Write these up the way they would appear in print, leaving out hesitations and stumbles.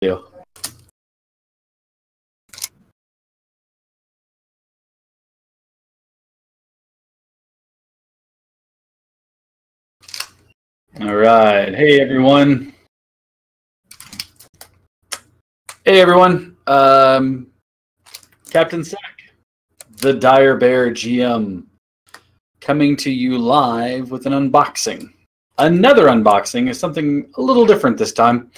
you. All right. Hey, everyone. Hey, everyone. Captain Sack, the Dire Bear GM, coming to you live with an unboxing. Another unboxing is something a little different this time.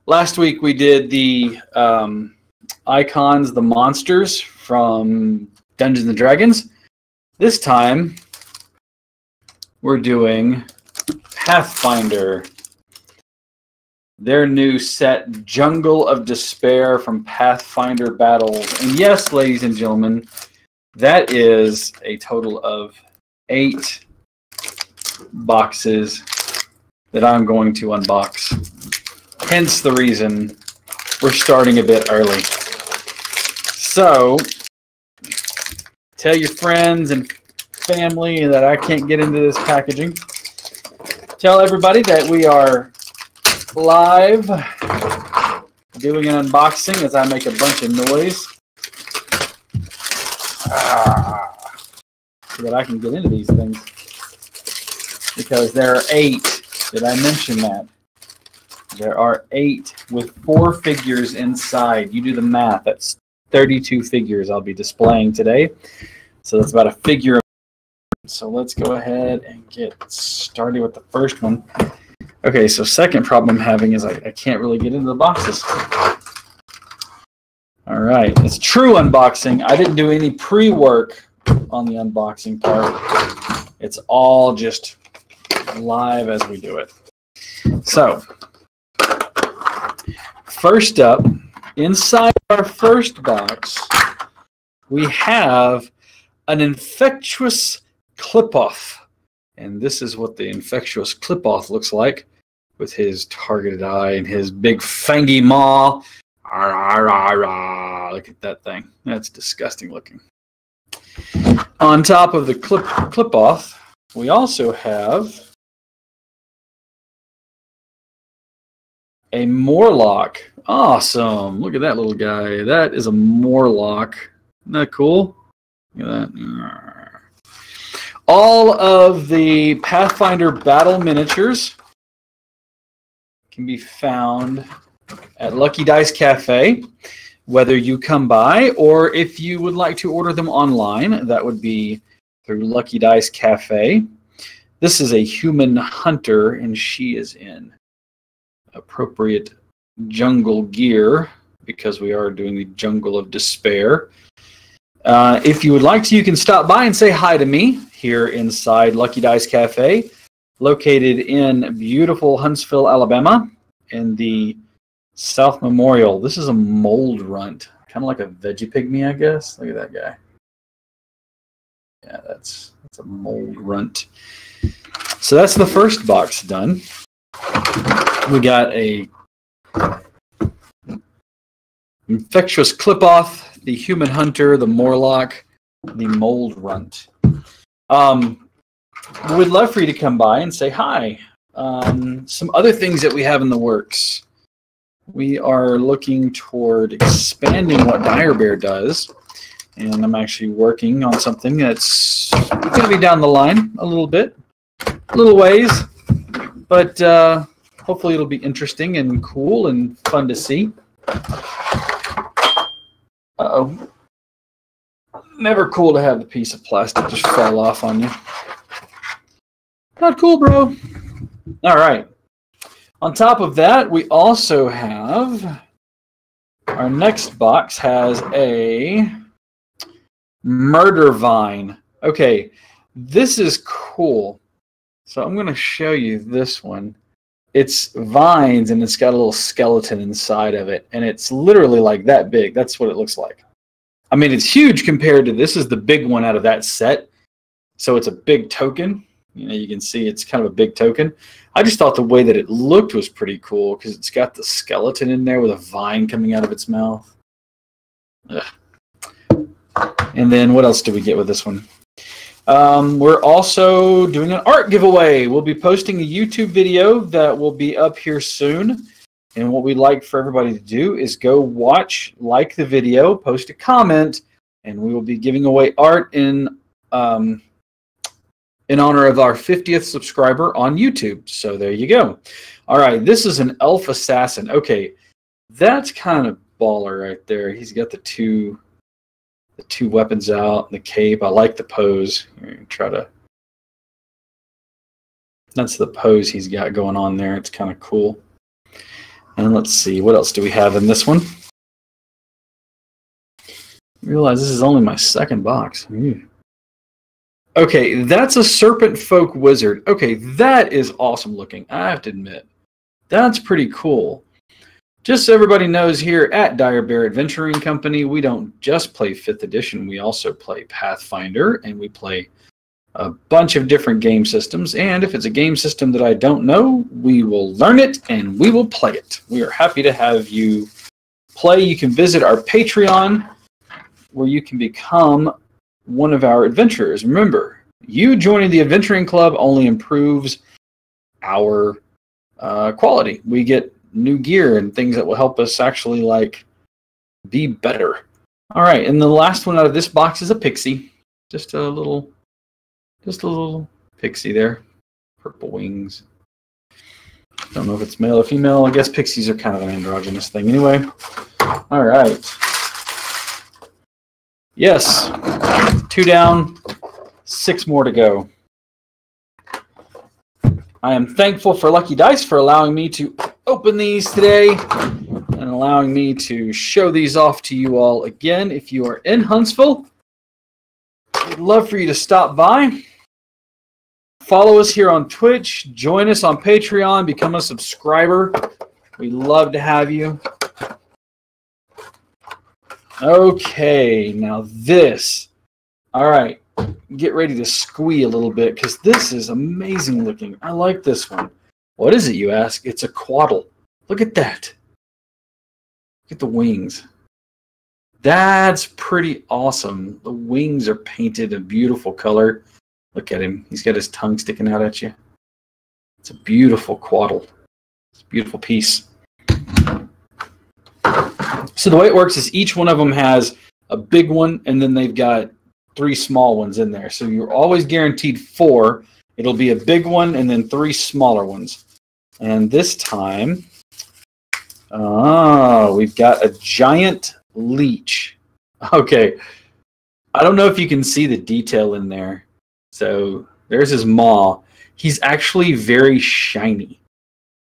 Last week we did the icons, the monsters from Dungeons and Dragons. This time we're doing Pathfinder, their new set, Jungle of Despair from Pathfinder Battles. And yes, ladies and gentlemen, that is a total of 8 boxes that I'm going to unbox. Hence the reason we're starting a bit early. So, tell your friends and family that I can't get into this packaging. Tell everybody that we are live doing an unboxing as I make a bunch of noise so that I can get into these things, because there are 8. Did I mention that? There are 8 with 4 figures inside. You do the math. That's 32 figures I'll be displaying today. So that's about a figure. So let's go ahead and get started with the first one. Okay, so second problem I'm having is I can't really get into the boxes. All right, it's true unboxing. I didn't do any pre-work on the unboxing part. It's all just live as we do it. So, first up, inside our first box, we have an Infectious Qliphoth. And this is what the Infectious Qliphoth looks like, with his targeted eye and his big fangy maw. Look at that thing. That's disgusting looking. On top of the Qliphoth, we also have a Morlock. Awesome. Look at that little guy. That is a Morlock. Isn't that cool? Look at that. All of the Pathfinder battle miniatures can be found at Lucky Dice Cafe, whether you come by or if you would like to order them online. That would be through Lucky Dice Cafe. This is a human hunter, and she is in appropriate jungle gear because we are doing the Jungle of Despair. If you would like to, you can stop by and say hi to me here inside Lucky Dice Cafe, located in beautiful Huntsville, Alabama, in the South Memorial. This is a mold runt, kind of like a veggie pygmy, I guess. Look at that guy. Yeah, that's a mold runt. So that's the first box done. We got a Infectious Qliphoth, the Human Hunter, the Morlock, the Mold Runt. We'd love for you to come by and say hi. Some other things that we have in the works. We are looking toward expanding what Dire Bear does, and I'm actually working on something that's going to be down the line a little bit, a little ways, but hopefully it'll be interesting and cool and fun to see. Uh-oh. Never cool to have the piece of plastic just fall off on you. Not cool, bro. All right. On top of that, we also have our next box has a Murder Vine. Okay, this is cool. So I'm going to show you this one. It's vines, and it's got a little skeleton inside of it, and it's literally like that big. That's what it looks like. I mean, it's huge compared to this is the big one out of that set. So it's a big token. You know, you can see it's kind of a big token. I just thought the way that it looked was pretty cool because it's got the skeleton in there with a vine coming out of its mouth. Ugh. And then what else do we get with this one? We're also doing an art giveaway. We'll be posting a YouTube video that will be up here soon And what we'd like for everybody to do is go watch, like the video, post a comment, and we will be giving away art in honor of our 50th subscriber on YouTube. So there you go. All right, this is an elf assassin. Okay, that's kind of baller right there. He's got the two weapons out, and the cape. I like the pose. Try to. That's the pose he's got going on there. It's kind of cool. And let's see, what else do we have in this one? I realize this is only my second box. Okay, that's a Serpent Folk Wizard. Okay, that is awesome looking, I have to admit. That's pretty cool. Just so everybody knows, here at Dire Bear Adventuring Company, we don't just play 5th edition, we also play Pathfinder, and we play a bunch of different game systems, and if it's a game system that I don't know, we will learn it and we will play it. We are happy to have you play. You can visit our Patreon, where you can become one of our adventurers. Remember, you joining the Adventuring Club only improves our quality. We get new gear and things that will help us actually be better. All right, and the last one out of this box is a pixie. Just a little pixie there. Purple wings. Don't know if it's male or female. I guess pixies are kind of an androgynous thing anyway. All right. Yes. 2 down, 6 more to go. I am thankful for Lucky Dice for allowing me to open these today and allowing me to show these off to you all again. If you are in Huntsville, I'd love for you to stop by. Follow us here on Twitch. Join us on Patreon. Become a subscriber. We'd love to have you. Okay, now this. All right, get ready to squee a little bit because this is amazing looking. I like this one. What is it, you ask? It's a quaddle. Look at that. Look at the wings. That's pretty awesome. The wings are painted a beautiful color. Look at him. He's got his tongue sticking out at you. It's a beautiful quaddle. It's a beautiful piece. So the way it works is each one of them has a big one, and then they've got 3 small ones in there. So you're always guaranteed 4. It'll be a big one and then 3 smaller ones. And this time, we've got a giant leech. Okay. I don't know if you can see the detail in there. So there's his maw. He's actually very shiny.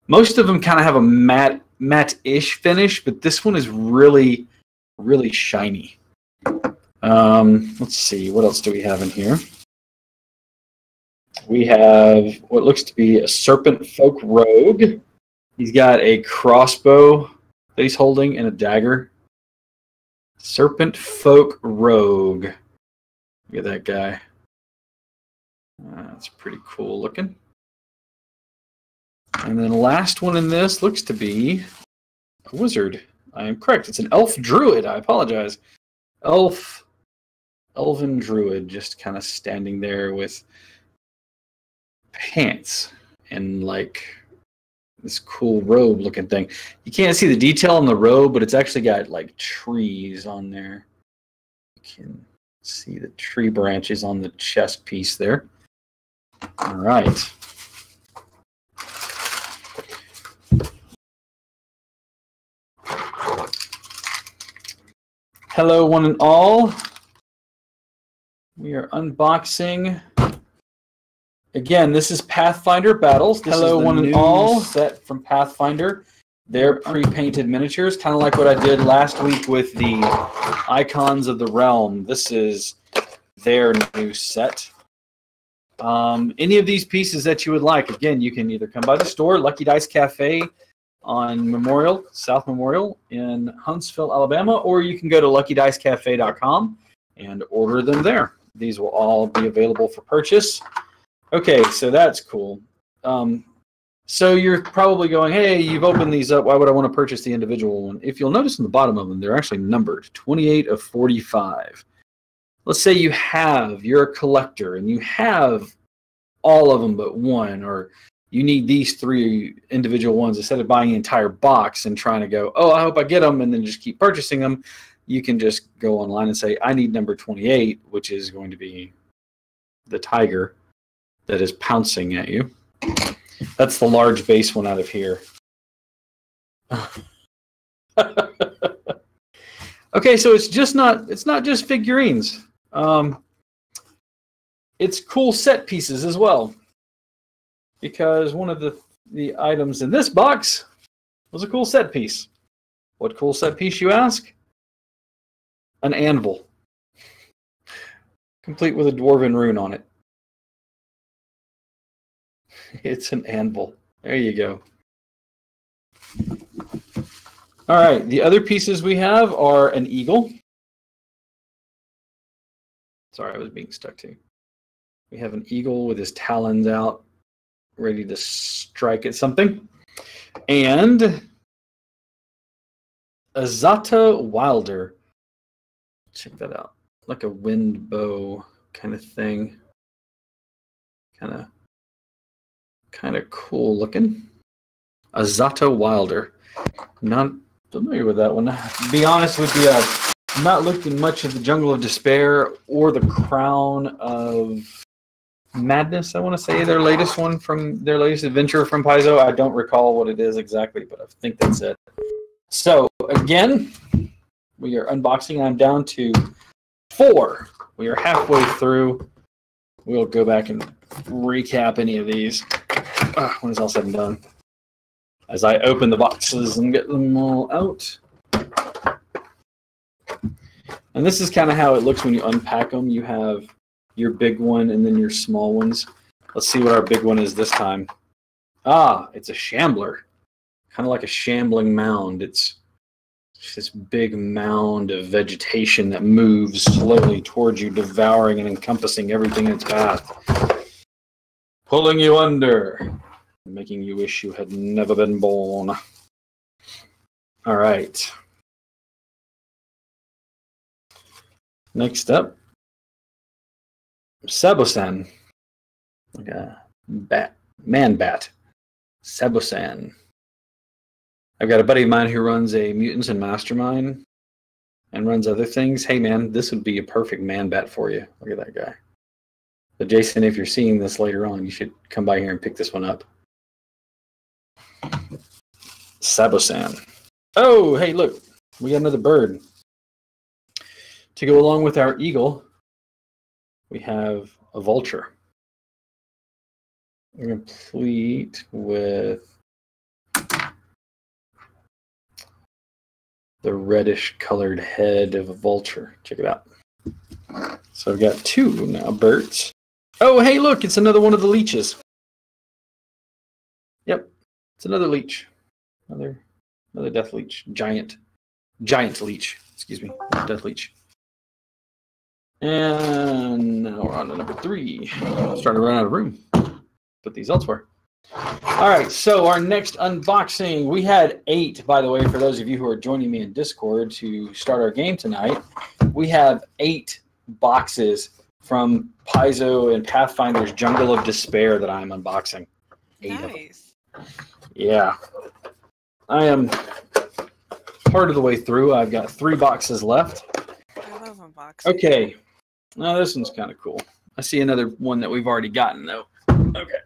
Most of them kind of have a matte-ish finish, but this one is really, really shiny. Let's see, what else do we have in here? We have what looks to be a Serpent Folk Rogue. He's got a crossbow that he's holding and a dagger. Serpent Folk Rogue. Look at that guy. That's pretty cool looking. And then the last one in this looks to be a wizard. I am correct. It's an elf druid. I apologize. Elven druid, just kind of standing there with pants and this cool robe looking thing. You can't see the detail on the robe, but it's actually got trees on there. You can see the tree branches on the chest piece there. All right. Hello, one and all. We are unboxing. Again, this is Pathfinder Battles. Hello, one and all. Set from Pathfinder. They're pre-painted miniatures, kind of like what I did last week with the Icons of the Realm. This is their new set. Any of these pieces that you would like, again, you can either come by the store, Lucky Dice Cafe on Memorial, South Memorial in Huntsville, Alabama, or you can go to LuckyDiceCafe.com and order them there. These will all be available for purchase. Okay, so that's cool. So you're probably going, hey, you've opened these up. Why would I want to purchase the individual one? If you'll notice on the bottom of them, they're actually numbered, 28 of 45. Let's say you're a collector and you have all of them but one, or you need these 3 individual ones. Instead of buying an entire box and trying to go, oh, I hope I get them, and then just keep purchasing them, you can just go online and say, I need number 28, which is going to be the tiger that is pouncing at you. That's the large base one out of here. Okay, so it's not just figurines. It's cool set pieces as well. Because one of the items in this box was a cool set piece. What cool set piece, you ask? An anvil. Complete with a dwarven rune on it. It's an anvil. There you go. All right, the other pieces we have are an eagle. Sorry, I was being stuck too. We have an eagle with his talons out, ready to strike at something. And a Zata Wilder. Check that out. Like a wind bow kind of thing. Kind of cool looking. A Zata Wilder. Not familiar with that one. To be honest with you, I've not looked in much of the Jungle of Despair or the Crown of Madness, I want to say, their latest one from their latest adventure from Paizo. I don't recall what it is exactly, but I think that's it. So, again, we are unboxing. I'm down to 4. We are halfway through. We'll go back and recap any of these when it's all said and done. As I open the boxes and get them all out. And this is kind of how it looks when you unpack them. You have your big one and then your small ones. Let's see what our big one is this time. It's a shambler. Kind of like a shambling mound. It's this big mound of vegetation that moves slowly towards you, devouring and encompassing everything in its path. Pulling you under. Making you wish you had never been born. All right. Next up, Sabosan. Like a bat, man bat. Sabosan. I've got a buddy of mine who runs a Mutants and Mastermind and runs other things. Hey man, this would be a perfect man bat for you. Look at that guy. But Jason, if you're seeing this later on, you should come by here and pick this one up. Sabosan. Oh, hey, look. We got another bird. To go along with our eagle, we have a vulture. Complete with the reddish colored head of a vulture. Check it out. So I've got 2 now birds. Oh, hey, look. It's another one of the leeches. Yep. It's another leech. Another death leech. Giant leech. Excuse me. Death leech. And now we're on to number 3. Starting to run out of room. Put these elsewhere. All right, so our next unboxing. We had 8, by the way, for those of you who are joining me in Discord to start our game tonight. We have 8 boxes from Paizo and Pathfinder's Jungle of Despair that I'm unboxing. 8 of them. Yeah. I am part of the way through. I've got 3 boxes left. I love unboxing. Okay. Now this one's kind of cool. I see another one that we've already gotten, though. Okay.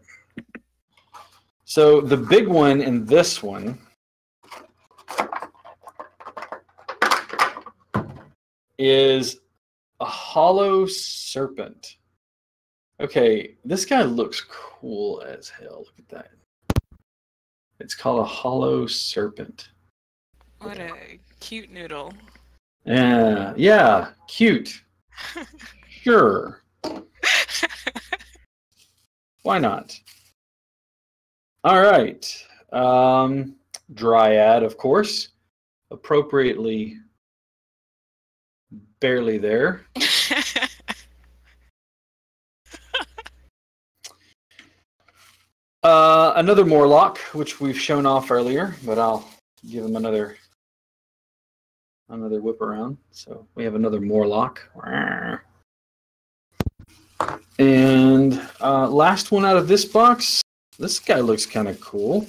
So the big one in this one is a hollow serpent. Okay, this guy looks cool as hell. Look at that. It's called a hollow serpent. What a cute noodle. Yeah, cute. Sure. Why not? All right. Dryad, of course. Appropriately barely there. Another Morlock, which we've shown off earlier, but I'll give him another whip around. So we have another Morlock. And last one out of this box, This guy looks kind of cool.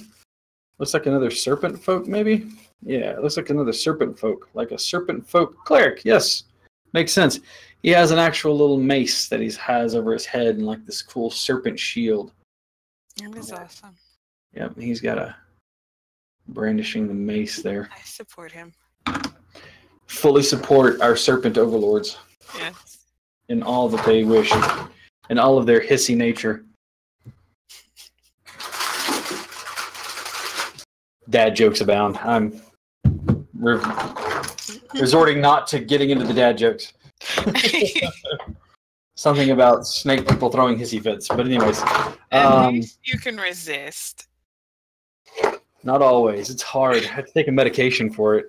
Looks like another serpent folk, maybe? Yeah, it looks like another serpent folk. Like a serpent folk cleric. Yes, makes sense. He has an actual little mace that he has over his head and like this cool serpent shield. That is awesome. Yep, he's got a brandishing the mace there. I support him. Fully support our serpent overlords Yes. in all that they wish, in all of their hissy nature. Dad jokes abound. I'm resorting not to getting into the dad jokes. Something about snake people throwing hissy fits. But anyways. At least you can resist. Not always. It's hard. I have to take a medication for it.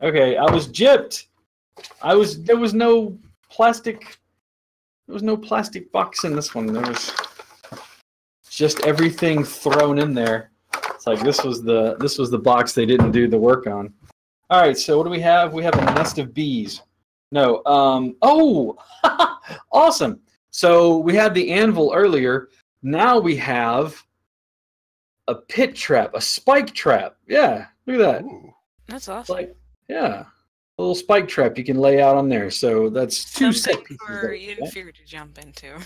Okay, I was gypped. There was no plastic box in this one. There was just everything thrown in there. It's like this was the box they didn't do the work on. All right, so what do we have? We have a nest of bees. No. Oh, awesome. So we had the anvil earlier. Now we have a pit trap, a spike trap. Yeah, look at that. Ooh. That's awesome. Like, yeah, a little spike trap you can lay out on there. So that's two set Something pieces. for there, you right? fear to jump into.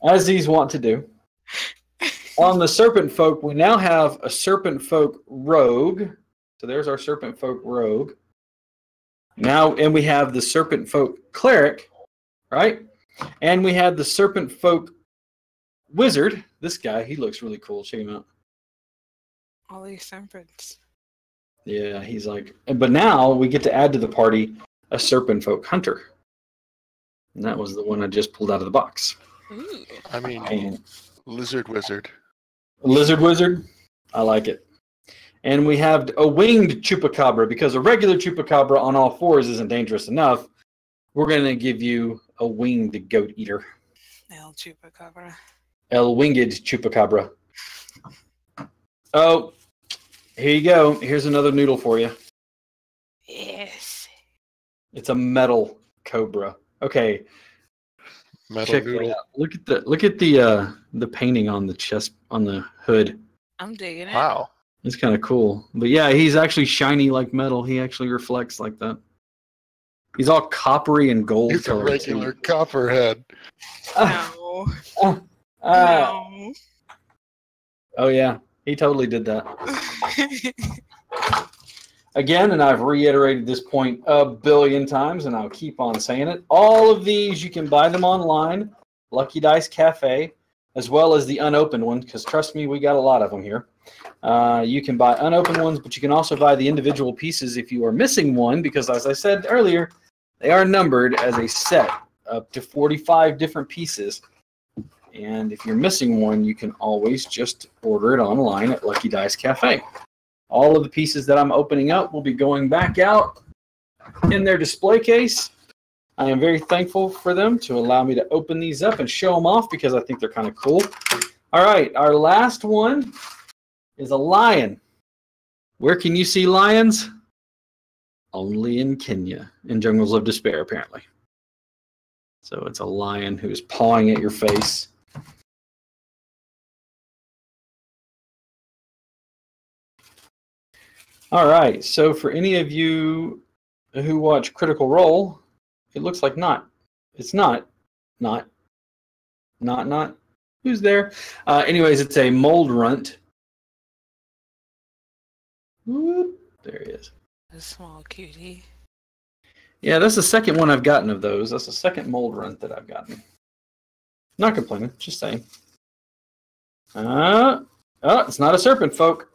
As these want to do. On the serpent folk, we now have a serpent folk rogue. So there's our serpent folk rogue. Now, and we have the serpent folk cleric, right? And we have the serpent folk wizard. This guy, he looks really cool. Check him out. All these serpents. Yeah, he's like, but now we get to add to the party a serpent folk hunter. And that was the one I just pulled out of the box. Ooh. I mean, And lizard wizard. lizard wizard, I like it. And we have a winged chupacabra, because a regular chupacabra on all fours isn't dangerous enough. We're going to give you a winged goat eater. El Chupacabra. El winged chupacabra. Oh, here you go. Here's another noodle for you. Yes. It's a metal cobra. Okay, Metal check noodle. that out. Look at the painting on the chest, on the hood. I'm digging it. Wow. It's kind of cool. But yeah, he's actually shiny like metal. He actually reflects like that. He's all coppery and gold He's a colored, regular too. copperhead. No. Ah. No. Oh yeah, he totally did that. Again, and I've reiterated this point a billion times, and I'll keep on saying it. All of these, you can buy them online, Lucky Dice Cafe, as well as the unopened ones, because trust me, we got a lot of them here. You can buy unopened ones, but you can also buy the individual pieces if you are missing one, because as I said earlier, they are numbered as a set up to 45 different pieces. And if you're missing one, you can always just order it online at Lucky Dice Cafe. All of the pieces that I'm opening up will be going back out in their display case. I am very thankful for them to allow me to open these up and show them off, because I think they're kind of cool. All right, our last one is a lion. Where can you see lions? Only in Kenya, in Jungles of Despair, apparently. So it's a lion who's pawing at your face. All right, so for any of you who watch Critical Role, it looks like not. It's not. Who's there? Anyways, it's a mold runt. Whoop, there he is. A small cutie. Yeah, that's the second one I've gotten of those. That's the second mold runt that I've gotten. Not complaining, just saying. Oh, it's not a serpent folk.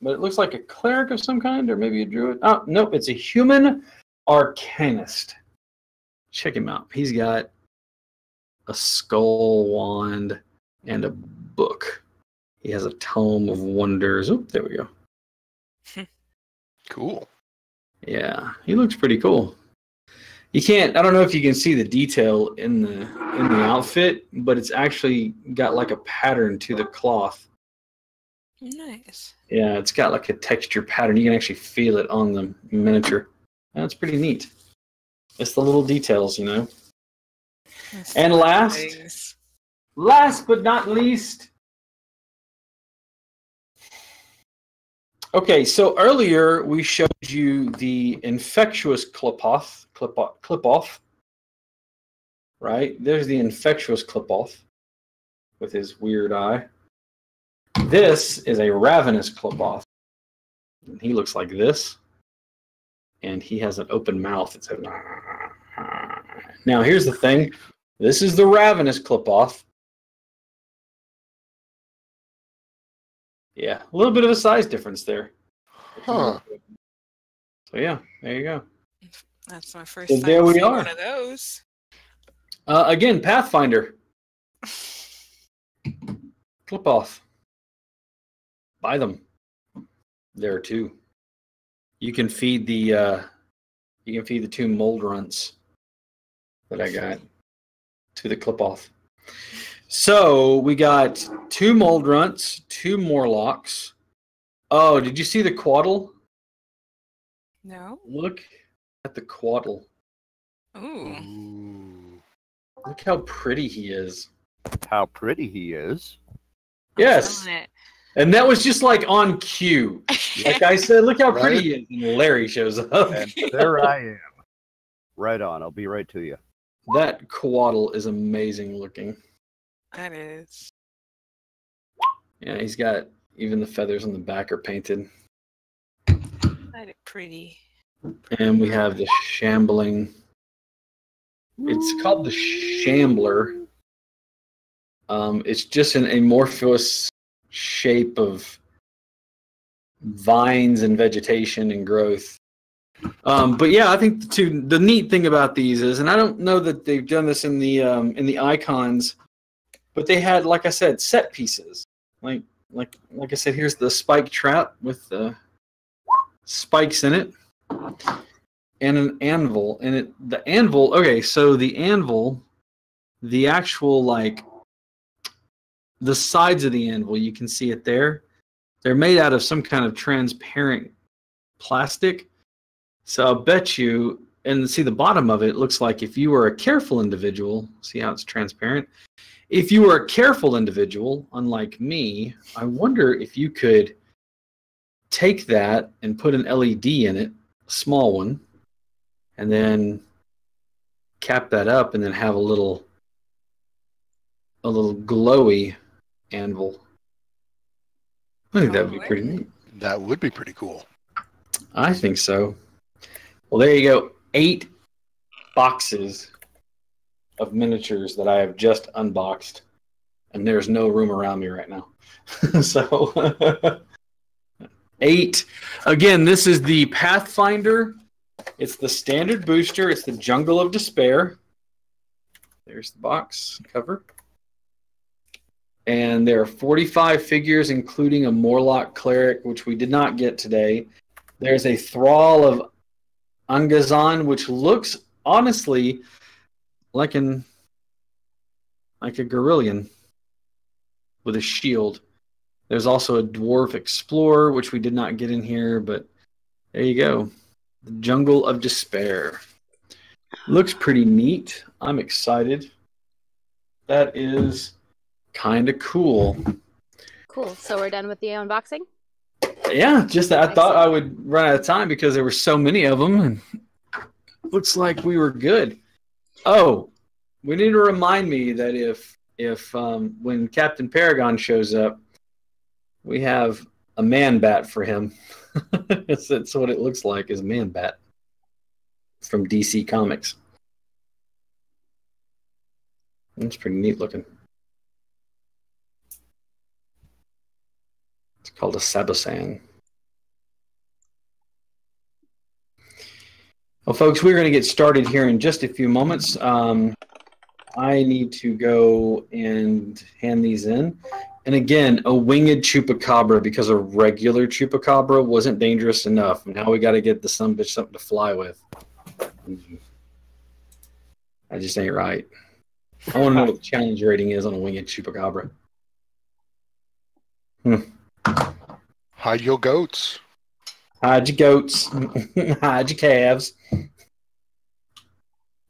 But it looks like a cleric of some kind, or maybe a druid. Oh, nope, it's a human arcanist. Check him out. He's got a skull wand and a book. He has a tome of wonders. Oh, there we go. Cool. Yeah, he looks pretty cool. You can't. I don't know if you can see the detail in the outfit, but it's actually got like a pattern to the cloth. Nice. Yeah, it's got like a texture pattern. You can actually feel it on the miniature. That's pretty neat. It's the little details, you know. That's And fun last things. but not least. Okay, so earlier we showed you the infectious clip-off, right? There's the infectious clip-off with his weird eye. This is a ravenous clip-off. He looks like this, and he has an open mouth. It's now here's the thing. This is the ravenous clip-off. Yeah, a little bit of a size difference there. Huh. So yeah, there you go. That's my first So time there we seeing are. one of those. Again, Pathfinder. Clip off. Buy them. There too. You can feed the two mold runts that I got to the clip off. So we got 2 mold runts, 2 Morlocks. Oh, did you see the Quaddle? No? Look at the Quaddle. Ooh. Ooh. Look how pretty he is. How pretty he is. Yes. Feeling it. And that was just like on cue. Like I said, look how pretty Right? he is. And Larry shows up. And there I am. Right on. I'll be right to you. That Quaddle is amazing looking. That is. Yeah, he's got even the feathers on the back are painted. That is pretty. And we have the shambling. It's called the Shambler. It's just an amorphous shape of vines and vegetation and growth. But yeah, I think the neat thing about these is, and I don't know that they've done this in the icons, but they had, like I said, set pieces. Like I said, here's the spike trap with the spikes in it, and an anvil. And the anvil. Okay, so the anvil, the actual the sides of the anvil, you can see it there. They're made out of some kind of transparent plastic. So I'll bet you, and see the bottom of it looks like if you were a careful individual, see how it's transparent? If you were a careful individual, unlike me, I wonder if you could take that and put an LED in it, a small one, and then cap that up and then have a little glowy anvil. I think that would be pretty neat. That would be pretty cool. I think so. Well, there you go. 8 boxes of miniatures that I have just unboxed, and there's no room around me right now. So 8. Again, this is the Pathfinder. It's the standard booster. It's the Jungle of Despair. There's the box cover. And there are 45 figures, including a Morlock Cleric, which we did not get today. There's a Thrall of Ungazan, which looks, honestly, like a Gorillion with a shield. There's also a Dwarf Explorer, which we did not get in here, but there you go. The Jungle of Despair. Looks pretty neat. I'm excited. That is kind of cool. Cool. So we're done with the unboxing? Yeah, just that I thought I would run out of time because there were so many of them, and looks like we were good. Oh, we need to remind me that if when Captain Paragon shows up, we have a man bat for him. That's what it looks like, is a man bat from DC Comics. That's pretty neat looking. It's called a Sabasan. Well, folks, we're going to get started here in just a few moments. I need to go and hand these in. And again, a winged chupacabra, because a regular chupacabra wasn't dangerous enough. And now we got to get the son bitch something to fly with. That just ain't right. I want to know what the challenge rating is on a winged chupacabra. Hide your goats. Hide your goats. Hide your calves.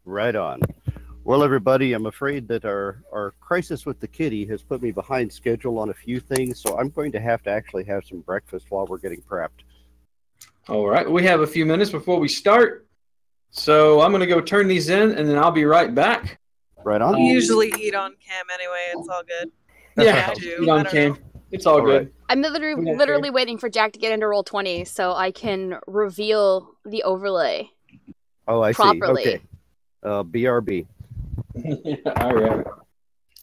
Right on. Well, everybody, I'm afraid that our crisis with the kitty has put me behind schedule on a few things, so I'm going to actually have some breakfast while we're getting prepped. All right, we have a few minutes before we start, so I'm going to go turn these in, and then I'll be right back. Right on. We usually eat on cam anyway. It's all good. Yeah, I do. eat on I don't cam. know. It's all good. right. I'm Okay. literally waiting for Jack to get into roll 20 so I can reveal the overlay. Oh, I Properly. see. Okay. BRB. All right.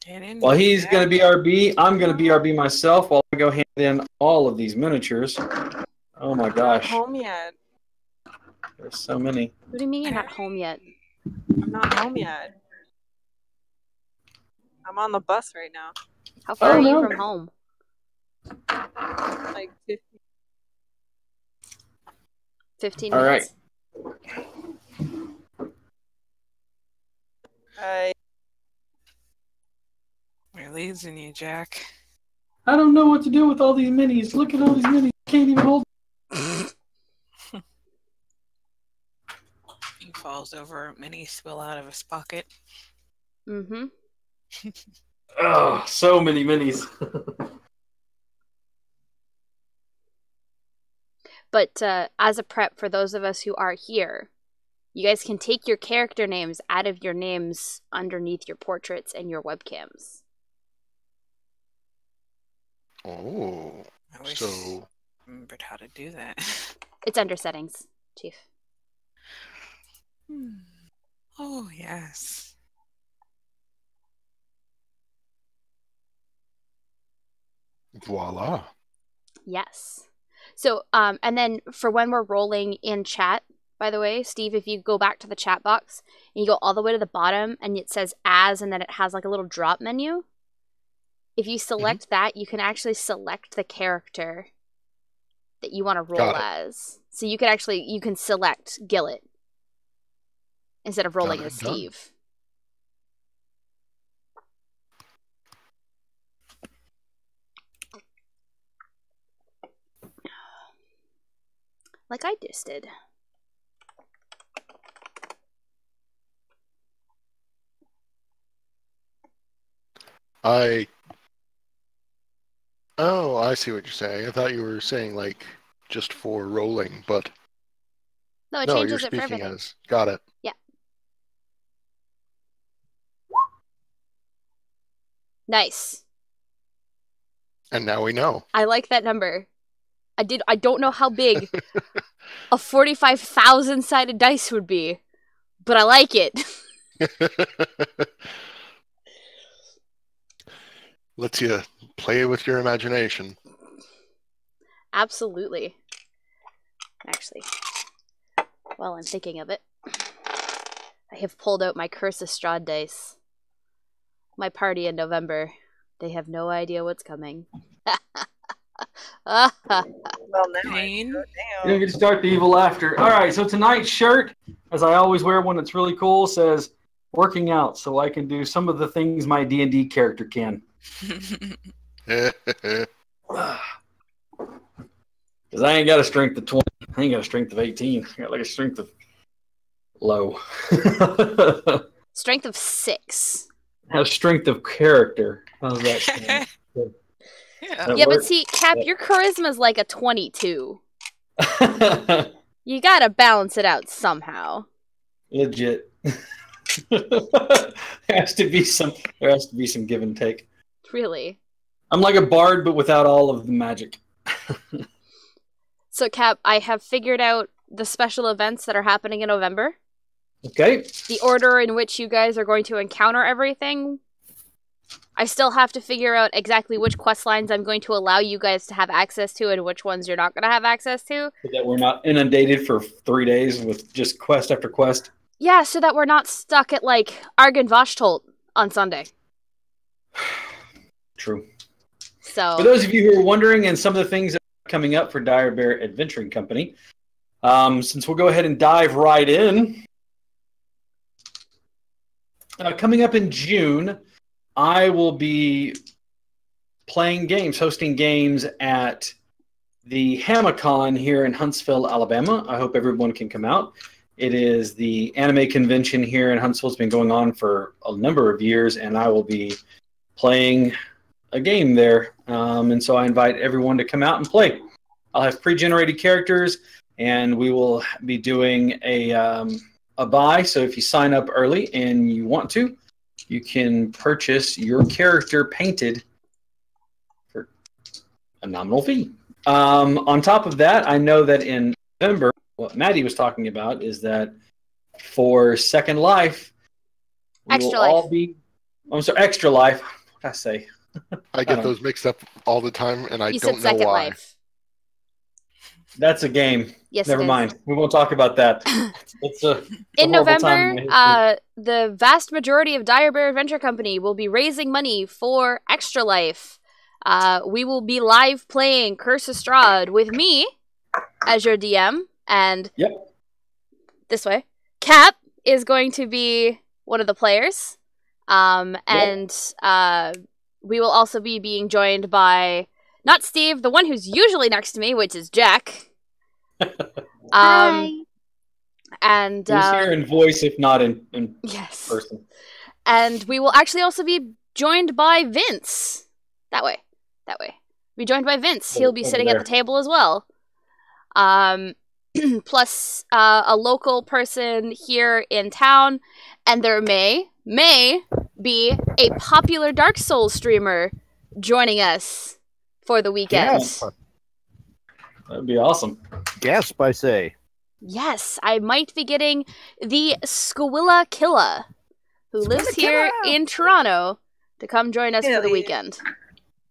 Get in Well, he's there. going to be RB. I'm going to be RB myself while I go hand in all of these miniatures. Oh my Not gosh, home yet. there's so many. What do you mean you're not home yet? I'm not home yet. I'm on the bus right now. How far Oh, are you no. from home? Like 50. 15 All minutes. We're losing you, Jack. I don't know what to do with all these minis. Look at all these minis. Can't even hold. He falls over, minis spill out of his pocket. Mm-hmm. Oh, so many minis. But as a prep for those of us who are here, you guys can take your character names out of your names underneath your portraits and your webcams. Oh, I wish so I remembered how to do that. It's under settings, Chief. Oh, yes. voila. Yes. So, and then for when we're rolling in chat, by the way, Steve, if you go back to the chat box and you go all the way to the bottom and it says as, and then it has like a little drop menu. If you select that, you can actually select the character that you want to roll Got it. as. So you can select Gillet instead of rolling Got it as done. Steve. Like I just did. Oh, I see what you're saying. I thought you were saying like just for rolling, but No, it no, you're changes it for speaking everything. as. Got it. Nice. And now we know. I like that number. I don't know how big a 45,000 sided dice would be, but I like it. Lets you play with your imagination. Absolutely. Actually, while I'm thinking of it, I have pulled out my Curse of Strahd dice. My party in November. They have no idea what's coming. Well, now Pain. I do. You Damn. don't get to start the evil laughter. All right, so tonight's shirt, as I always wear when it's really cool, says "working out," so I can do some of the things my D&D character can. Because I ain't got a strength of 20. I ain't got a strength of 18. I got like a strength of low. Strength of 6. I have strength of character. How's that sound? Yeah. That Yeah, but work? see, Cap, your charisma's like a 22. You gotta balance it out somehow. Legit. there has to be some give and take. Really. I'm like a bard, but without all of the magic. So, Cap, I have figured out the special events that are happening in November. Okay. The order in which you guys are going to encounter everything. I still have to figure out exactly which quest lines I'm going to allow you guys to have access to and which ones you're not going to have access to. So that we're not inundated for 3 days with just quest after quest. Yeah, so that we're not stuck at, like, Argon Voshtolt on Sunday. True. For So, those of you who are wondering, and some of the things that are coming up for Dire Bear Adventuring Company, since we'll go ahead and dive right in. Coming up in June, I will be playing games, hosting games at the Hamacon here in Huntsville, Alabama. I hope everyone can come out. It is the anime convention here in Huntsville. It's been going on for a number of years, and I will be playing a game there. And so I invite everyone to come out and play. I'll have pre-generated characters, and we will be doing a buy. So if you sign up early and you want to, you can purchase your character painted for a nominal fee. On top of that, I know that in November, what Maddie was talking about is that for Second Life, Extra Life. I'm sorry, Extra Life. What did I say? I get those mixed up all the time, and I You don't said know Second why. Life. That's a game. Yes, Never it is. mind. We won't talk about that. It's a In horrible time November, in my history. the vast majority of Dire Bear Adventure Company will be raising money for Extra Life. We will be live playing Curse of Strahd with me as your DM, and this way, Cap is going to be one of the players, and we will also be being joined by not Steve, the one who's usually next to me, which is Jack. Hi. And Who's here in voice, if not in yes, person? and we will actually also be joined by Vince. That way. Be joined by Vince. He'll be Over sitting at there. the table as well. Plus a local person here in town, and there may be a popular Dark Souls streamer joining us for the weekend. Yes. That'd be awesome. Gasp, I say. Yes, I might be getting the Squilla Killa, who lives here in Toronto, to come join us for the Really? weekend.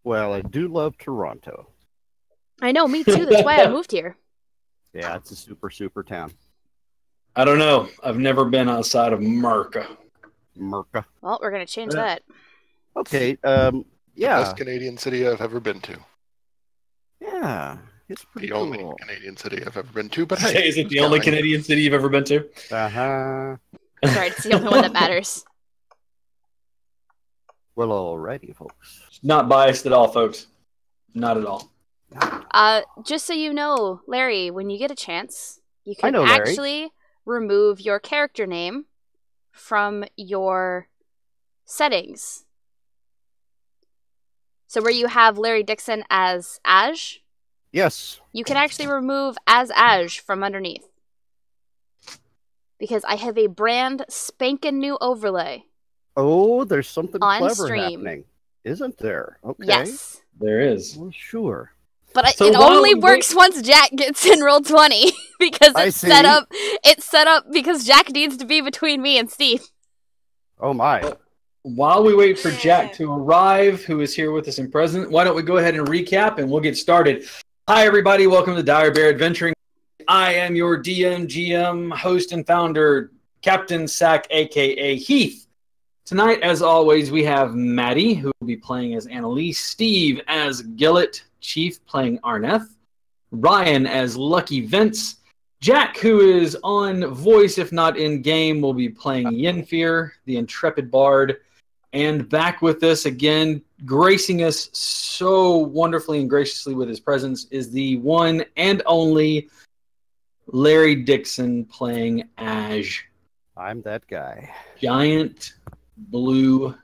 Well, I do love Toronto. I know, me too. That's why I moved here. Yeah, it's a super, super town. I don't know. I've never been outside of Merca. Merca. Well, we're gonna change that. Okay, The yeah. best Canadian city I've ever been to. Yeah, it's pretty The only cool. Canadian city I've ever been to. But hey, Is it the who's only counting? Canadian city you've ever been to? Uh-huh. Sorry, it's the only one that matters. Well, alrighty, folks. Not biased at all, folks. Not at all. Just so you know, Larry, when you get a chance, you I can know Larry. actually remove your character name from your settings. So where you have Larry Dixon as Aj, Yes. you can actually remove as Aj from underneath. Because I have a brand spanking new overlay. Oh, there's something On clever stream. happening. Isn't there? Okay. Yes. There is. Well, sure. But So it while only we works once Jack gets in roll 20 because I it's set see. up. It's set up because Jack needs to be between me and Steve. Oh, my. While we wait for Jack to arrive, who is here with us in present, why don't we go ahead and recap and we'll get started. Hi, everybody. Welcome to Dire Bear Adventuring. I am your DM, GM, host, and founder, Captain Sack, a.k.a. Heath. Tonight, as always, we have Maddie, who will be playing as Annalise, Steve as Gillett, Chief playing Arneth, Ryan as Lucky Vince, Jack, who is on voice, if not in game, will be playing Yenfear, the intrepid bard. And back with us again, gracing us so wonderfully and graciously with his presence, is the one and only Larry Dixon playing Aj, I'm that guy. giant blue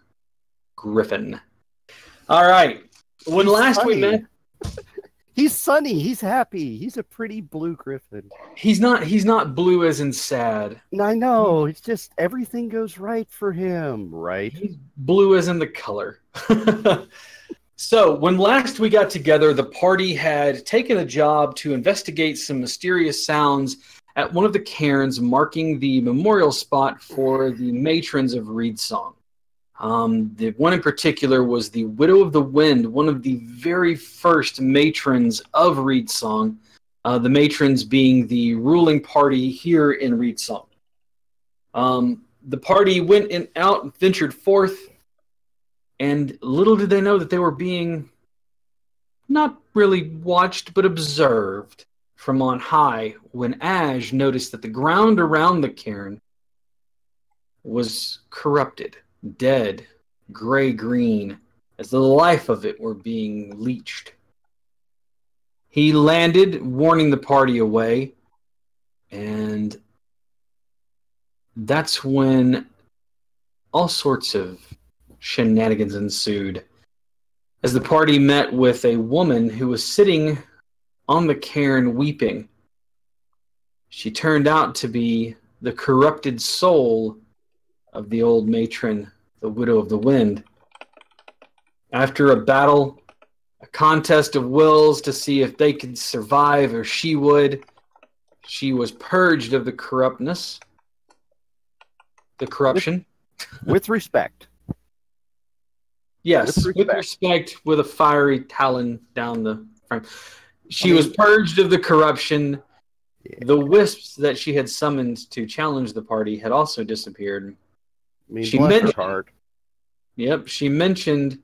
griffin. All right. When last we Funny. met, He's sunny. He's happy. He's a pretty blue griffin. he's not blue as in sad. And I know. It's just everything goes right for him, right? He's blue as in the color. So, when last we got together, the party had taken a job to investigate some mysterious sounds at one of the cairns marking the memorial spot for the matrons of Reed Song. The one in particular was the Widow of the Wind, one of the very first matrons of Reed Song, the matrons being the ruling party here in Reed Song. The party went out, ventured forth, and little did they know that they were being not really watched, but observed from on high when Aj noticed that the ground around the cairn was corrupted, dead, gray-green, as the life of it were being leached. He landed, warning the party away, and that's when all sorts of shenanigans ensued. As the party met with a woman who was sitting on the cairn weeping. She turned out to be the corrupted soul of the old matron, the Widow of the Wind. After a battle, a contest of wills to see if they could survive or she would, she was purged of the corruption. With respect. Yes, with respect, with a fiery talon down the front. She was purged of the corruption. Yeah. The wisps that she had summoned to challenge the party had also disappeared. She bless mentioned, her heart. Yep, she mentioned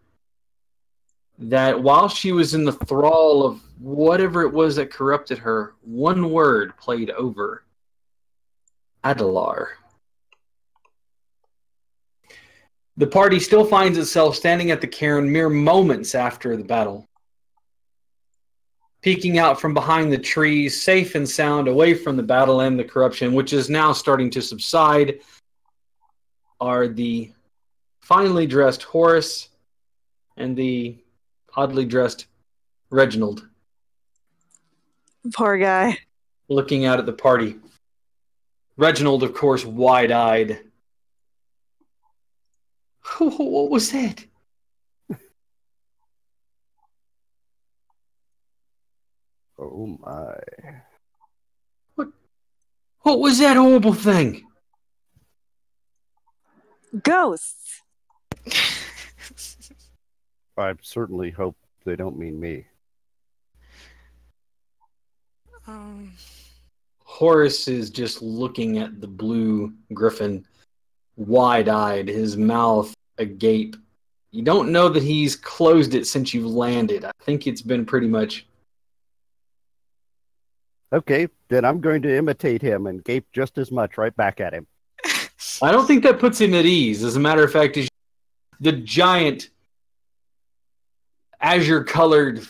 that while she was in the thrall of whatever it was that corrupted her, one word played over. Adalar. The party still finds itself standing at the cairn mere moments after the battle. Peeking out from behind the trees, safe and sound, away from the battle and the corruption, which is now starting to subside, are the finely dressed Horace and the oddly dressed Reginald. Poor guy. Looking out at the party. Reginald, of course, wide-eyed. What was that? Oh my. What was that horrible thing? Ghosts. I certainly hope they don't mean me. Horace is just looking at the blue griffin, wide-eyed, his mouth agape. You don't know that he's closed it since you've landed. I think it's been pretty much... Okay, then I'm going to imitate him and gape just as much right back at him. I don't think that puts him at ease. As a matter of fact, the giant azure-colored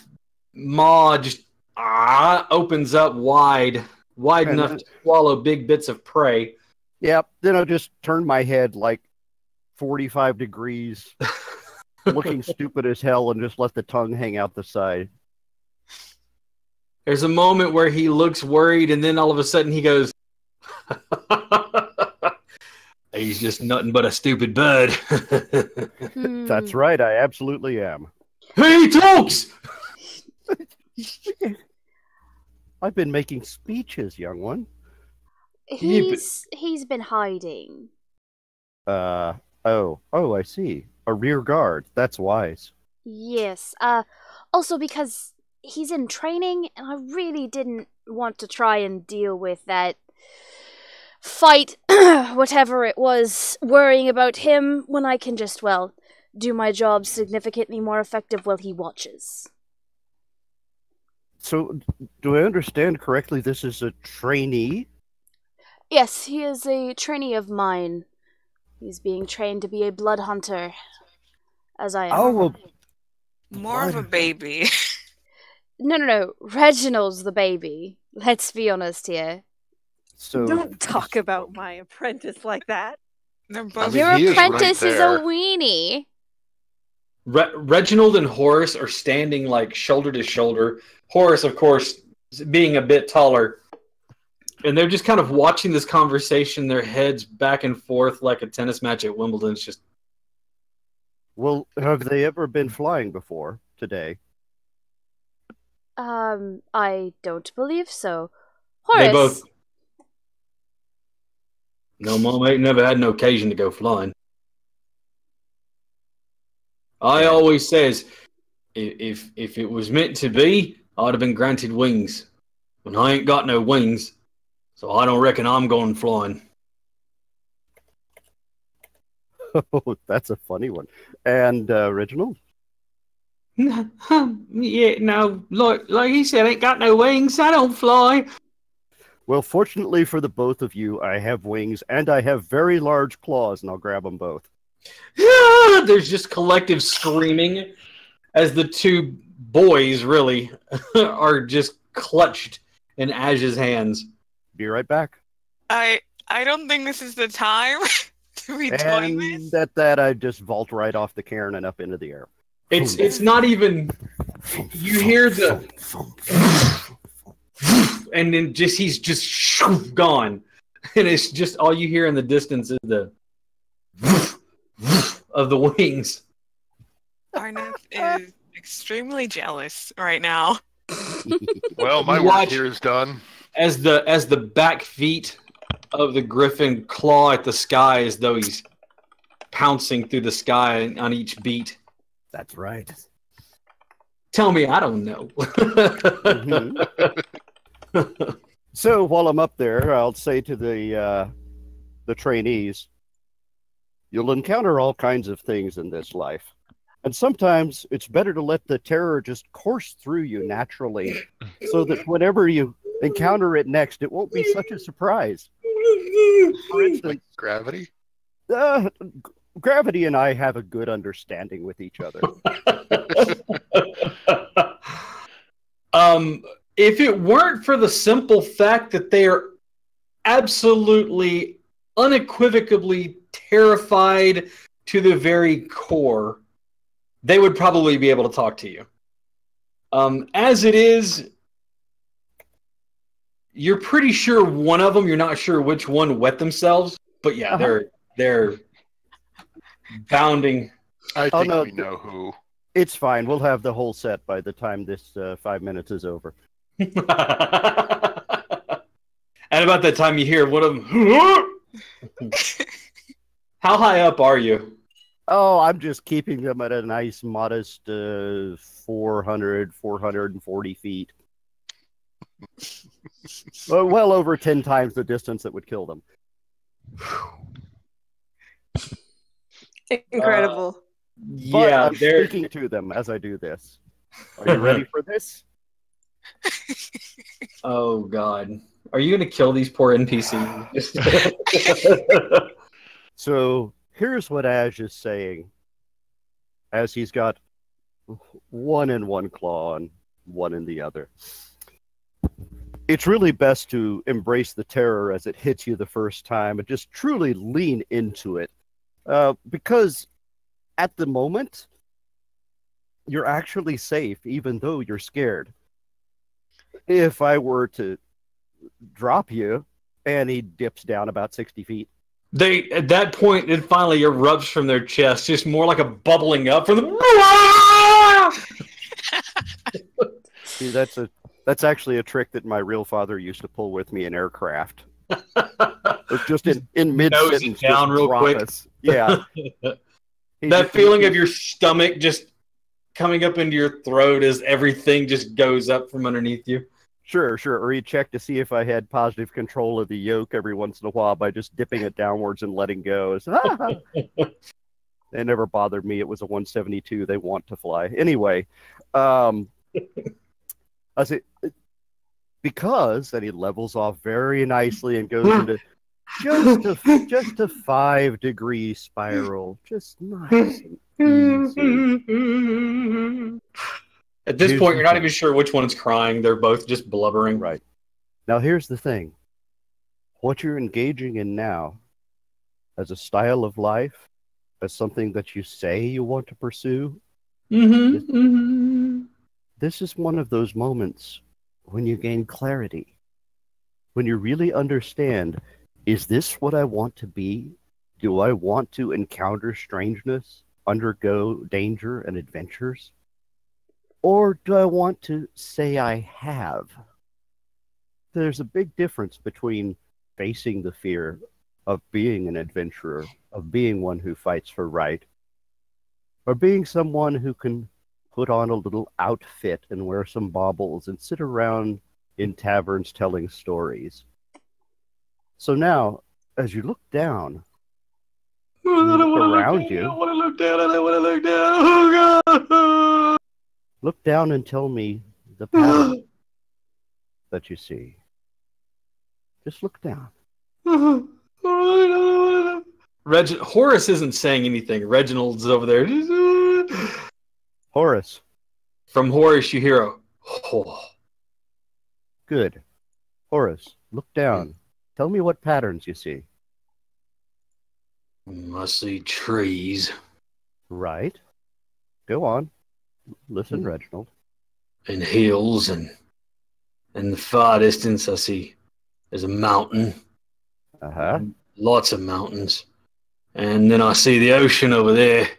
maw just opens up wide enough to swallow big bits of prey. Yep, then I'll just turn my head like 45 degrees, looking stupid as hell, and just let the tongue hang out the side. There's a moment where he looks worried, and then all of a sudden he goes, he's just nothing but a stupid bird. That's right, I absolutely am. Hey, he talks! I've been making speeches, young one. He's been hiding. Oh, I see. A rear guard. That's wise. Yes. Also because he's in training, and I really didn't want to try and deal with that fight, whatever it was, worrying about him when I can just, well, do my job significantly more effective while he watches. So, do I understand correctly this is a trainee? Yes, he is a trainee of mine. He's being trained to be a blood hunter, as I am. Oh, well, More of a baby. No. Reginald's the baby. Let's be honest here. so Don't talk about my apprentice like that. They're both. mean, Your he is right apprentice is there. a weenie. Reginald and Horace are standing like shoulder to shoulder. Horace, of course, being a bit taller. And they're just kind of watching this conversation, their heads back and forth like a tennis match at Wimbledon. It's just... well, have they ever been flying before today? I don't believe so. Horace. They both... No, Mom ain't never had no occasion to go flying. I always says, if it was meant to be, I'd have been granted wings. But I ain't got no wings, so I don't reckon I'm going flying. Oh, that's a funny one. And Reginald? Yeah, no, like he said, ain't got no wings. I don't fly. Well, fortunately for the both of you, I have wings, and I have very large claws, and I'll grab them both. There's just collective screaming as the two boys really are just clutched in Ash's hands. Be right back. I I don't think this is the time to be doing this. And at that, I just vault right off the cairn and up into the air. It's not even. You hear the, and then he's just gone, and it's just all you hear in the distance is the of the wings. Arnett is extremely jealous right now. Well, my work here is done. As the back feet of the griffin claw at the sky as though he's pouncing through the sky on each beat. That's right. Tell me, I don't know. So while I'm up there, I'll say to the trainees, you'll encounter all kinds of things in this life. And sometimes it's better to let the terror just course through you naturally so that whenever you encounter it next, it won't be such a surprise. For instance, Like gravity? Gravity and I have a good understanding with each other. If it weren't for the simple fact that they are absolutely, unequivocally terrified to the very core, they would probably be able to talk to you. As it is, you're pretty sure one of them, you're not sure which one wet themselves, but yeah, they're bounding. I think no, we know who. It's fine. We'll have the whole set by the time this 5 minutes is over. And about that time you hear one of them. How high up are you? Oh, I'm just keeping them at a nice, modest 400, 440 feet. Well over 10 times the distance that would kill them. Incredible. But Yeah, I'm they're speaking to them as I do this. Are you ready for this? Oh God, are you gonna kill these poor NPCs? So here's what Ash is saying, as he's got one in one claw and one in the other. It's really best to embrace the terror as it hits you the first time and just truly lean into it. Because at the moment, you're actually safe, even though you're scared. If I were to drop you, and he dips down about 60 feet. They at that point it finally erupts from their chest, just more like a bubbling up from the. See, that's actually a trick that my real father used to pull with me in aircraft. It's just in mid Nose it sentence, down real quick. us. Yeah. That feeling of your stomach just coming up into your throat as everything just goes up from underneath you. Sure. Or he'd check to see if I had positive control of the yoke every once in a while by just dipping it downwards and letting go. It never bothered me. It was a 172. They want to fly. Anyway, I say, because, and he levels off very nicely and goes into just a 5-degree spiral. Just nice and easy. At this point, you're not even sure which one is crying. They're both just blubbering. Right. Now, here's the thing. What you're engaging in now, as a style of life, as something that you say you want to pursue, this is one of those moments when you gain clarity. When you really understand, is this what I want to be? Do I want to encounter strangeness, undergo danger and adventures? Or do I want to say I have? There's a big difference between facing the fear of being an adventurer, of being one who fights for right, or being someone who can put on a little outfit and wear some baubles and sit around in taverns telling stories. So now, as you look down, around you, I want to look down. Oh God! Look down and tell me the pattern that you see. Just look down. Horace isn't saying anything. Reginald's over there. Horace. From Horace, you hear a. Oh. Good. Horace, look down. Tell me what patterns you see. I see trees Right. Go on. Listen, Reginald. and hills, and in the far distance I see there's a mountain. Uh-huh. Lots of mountains. And then I see the ocean over there.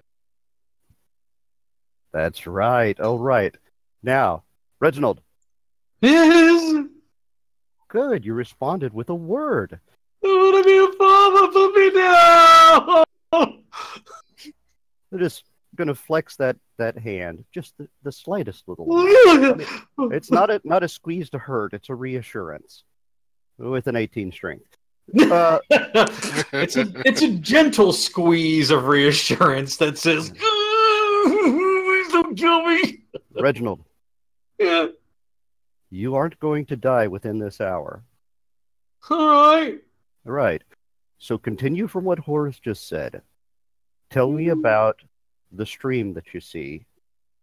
That's right. All right. Now, Reginald. Yes! Good. You responded with a word. I want to be a farmer, put me down! I'm just going to flex that hand, just the slightest little one. It's not a squeeze to hurt. It's a reassurance with an 18 strength. It's a gentle squeeze of reassurance that says, "Please don't kill me." Reginald, Yeah. you aren't going to die within this hour. All right. All right. So continue from what Horace just said. Tell me about the stream that you see.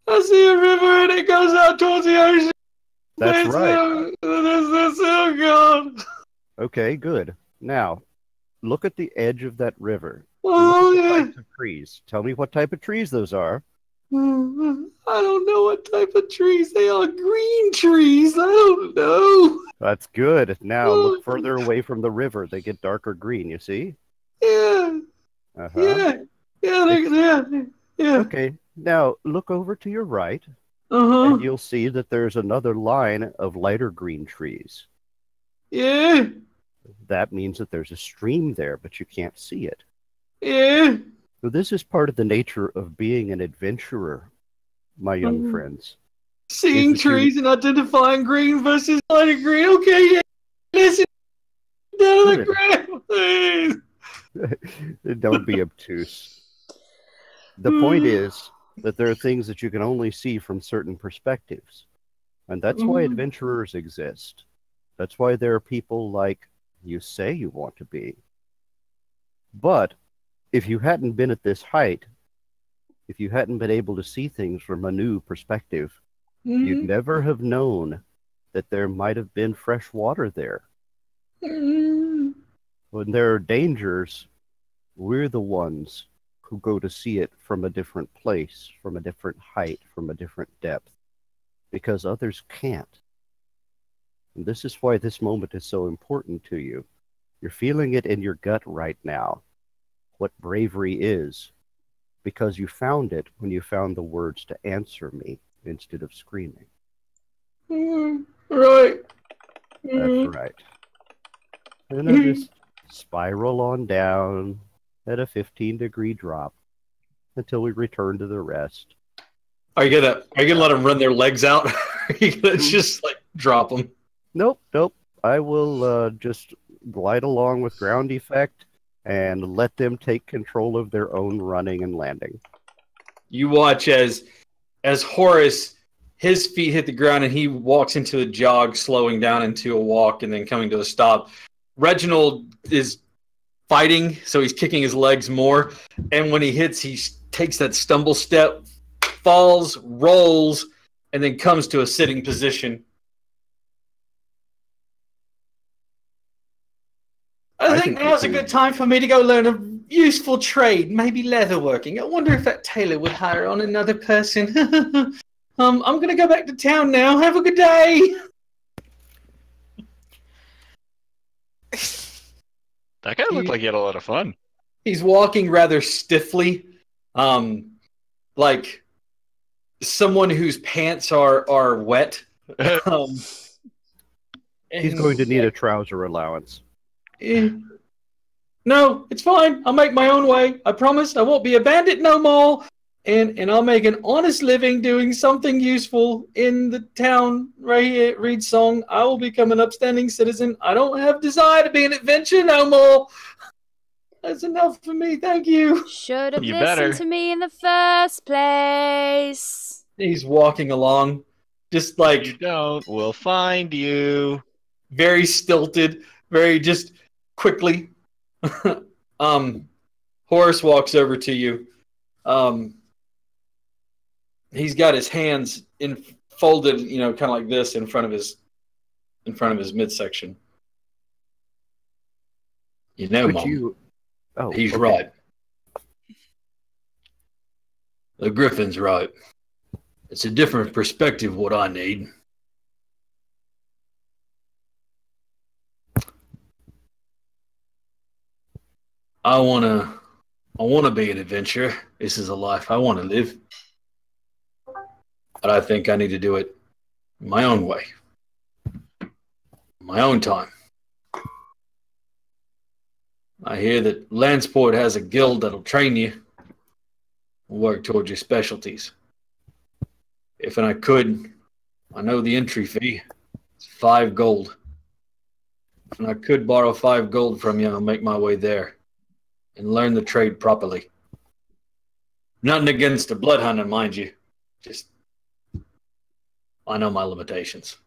I see a river and it goes out towards the ocean. That's right. That's so good. Okay, good. Now, look at the edge of that river. Oh, Look at the yeah. types of trees. Tell me what type of trees those are. I don't know what type of trees they are. Green trees. I don't know. That's good. Now, look further away from the river. They get darker green, you see? Yeah. Uh-huh. Yeah. Okay, now look over to your right, Uh-huh. and you'll see that there's another line of lighter green trees. Yeah. That means that there's a stream there, but you can't see it. Yeah. So this is part of the nature of being an adventurer, my young friends. Seeing Is that you- trees and identifying green versus lighter green. Okay, yeah. Listen down to the Good. ground, please. Don't be obtuse. The point is that there are things that you can only see from certain perspectives. And that's why adventurers exist. That's why there are people like you say you want to be. But if you hadn't been at this height, if you hadn't been able to see things from a new perspective, you'd never have known that there might have been fresh water there. When there are dangers, we're the ones who go to see it from a different place, from a different height, from a different depth, because others can't. And this is why this moment is so important to you. You're feeling it in your gut right now, what bravery is, because you found it when you found the words to answer me instead of screaming. Right. That's right. And I just spiral on down at a 15-degree drop until we return to the rest. Are you gonna let them run their legs out? Are you gonna just like drop them? Nope. I will just glide along with ground effect and let them take control of their own running and landing. You watch as Horace, his feet hit the ground and he walks into a jog, slowing down into a walk and then coming to a stop. Reginald is fighting, so he's kicking his legs more. And when he hits, he takes that stumble step, falls, rolls, and then comes to a sitting position. I think now's a good time for me to go learn a useful trade, maybe leatherworking. I wonder if that tailor would hire on another person. I'm going to go back to town now. Have a good day. That guy looked like he had a lot of fun. He's walking rather stiffly, like someone whose pants are wet. He's going to need a trouser allowance. No, it's fine. I'll make my own way. I promise I won't be a bandit no more. And I'll make an honest living doing something useful in the town right here at Reed Song. I will become an upstanding citizen. I don't have desire to be an adventurer no more. That's enough for me. Thank you. Should have You listened better. to me in the first place. He's walking along, just You like don't, we'll find you. very stilted, very just quickly. Horace walks over to you. He's got his hands folded, kind of like this in front of his midsection. You know, Could Mom, you? Oh, he's okay. right. The Griffin's right. It's a different perspective what I need. I wanna be an adventurer. This is a life I want to live. But I think I need to do it my own way. My own time. I hear that Lanceport has a guild that'll train you and work towards your specialties. If I could, I know the entry fee is 5 gold. If I could borrow 5 gold from you, I'll make my way there and learn the trade properly. Nothing against the blood hunting, mind you. Just, I know my limitations.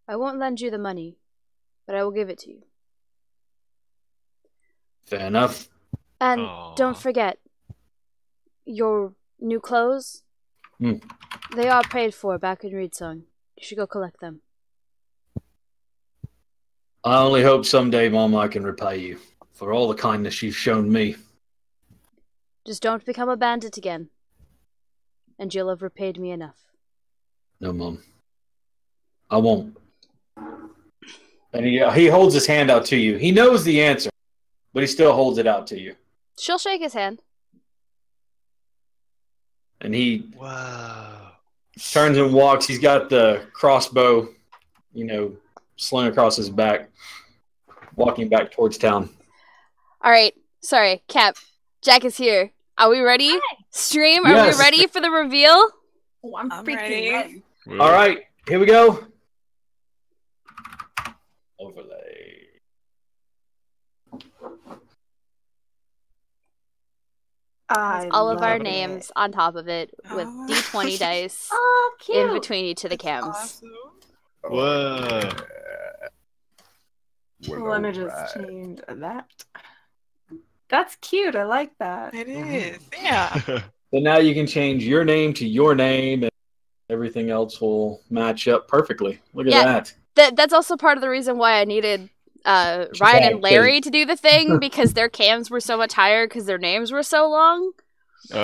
I won't lend you the money, but I will give it to you. Fair enough. And Aw. don't forget, your new clothes, Hmm. they are paid for back in Reedsong. You should go collect them. I only hope someday, Mom, I can repay you for all the kindness you've shown me. Just don't become a bandit again, and you'll have repaid me enough. No, Mom. I won't. And he holds his hand out to you. He knows the answer, but he still holds it out to you. She'll shake his hand. And he Wow. turns and walks. He's got the crossbow, slung across his back, walking back towards town. All right, sorry, Cap. Jack is here. Are we ready? Stream, are Yes. we ready for the reveal? Oh, I'm I'm freaking ready. ready. All right, here we go. Overlay. All of our love it. names on top of it with Oh. D20 dice Oh, cute. in between each of the cams. Awesome. Whoa. Let me just change that. That's cute. I like that. It is. Yeah. So now you can change your name to your name, and everything else will match up perfectly. Look at Yeah. that. That's also part of the reason why I needed Ryan Yeah, and Larry to do the thing, because their cams were so much higher because their names were so long. Do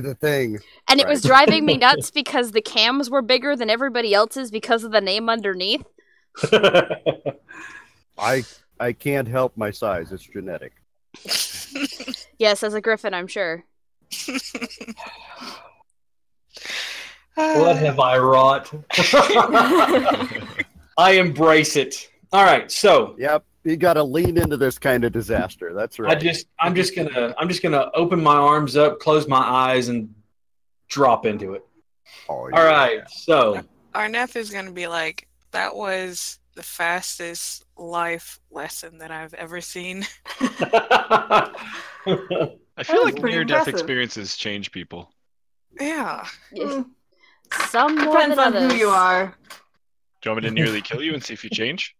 the thing. And it was Right. driving me nuts because the cams were bigger than everybody else's because of the name underneath. I can't help my size. It's genetic. Yes, as a griffin, I'm sure. What have I wrought? I embrace it. All right, so Yep, you got to lean into this kind of disaster. That's right. I'm just gonna open my arms up, close my eyes, and drop into it. Oh, All right, so Our nephew's gonna be like, that was the fastest life lesson that I've ever seen. I feel like pretty near-death impressive. experiences change people. Yeah. Some more Depends than on others. who you are. Do you want me to nearly kill you and see if you change?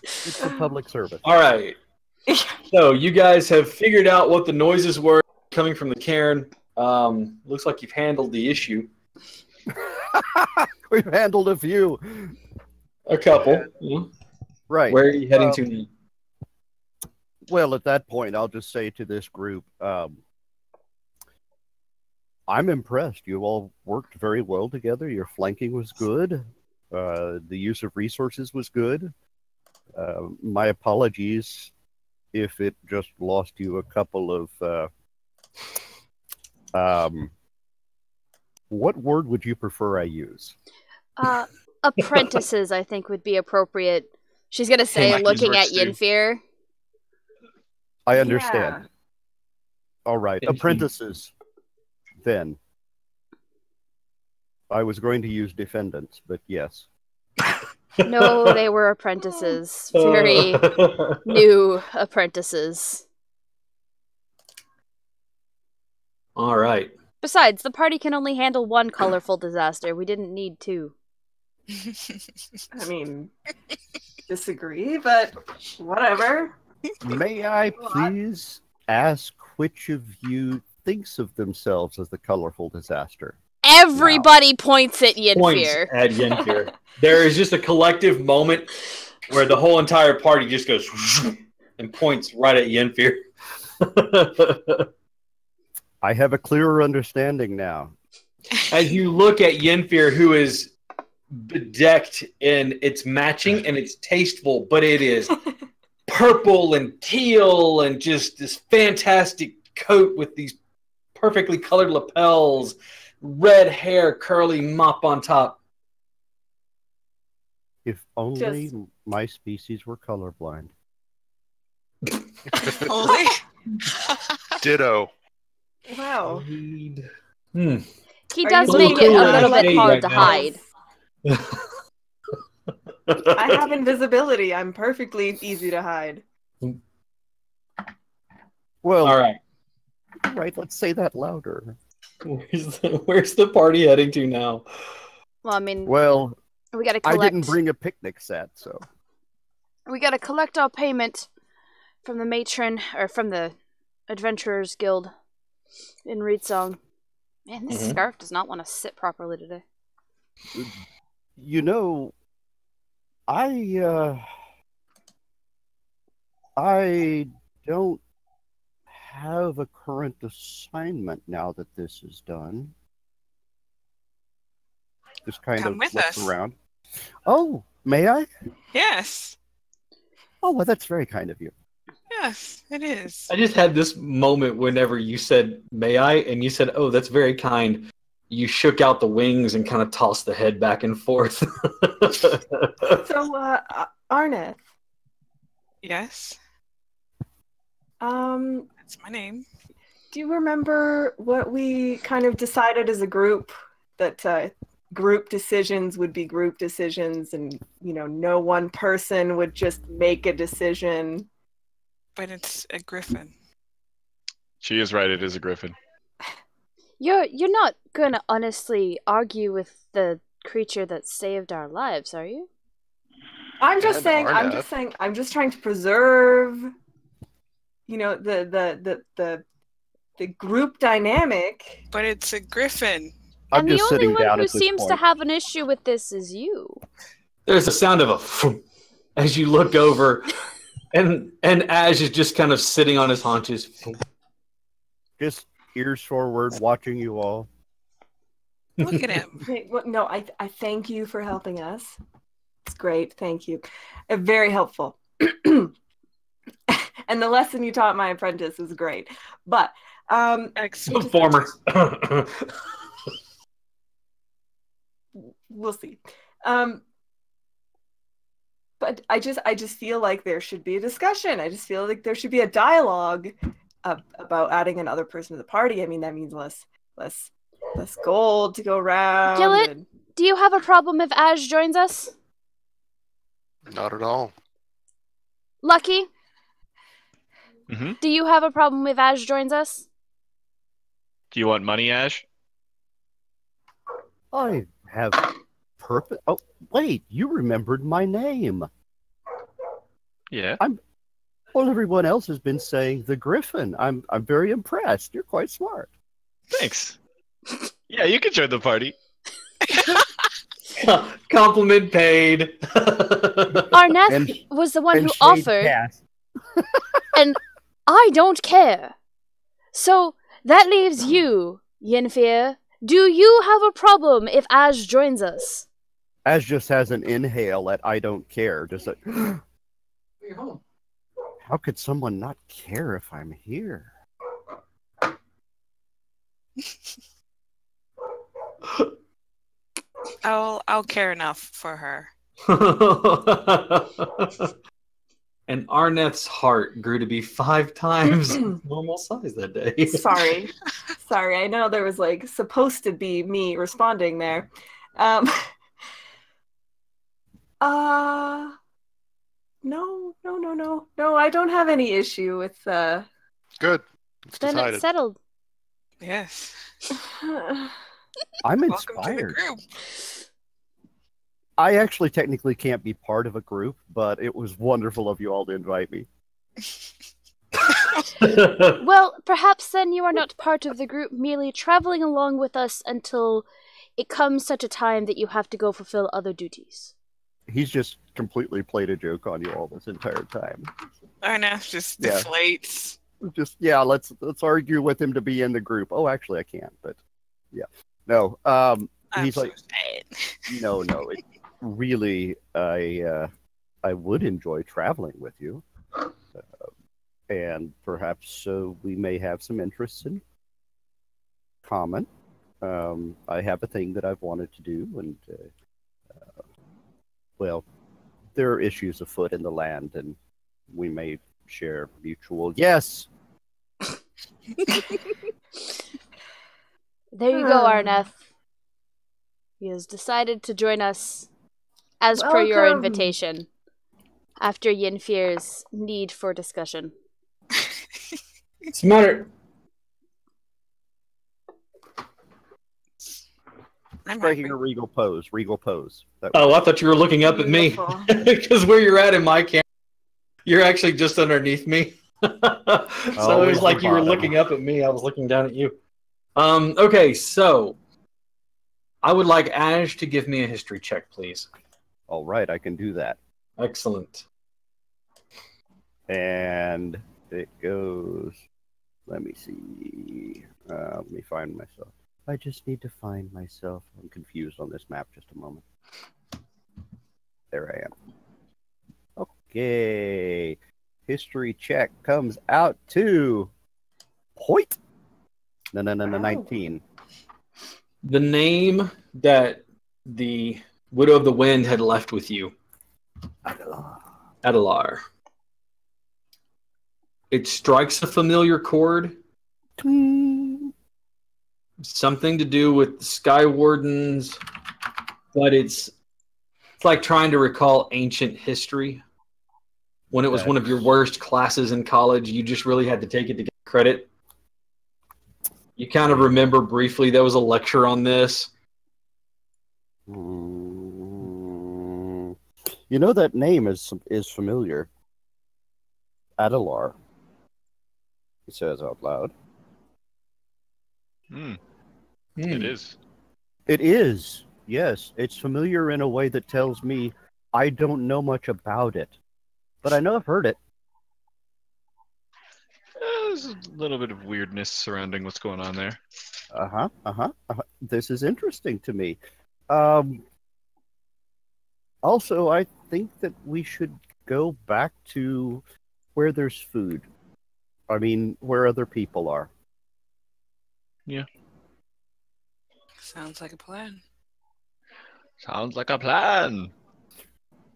It's a public service. All right. So you guys have figured out what the noises were coming from the cairn. Looks like you've handled the issue. We've handled a few. A couple. Yeah. Right. Where are you heading to now? Well, at that point, I'll just say to this group, I'm impressed. You all worked very well together. Your flanking was good. The use of resources was good. My apologies if it just lost you a couple of... what word would you prefer I use? Apprentices, I think, would be appropriate. She's gonna say, Like looking these at works too. Yinfir. I understand. All right. Thank you. Apprentices, then. I was going to use defendants, but yes. No, they were apprentices. Very new apprentices. All right. Besides, the party can only handle one colorful disaster. We didn't need two. I mean, disagree, but whatever. May I please ask which of you thinks of themselves as the colorful disaster? Everybody points at Points Yinfir. at Yenfir. There is just a collective moment. where the whole entire party just goes and points right at Yenfir. I have a clearer understanding now. As you look at Yenfir, who is bedecked in it's matching and it's tasteful, but it is purple and teal and just this fantastic coat with these perfectly colored lapels, red hair, curly mop on top. If only my species were colorblind. Only? Ditto. Wow. He Are does you make it looking a at little bit me hard right to now? hide. I have invisibility. I'm perfectly easy to hide. Well, All right. all right, let's say that louder. Where's the party heading to now? Well, I mean, Well, we gotta I collect. didn't bring a picnic set, so. We gotta collect our payment from the matron, or from the Adventurers Guild in Reedsong. Man, this Mhm. scarf does not want to sit properly today. You know, I don't have a current assignment now that this is done. Just kind Come of with looks us. around. Oh, may I? Yes. Oh, well, that's very kind of you. Yes, it is. I just had this moment whenever you said, "May I?" and you said, "Oh, that's very kind." You shook out the wings and kind of tossed the head back and forth. So, Arneth, Yes, do that's my name. you remember what we kind of decided as a group that group decisions would be group decisions, and no one person would just make a decision? But it's a griffin. She is right. It is a griffin. You're not gonna honestly argue with the creature that saved our lives, are you? I'm just And saying. I'm Arneth. just saying. I'm just trying to preserve, the group dynamic. But it's a griffin. I'm And the just only sitting one down who at this seems to point. have an issue with this is you. There's a sound of a phoom as you look over, and Ash is just kind of sitting on his haunches. Just ears forward, watching you all. Look at him. Hey, no, I thank you for helping us. It's great. Thank you. Very helpful. And the lesson you taught my apprentice is great. But Excellent. Former. we'll see. But I just feel like there should be a discussion. I just feel like there should be a dialogue about adding another person to the party. I mean, that means less gold to go around. Gillet? and- Do you have a problem if Ash joins us? Not at all. Lucky, Mm-hmm. do you have a problem if Ash joins us? Do you want money, Ash? I have purpose. Oh, wait, you remembered my name. Yeah. Well, everyone else has been saying the Griffin. I'm very impressed. You're quite smart. Thanks. Yeah, you can join the party. Compliment paid. Arneth And- was the one And who shade offered, cast. and I don't care. So that leaves you, Yenfir. Do you have a problem if Ash joins us? Ash just has an inhale at I don't care. Just like, how could someone not care if I'm here? I'll care enough for her. And Arneth's heart grew to be 5 times normal size that day. Sorry. I know there was supposed to be me responding there. No. I don't have any issue with. Good. It's Then decided. it's settled. Yes. I'm Welcome to the inspired. group. I actually technically can't be part of a group, but it was wonderful of you all to invite me. Well, perhaps then you are not part of the group, merely traveling along with us until it comes such a time that you have to go fulfill other duties. He's just completely played a joke on you all this entire time. I know, just Yeah. deflates. Just let's argue with him to be in the group. Oh, actually, I can't. But yeah, no. I'm He's so like, sad. no. It, really, I would enjoy traveling with you, and perhaps we may have some interests in common. I have a thing that I've wanted to do, and well, there are issues afoot in the land, and we may share mutual. Yes. There you go, Arneth. He has decided to join us as per your Welcome. invitation after Yinfir's need for discussion. What's the matter? I'm Striking happy. a regal pose. That Oh, I thought you were looking up at me. Beautiful. Because where you're at in my camera, you're actually just underneath me. So it Always was like the you were bottom. looking up at me. I was looking down at you. Okay, so I would like Ash to give me a history check, please. All right, I can do that. Excellent. And it goes. Let me see. Let me find myself. I just need to find myself. I'm confused on this map. Just a moment. There I am. Okay. History check comes out to point. No, Wow. 19. The name that the Widow of the Wind had left with you, Adelar. It strikes a familiar chord. Something to do with the Sky Wardens, but it's like trying to recall ancient history. When it was one of your worst classes in college, you just really had to take it to get credit. You kind of remember briefly there was a lecture on this. You know that name is familiar. Adelar. He says out loud. It is. It is. Yes, it's familiar in a way that tells me I don't know much about it, but I know I've heard it. There's a little bit of weirdness surrounding what's going on there. This is interesting to me. Also, I think that we should go back to where there's food. I mean, where other people are. Yeah. Sounds like a plan. Sounds like a plan.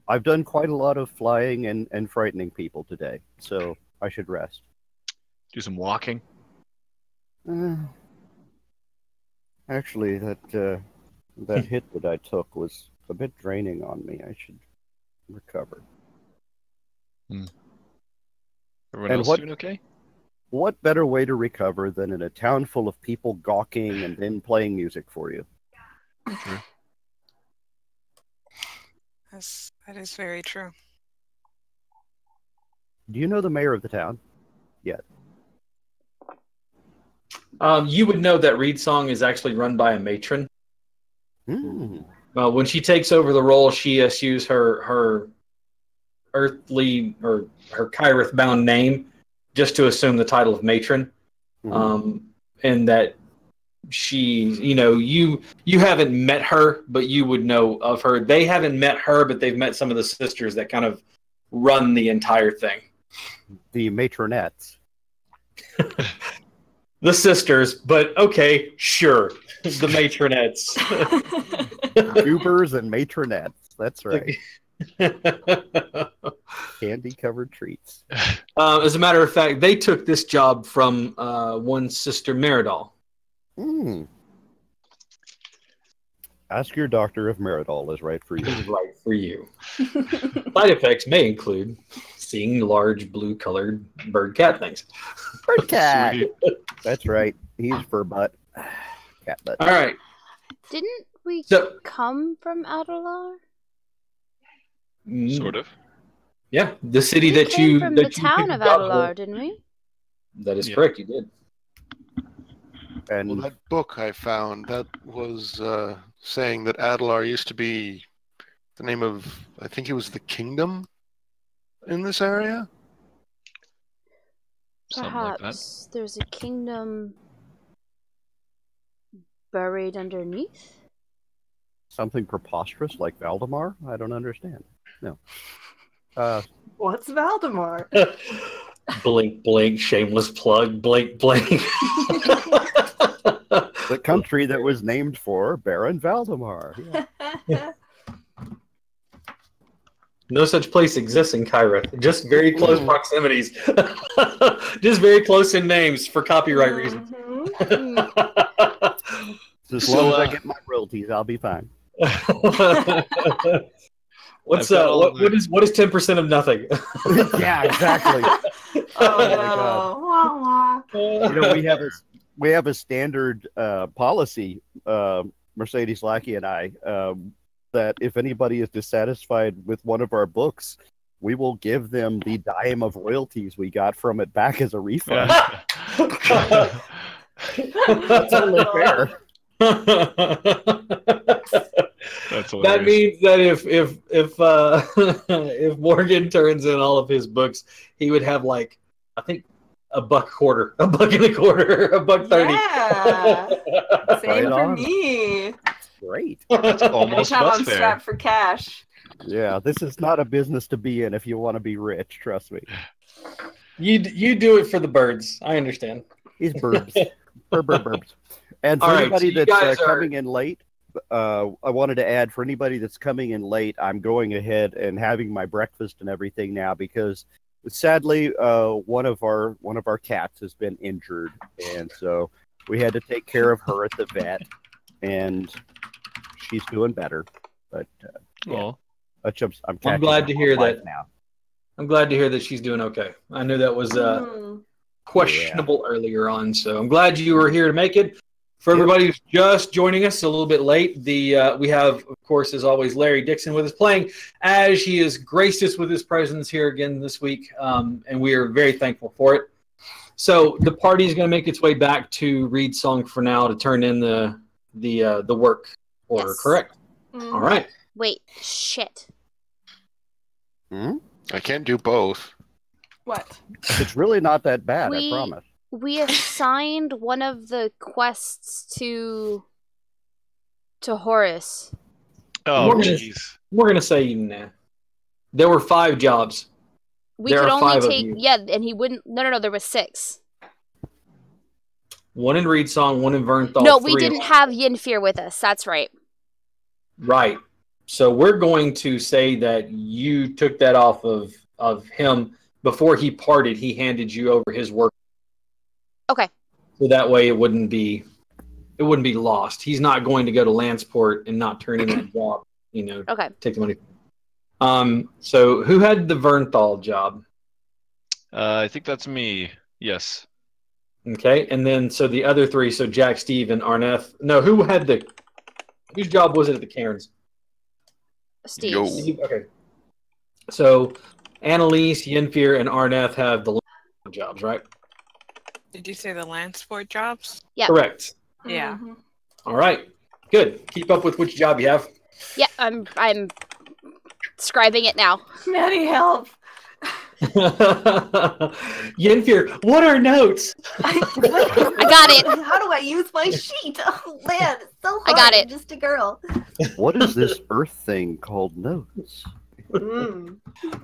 I've done quite a lot of flying and frightening people today, so I should rest. Do some walking. Actually, that hit that I took was a bit draining on me. I should recover. Everyone And else what- doing okay? What better way to recover than in a town full of people gawking and then playing music for you? That is very true. Do you know the mayor of the town? You would know that Reed Song is actually run by a matron. When she takes over the role, she eschews her earthly or her Kyrith-bound name just to assume the title of matron. And that she, you haven't met her, but you would know of her. They haven't met her, but they've met some of the sisters that kind of run the entire thing. The matronettes. The sisters, but okay, sure. The matronettes. Goobers and matronettes. That's right. Candy-covered treats. As a matter of fact, they took this job from one sister, Meridol. Ask your doctor if Meridol is right for you. Is right for you. Side effects may include seeing large blue-colored bird cat things. Bird cat. Sweet. That's right. He's fur butt. Cat butt. All right. Didn't we So, come from Adelar? Sort of. Yeah, the city We that came you from that the you town picked of up. Adelar, didn't we? That is Yeah. correct. You did. And Well, that book I found, that was saying that Adelar used to be the name of, I think it was the kingdom in this area? Something like that. Perhaps there's a kingdom buried underneath? Something preposterous like Valdemar? I don't understand. No. What's Valdemar? Blink, blink, shameless plug, blink, blink. The country that was named for Baron Valdemar. Yeah. No such place exists in Kyra. Just very close proximities. Just very close in names for copyright reasons. As long as I get my royalties, I'll be fine. What is 10% of nothing? Yeah, exactly. Oh no! You know, we have a standard policy, Mercedes Lackey and I, that if anybody is dissatisfied with one of our books, we will give them the dime of royalties we got from it back as a refund. That's only fair. That means that if Morgan turns in all of his books, he would have like, I think, $1.25, $1.30. Yeah. Same Right for on. me. Great. That's almost Anytime I'm bus fare. strapped for cash. Yeah, this is not a business to be in if you want to be rich. Trust me. You do it for the birds. I understand. He's burbs. Burbs. And for All right, anybody so you that's guys are- coming in late, I wanted to add, for anybody that's coming in late, I'm going ahead and having my breakfast and everything now because sadly, one of our cats has been injured, and so we had to take care of her at the vet, and she's doing better. But Well, I'm catching glad up to on hear life that. now. I'm glad to hear that she's doing okay. I knew that was questionable earlier on, so I'm glad you were here to make it. For everybody who's just joining us a little bit late, we have, of course, as always, Larry Dixon with us playing, as he has graced us with his presence here again this week, and we are very thankful for it. So the party is going to make its way back to Reed Song for now to turn in the work order, Yes. correct? All right. Wait, shit. I can't do both. What? It's really not that bad, We- I promise. We assigned one of the quests to Horace. oh We're gonna- jeez. We're going to say nah. There were 5 jobs. We There could are only 5 of take you. and he wouldn't. No, there was 6. 1 in Reed Song, 1 in Vernthal. No, we 3 in- didn't have Yinfir with us. That's right. Right. So we're going to say that you took that off of him before he parted. He handed you over his work. Okay. So that way it wouldn't be lost. He's not going to go to Lanceport and not turn in that job. Okay. Take the money. So who had the Vernthal job? I think that's me. Yes. Okay, and then so the other 3, so Jack, Steve, and Arneth. No, whose job was it at the Cairns? Steve's. Steve? Okay. So Annalise, Yinfir, and Arneth have the jobs, right? Did you say the land sport jobs? Yeah. Correct. Yeah. Mhm. All right. Good. Keep up with which job you have. Yeah, I'm scribing it now. Maddie, help. Yinfir, what are notes? I got it. How do I use my sheet? Oh man, it's so hard. I got it. I'm just a girl. What is this Earth thing called notes?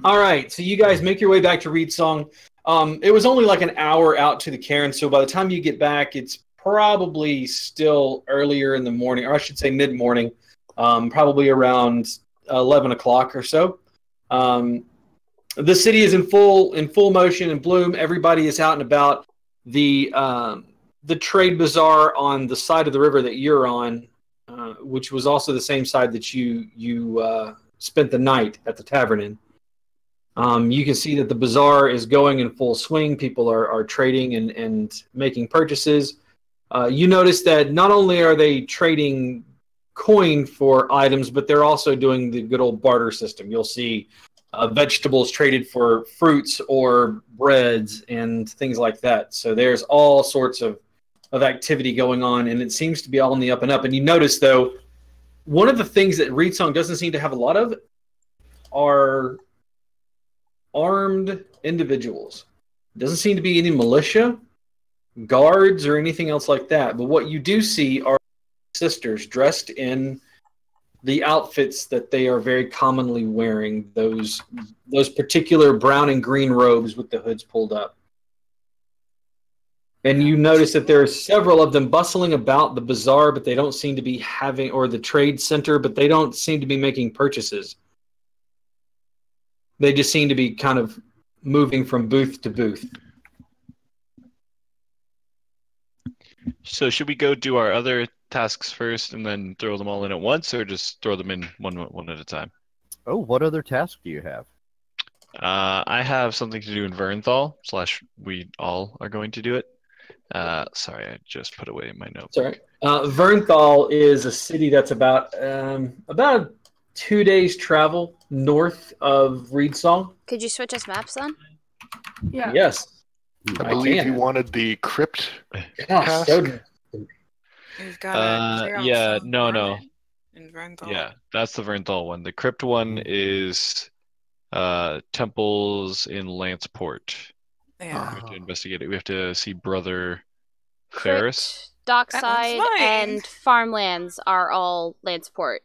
All right. So you guys make your way back to Reed Song. It was only like an hour out to the cairn, so by the time you get back, it's probably still earlier in the morning, or I should say mid-morning, probably around 11 o'clock or so. The city is in full motion and bloom. Everybody is out and about. The trade bazaar on the side of the river that you're on, which was also the same side that you spent the night at the tavern in. You can see that the bazaar is going in full swing. People are trading and making purchases. You notice that not only are they trading coin for items, but they're also doing the good old barter system. You'll see vegetables traded for fruits or breads and things like that. So there's all sorts of activity going on, and it seems to be all in the up and up. And you notice, though, one of the things that Reedsong doesn't seem to have a lot of are armed individuals. Doesn't seem to be any militia, guards, or anything else like that. But what you do see are sisters dressed in the outfits that they are very commonly wearing, those particular brown and green robes with the hoods pulled up. And you notice that there are several of them bustling about the bazaar, but they don't seem to be having, or the trade center, but they don't seem to be making purchases. They just seem to be kind of moving from booth to booth. So should we go do our other tasks first and then throw them all in at once, or just throw them in one at a time? Oh, what other task do you have? I have something to do in Vernthal, / we all are going to do it. Sorry, I just put away my note. Sorry. Vernthal is a city that's about 2 days travel north of Reedsong. Could you switch us maps then? Yeah. Yes. I believe can. you wanted the crypt Gosh, task. We've got to clear out some no. vermin in Vernthal. Yeah, that's the Vernthal one. The crypt one is temples in Lanceport. Yeah. We have to investigate it. We have to see Brother Ferris. Dockside mine. and farmlands are all Lanceport.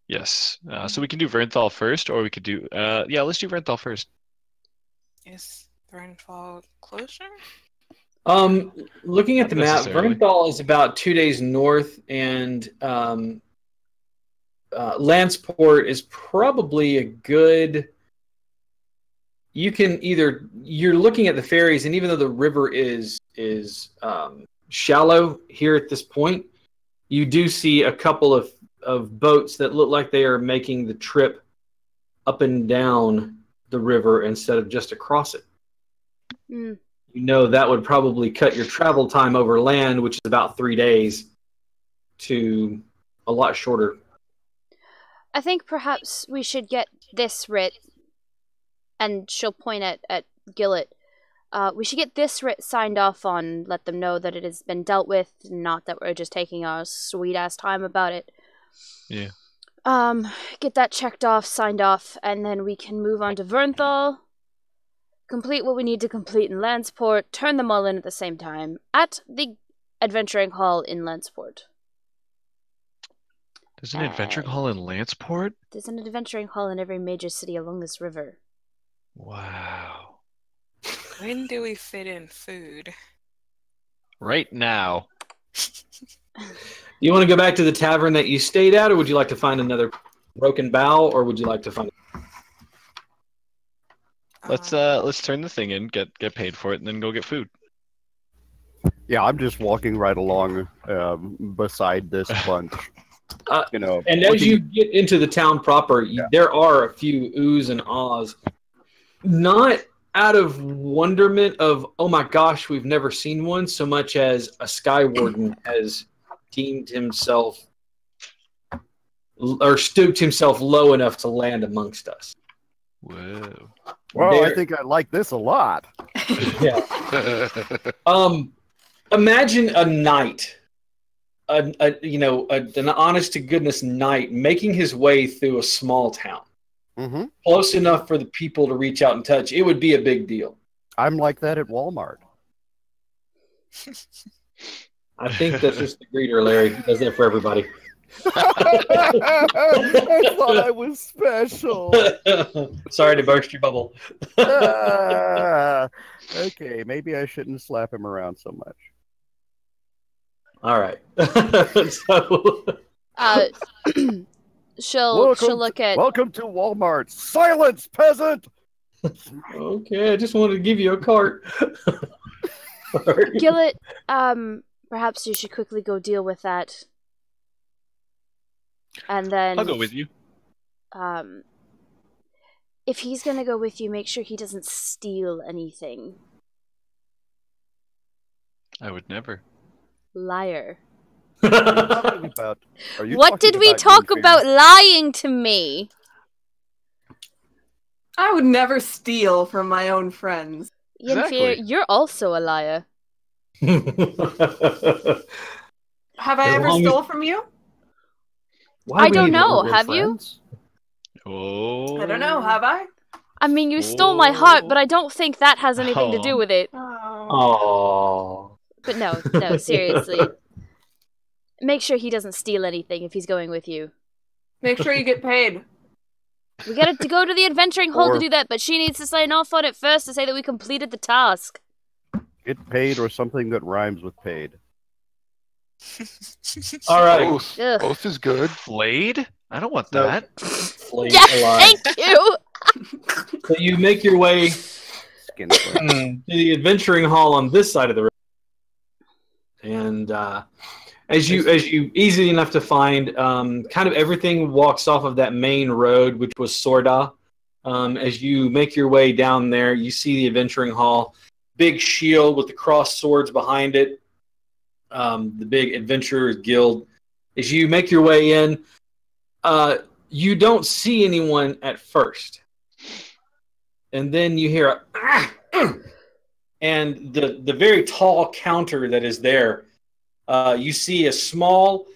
Yes. So we can do Vernthal first, or we could do let's do Vernthal first. Is Vernthal closer? Looking at the Not map, necessarily. Vernthal is about 2 days north, and Lanceport is probably a good. You're looking at the ferries, and even though the river is shallow here at this point, you do see a couple of boats that look like they are making the trip up and down the river instead of just across it. Mm. You know that would probably cut your travel time over land, which is about 3 days, to a lot shorter. I think perhaps we should get this writ, and she'll point at Gillett. We should get this writ signed off on, let them know that it has been dealt with, not that we're just taking our sweet-ass time about it. Yeah. Get that checked off, signed off, and then we can move on to Vernthal, complete what we need to complete in Lanceport, turn them all in at the same time, at the Adventuring Hall in Lanceport. There's an adventuring hall in Lanceport? There's an Adventuring Hall in every major city along this river. Wow. When do we fit in food? Right now. You want to go back to the tavern that you stayed at, or would you like to find another broken bow, or would you like to find? Let's turn the thing in, get paid for it, and then go get food. Yeah, I'm just walking right along beside this bunch. And as you get into the town proper, there are a few oohs and ahs. Not out of wonderment of, oh my gosh, we've never seen one, so much as a Sky Warden has deemed himself or stooped himself low enough to land amongst us. Whoa. Well, I think I like this a lot. Yeah. Imagine a knight, an honest to goodness knight making his way through a small town. Mm-hmm. Close enough for the people to reach out and touch. It would be a big deal. I'm like that at Walmart. I think that's just the greeter, Larry. He does that for everybody. I thought I was special. Sorry to burst your bubble. Okay, maybe I shouldn't slap him around so much. All right. She'll look at. Welcome to Walmart. Silence, peasant. Okay, I just wanted to give you a cart. Gillett, perhaps you should quickly go deal with that. And then I'll go with you. If he's gonna go with you, make sure he doesn't steal anything. I would never. Liar. What did we talk about lying to me? I would never steal from my own friends. Yenfir, you're also a liar. Have I ever stole from you? Why I do we don't need know. We're Have you? friends? Oh. I don't know. Have I? I mean, you stole my heart, Oh. but I don't think that has anything to do Oh. with it. Oh. Oh. But no, seriously. Make sure he doesn't steal anything if he's going with you. Make sure you get paid. We gotta to go to the adventuring hall to Or- do that, but she needs to sign off on it first to say that we completed the task. Get paid or something that rhymes with paid. All right. Both. Ugh. Both is good. Flayed? I don't want No. that. Flayed Yeah, alive. thank you! So you make your way Skin flip. to the adventuring hall on this side of the river, and as you easy enough to find, kind of everything walks off of that main road, which was Sorda. As you make your way down there, you see the adventuring hall, big shield with the crossed swords behind it, the big adventurers guild. As you make your way in, you don't see anyone at first. And then you hear and the very tall counter that is there, you see a small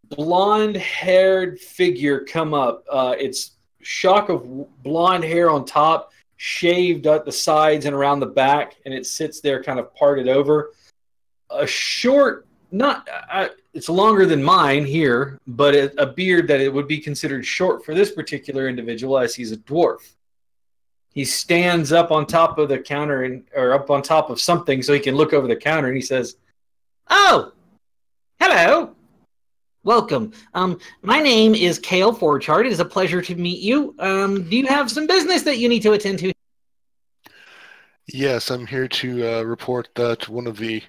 blonde-haired figure come up. It's shock of blonde hair on top, shaved at the sides and around the back, and it sits there kind of parted over. A short, it's longer than mine here, but a beard that it would be considered short for this particular individual, as he's a dwarf. He stands up on top of the counter or up on top of something so he can look over the counter, and he says, Oh, hello. Welcome. My name is Kale Forchard. It is a pleasure to meet you. Do you have some business that you need to attend to? Yes, I'm here to report that one of the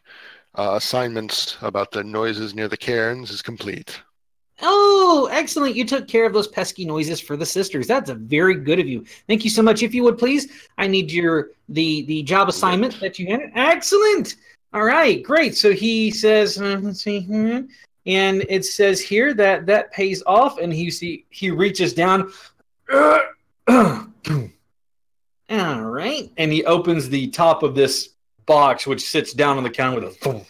assignments about the noises near the cairns is complete. Oh, excellent. You took care of those pesky noises for the sisters. That's a very good of you. Thank you so much. If you would please, I need the job assignment that you had. Excellent. All right, great. So he says, let's see, and it says here that pays off, and he reaches down. All right, and he opens the top of this box, which sits down on the counter with a thump.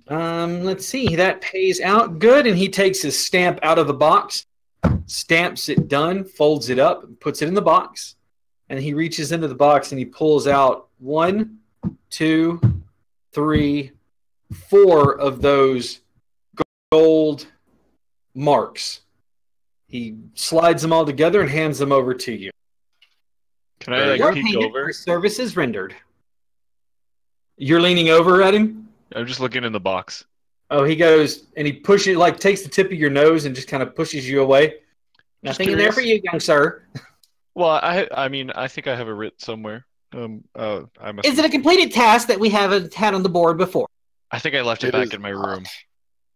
Let's see, that pays out good, and he takes his stamp out of the box, stamps it done, folds it up, puts it in the box, and he reaches into the box and he pulls out 1, 2, 3, 4 of those gold marks. He slides them all together and hands them over to you. Can I Your peek payment over? for services rendered. You're leaning over at him? I'm just looking in the box. Oh, he goes and he pushes, takes the tip of your nose and just kind of pushes you away. Nothing in there for you, young sir. Well, I mean, I think I have it written somewhere. I must. Is it a completed task that we haven't had on the board before? I think I left it back in my room.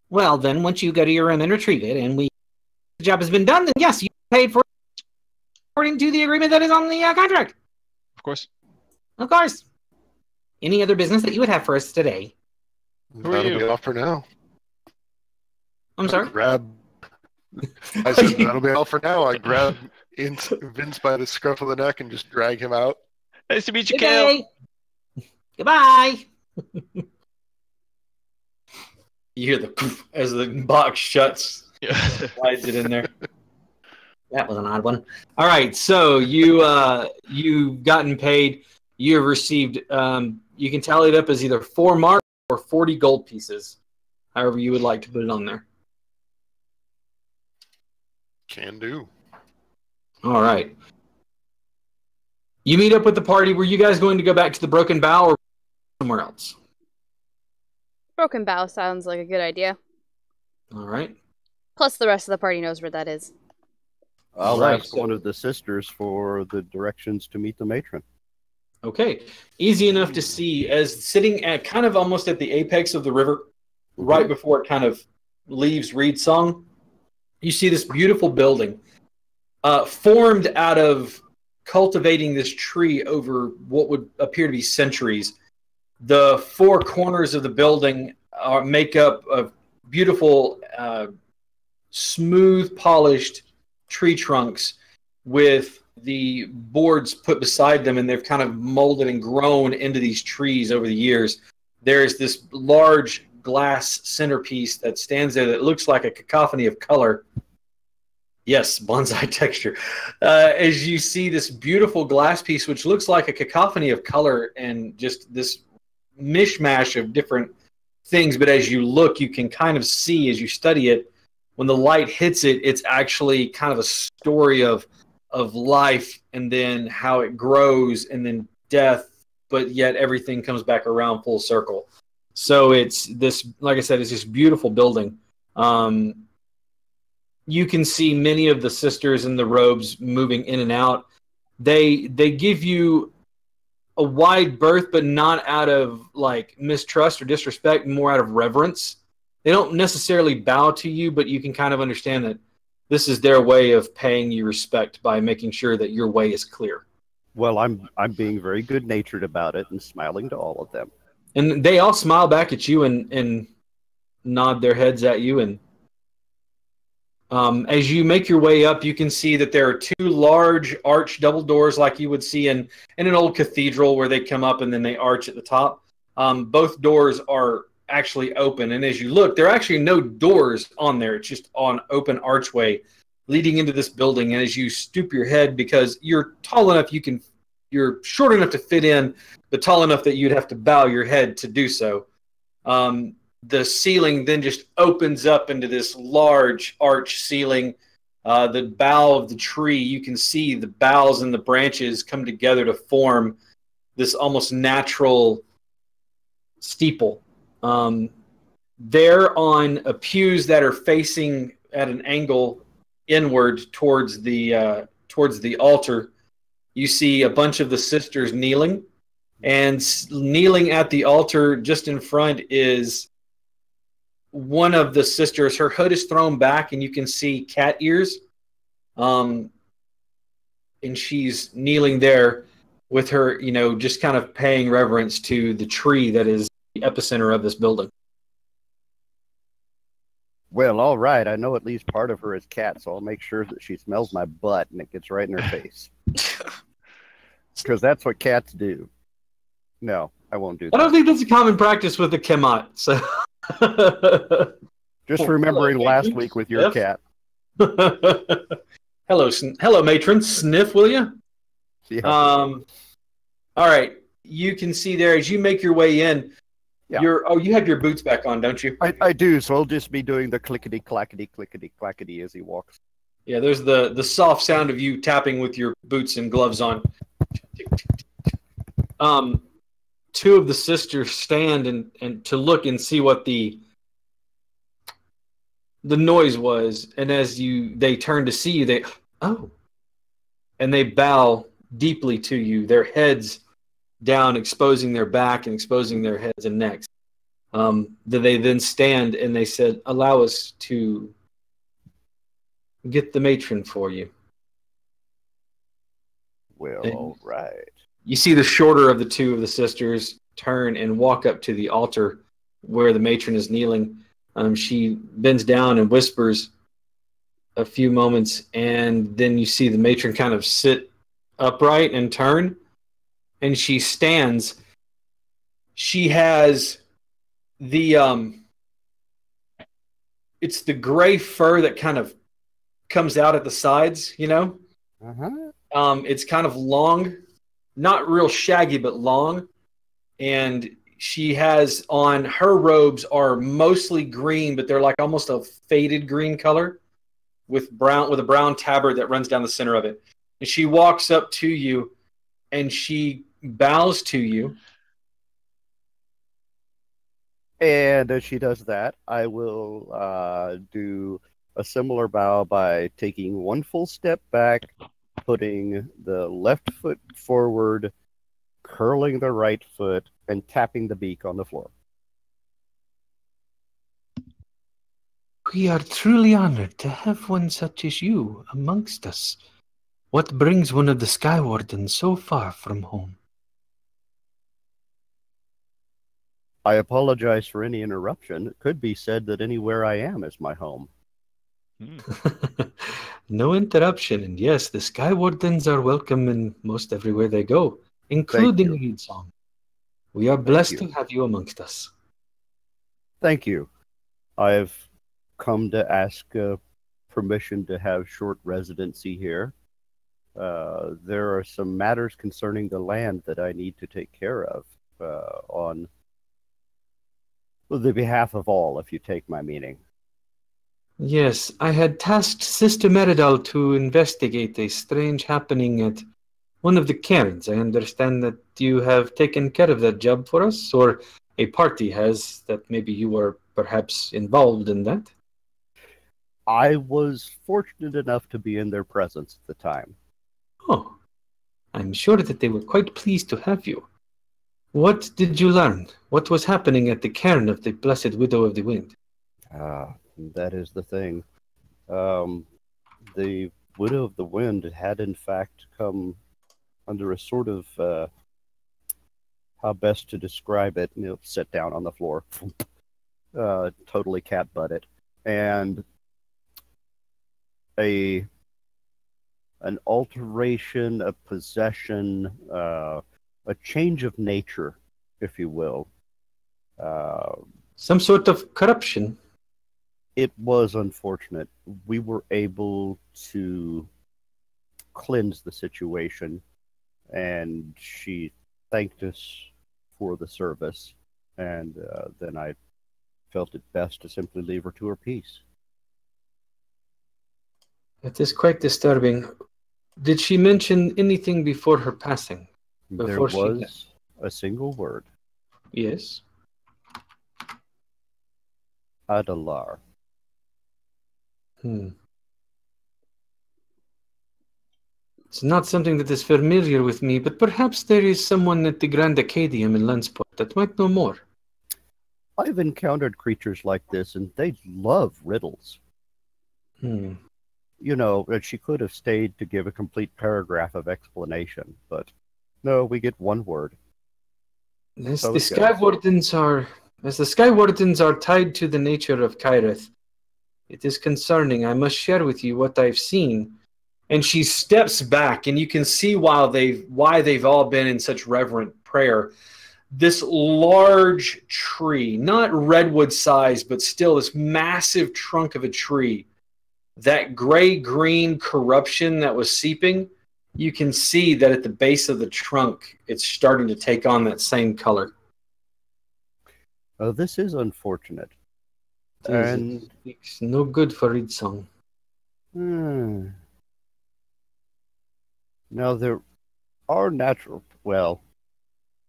Well, then, once you go to your room and retrieve it, and the job has been done, then yes, you paid for it according to the agreement that is on the contract. Of course. Of course. Any other business that you would have for us today? Who are That'll you? be all for now. I'm sorry? I said that'll be all for now. I grab Vince by the scruff of the neck and just drag him out. Nice to meet you, Good Kale. day. Goodbye. You hear the as the box shuts, slides it in there. That was an odd one. All right, so you've gotten paid. You have received. You can tally it up as either 4 marks or 40 gold pieces, however you would like to put it on there. Can do. All right. You meet up with the party. Were you guys going to go back to the Broken Bow or somewhere else? Broken Bow sounds like a good idea. All right. Plus, the rest of the party knows where that is. I'll Right, ask so- one of the sisters for the directions to meet the matron. Okay. Easy enough to see as sitting at kind of almost at the apex of the river, right before it kind of leaves Reed Song, you see this beautiful building formed out of cultivating this tree over what would appear to be centuries. The 4 corners of the building make up a beautiful, smooth, polished tree trunks with the boards put beside them, and they've kind of molded and grown into these trees over the years. There's this large glass centerpiece that stands there that looks like a cacophony of color. Yes, bonsai texture. As you see this beautiful glass piece, which looks like a cacophony of color and just this mishmash of different things, but as you look, you can kind of see as you study it, when the light hits it, it's actually kind of a story of life and then how it grows and then death, but yet everything comes back around full circle. So it's this, like I said, it's this beautiful building. You can see many of the sisters in the robes moving in and out. They give you a wide berth, but not out of like mistrust or disrespect, more out of reverence. They don't necessarily bow to you, but you can kind of understand that this is their way of paying you respect by making sure that your way is clear. Well, I'm being very good-natured about it and smiling to all of them. And they all smile back at you and nod their heads at you. And as you make your way up, you can see that there are two large arched double doors like you would see in an old cathedral where they come up and then they arch at the top. Both doors are actually open, and as you look, there are actually no doors on there. It's just on open archway leading into this building. And as you stoop your head, because you're tall enough, you're short enough to fit in, but tall enough that you'd have to bow your head to do so. The ceiling then just opens up into this large arch ceiling. The bough of the tree, you can see the boughs and the branches come together to form this almost natural steeple. They're on pews that are facing at an angle inward towards the altar. You see a bunch of the sisters kneeling, and kneeling at the altar just in front is one of the sisters. Her hood is thrown back, and you can see cat ears. And she's kneeling there with her, just kind of paying reverence to the tree that is the epicenter of this building. Well, all right. I know at least part of her is cat, so I'll make sure that she smells my butt and it gets right in her face. Because that's what cats do. No, I won't do that. I don't think that's a common practice with the Kemat. So, just remembering last week with your cat. Hello, matron. Sniff, will you? Yeah. All right. You can see there as you make your way in. Yeah. You have your boots back on, don't you? I do. So I'll just be doing the clickety clackety clickety clackety as he walks. Yeah. There's the soft sound of you tapping with your boots and gloves on. Two of the sisters stand and to look and see what the noise was, and as they turn to see you, and they bow deeply to you, their heads down, exposing their back and exposing their heads and necks. They then stand and they said, "Allow us to get the matron for you." Well, and all right. You see the shorter of the two of the sisters turn and walk up to the altar where the matron is kneeling. She bends down and whispers a few moments, and then you see the matron kind of sit upright and turn, and she stands. She has it's the gray fur that kind of comes out at the sides, Uh-huh. It's kind of long, not real shaggy, but long. And she has on, her robes are mostly green, but they're like almost a faded green color with a brown tabard that runs down the center of it. And she walks up to you and she bows to you. And as she does that, I will do a similar bow by taking one full step back, putting the left foot forward, curling the right foot, and tapping the beak on the floor. We are truly honored to have one such as you amongst us. What brings one of the Sky Wardens so far from home? I apologize for any interruption. It could be said that anywhere I am is my home. No interruption, and yes, the Sky Wardens are welcome in most everywhere they go, including Reedsong. We are blessed to have you amongst us. Thank you. I've come to ask permission to have short residency here. There are some matters concerning the land that I need to take care of on the behalf of all, if you take my meaning. Yes, I had tasked Sister Meridal to investigate a strange happening at one of the cairns. I understand that you have taken care of that job for us, or a party has, that maybe you were perhaps involved in that. I was fortunate enough to be in their presence at the time. Oh, I'm sure that they were quite pleased to have you. What did you learn? What was happening at the cairn of the Blessed Widow of the Wind? That is the thing. The Widow of the Wind had in fact come under a sort of, how best to describe it, sit down on the floor, totally cat-butted, and an alteration, a possession, a change of nature, if you will. Some sort of corruption. It was unfortunate. We were able to cleanse the situation, and she thanked us for the service, and then I felt it best to simply leave her to her peace. It is quite disturbing. Did she mention anything before her passing? There was a single word. Yes. Adalar. It's not something that is familiar with me, but perhaps there is someone at the Grand Acadium in Lensport that might know more. I've encountered creatures like this, and they love riddles. You know, she could have stayed to give a complete paragraph of explanation, but no, we get one word. As the Sky Wardens are tied to the nature of Kyrith, it is concerning. I must share with you what I've seen. And she steps back, and you can see why they've all been in such reverent prayer. This large tree, not redwood size, but still this massive trunk of a tree, that gray-green corruption that was seeping, you can see that at the base of the trunk, it's starting to take on that same color. Oh, this is unfortunate. And it's no good for Ridsong. Now, there are natural... Well,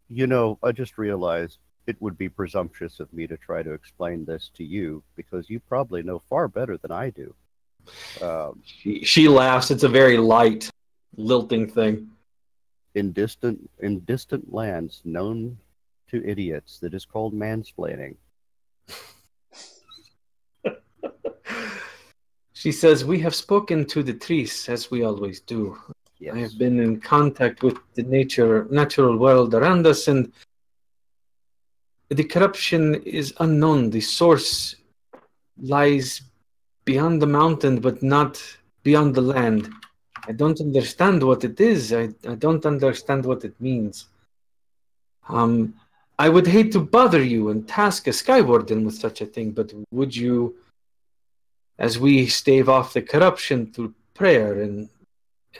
you know, I just realized it would be presumptuous of me to try to explain this to you, because you probably know far better than I do. She laughs. It's a very light, lilting thing. In distant lands known to idiots, that is called mansplaining. She says, we have spoken to the trees, as we always do. Yes. I have been in contact with the natural world around us, and the corruption is unknown. The source lies beyond the mountain, but not beyond the land. I don't understand what it is. I don't understand what it means. I would hate to bother you and task a Skywarden with such a thing, but would you, as we stave off the corruption through prayer and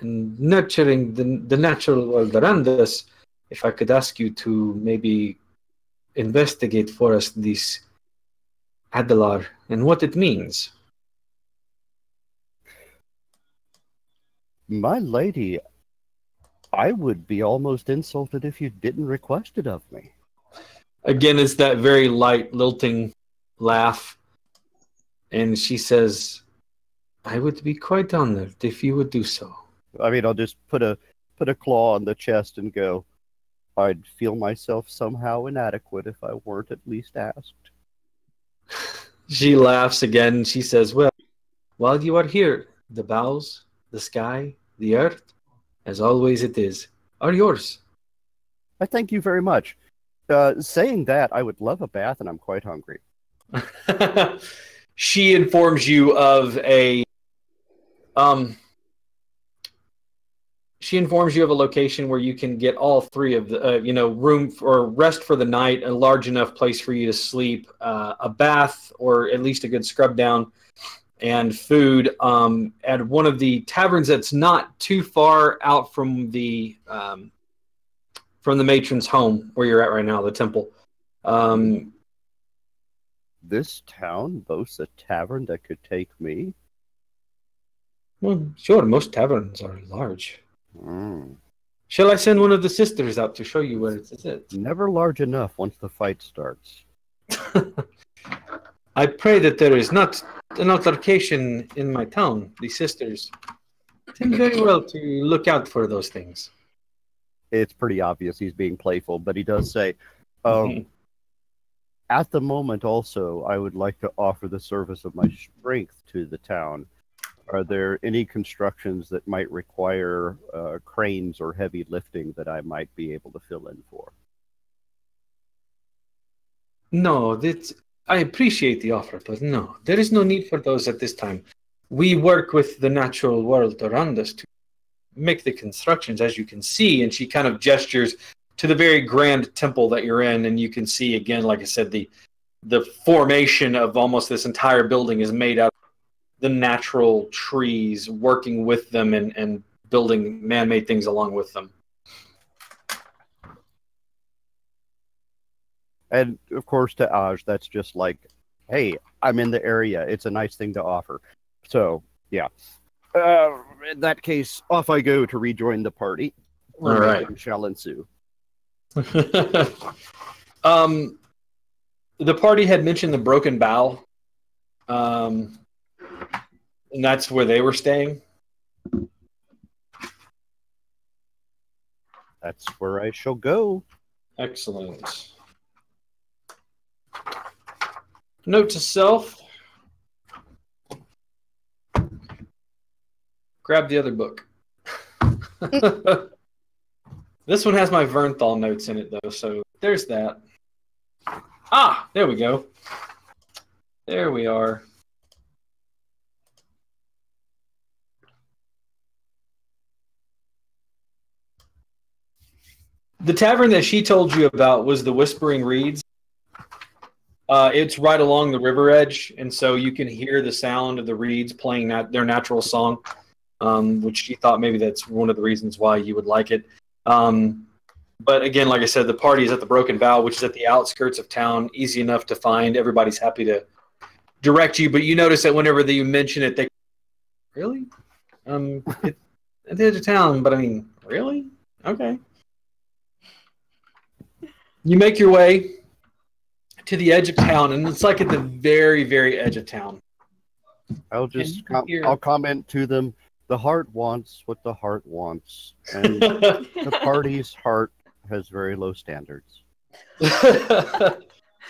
nurturing the natural world around us, if I could ask you to maybe investigate for us this Adalar and what it means. My lady, I would be almost insulted if you didn't request it of me. Again, it's that very light, lilting laugh. And she says, I would be quite honored if you would do so. I mean, I'll just put a claw on the chest and go, I'd feel myself somehow inadequate if I weren't at least asked. She laughs again. She says, well, while you are here, the boughs, the sky, the earth, as always it is, are yours. I thank you very much. Saying that, I would love a bath, and I'm quite hungry. She informs you of a she informs you of a location where you can get all three of the, room or rest for the night, a large enough place for you to sleep, a bath, or at least a good scrub down, and food at one of the taverns that's not too far out from the matron's home where you're at right now, the temple. This town boasts a tavern that could take me? Well, sure, most taverns are large. Mm. Shall I send one of the sisters out to show you where it's at? Never large enough once the fight starts. I pray that there is not an altercation in my town. The sisters tend very well to look out for those things. It's pretty obvious he's being playful, but he does say, at the moment also, I would like to offer the service of my strength to the town. Are there any constructions that might require cranes or heavy lifting that I might be able to fill in for? No, I appreciate the offer, but no, there is no need for those at this time. We work with the natural world around us to make the constructions, as you can see, and she kind of gestures to the very grand temple that you're in, and you can see, again, like I said, the formation of almost this entire building is made out of the natural trees, working with them and building man-made things along with them. And, of course, to Aj, that's just like, hey, I'm in the area. It's a nice thing to offer. So, yeah. In that case, off I go to rejoin the party. All right. Shall ensue. The party had mentioned the Broken Bow. And that's where they were staying? That's where I shall go. Excellent. Note to self. Grab the other book. This one has my Vernthal notes in it, though, so there's that. Ah, there we go. There we are. The tavern that she told you about was the Whispering Reeds. It's right along the river edge, and so you can hear the sound of the reeds playing their natural song, which she thought maybe that's one of the reasons why you would like it. But again, like I said, the party is at the Broken Bow, which is at the outskirts of town, easy enough to find. Everybody's happy to direct you, but you notice that whenever you mention it, they really? It's at the edge of town, but I mean, really? Okay. You make your way to the edge of town, and it's like at the very, very edge of town. I'll just I'll comment to them, the heart wants what the heart wants, and the party's heart has very low standards.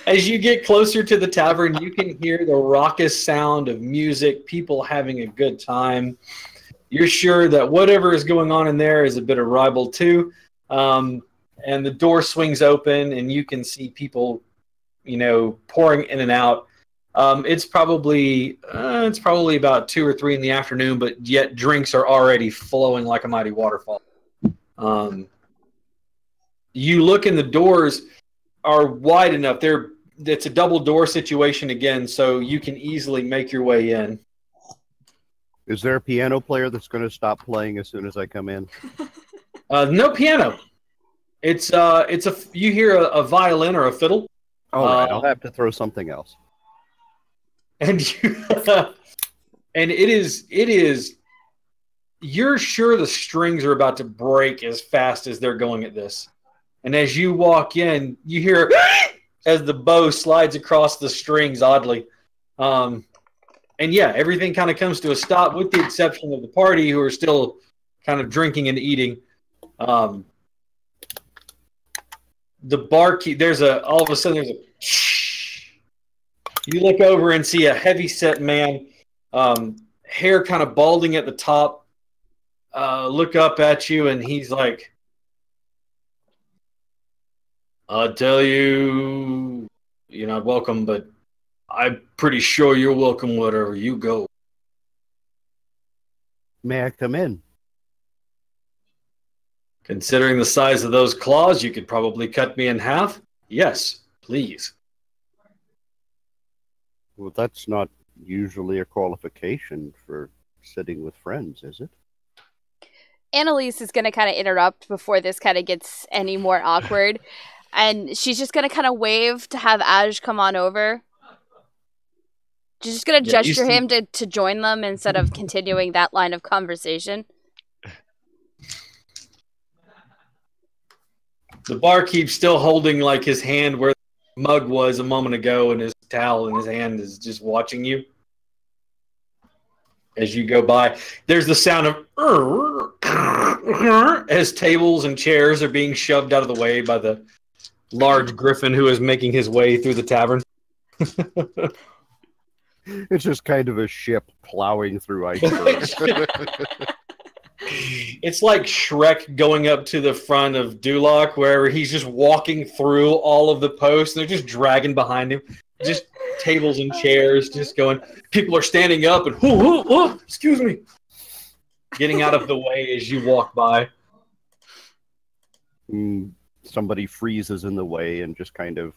As you get closer to the tavern, you can hear the raucous sound of music, people having a good time. You're sure that whatever is going on in there is a bit of ribald too. And the door swings open, and you can see people, pouring in and out. It's probably about 2 or 3 in the afternoon, but yet drinks are already flowing like a mighty waterfall. You look, and the doors are wide enough. It's a double door situation again, so you can easily make your way in. Is there a piano player that's going to stop playing as soon as I come in? No piano. You hear a violin or a fiddle. All right, I'll have to throw something else. And and it is. You're sure the strings are about to break as fast as they're going at this. And as you walk in, you hear as the bow slides across the strings oddly. And yeah, everything kind of comes to a stop with the exception of the party who are still kind of drinking and eating. The barkeep, all of a sudden there's a shh. You look over and see a heavy-set man, hair kind of balding at the top, look up at you, and he's like, I tell you, you're not welcome, but I'm pretty sure you're welcome wherever you go. May I come in? Considering the size of those claws, you could probably cut me in half. Yes, please. Well, that's not usually a qualification for sitting with friends, is it? Annalise is going to kind of interrupt before this kind of gets any more awkward. And she's just going to kind of wave to have Aj come on over. She's just going to gesture him to join them instead of continuing that line of conversation. The barkeep's still holding like his hand where the mug was a moment ago, and his towel in his hand is just watching you. As you go by, there's the sound of as tables and chairs are being shoved out of the way by the large griffin who is making his way through the tavern. It's just kind of a ship plowing through icebergs. It's like Shrek going up to the front of Duloc, where he's just walking through all of the posts, and they're just dragging behind him. Just tables and chairs, just going. People are standing up and, excuse me, getting out of the way as you walk by. Somebody freezes in the way and just kind of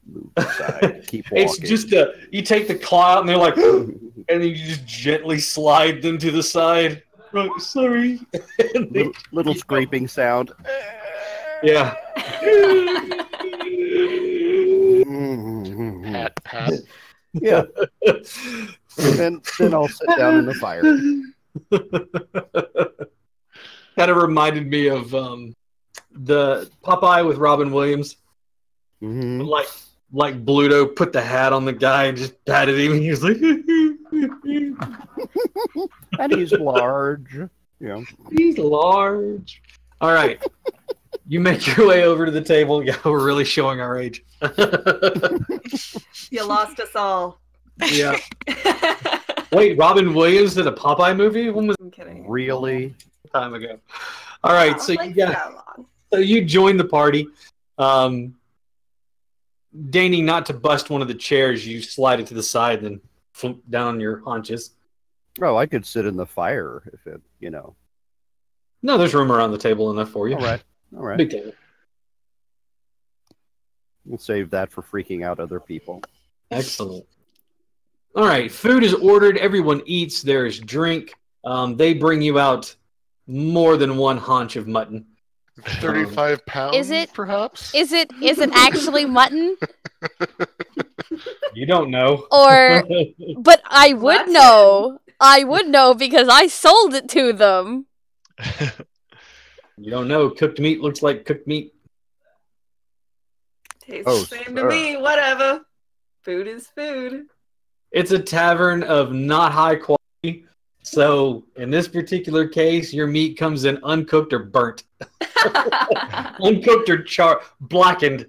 move aside, keep walking. It's just you take the claw out and they're like, and then you just gently slide them to the side. Oh, sorry. little scraping sound. Yeah. Pat. Yeah. And then I'll sit down in the fire. Kind of reminded me of the Popeye with Robin Williams. Mm-hmm. Like Bluto put the hat on the guy and just patted him, and he was like, and he's large. Yeah. He's large. All right. You make your way over to the table. Yeah, we're really showing our age. You lost us all. Yeah. Wait, Robin Williams did a Popeye movie? When was I'm kidding. Really? Time ago. All right, so you join the party. Deigning not to bust one of the chairs, you slide it to the side and flip down on your haunches. Oh, I could sit in the fire if it, you know. No, there's room around the table enough for you. All right. Big table. We'll save that for freaking out other people. Excellent. All right, food is ordered. Everyone eats. There is drink. They bring you out more than one haunch of mutton. 35 pounds, Is it perhaps? Is it actually mutton? You don't know. Or but I would know. I would know because I sold it to them. You don't know. Cooked meat looks like cooked meat. Tastes the same to me. Whatever. Food is food. It's a tavern of not high quality. So in this particular case, your meat comes in uncooked or burnt. Uncooked or blackened,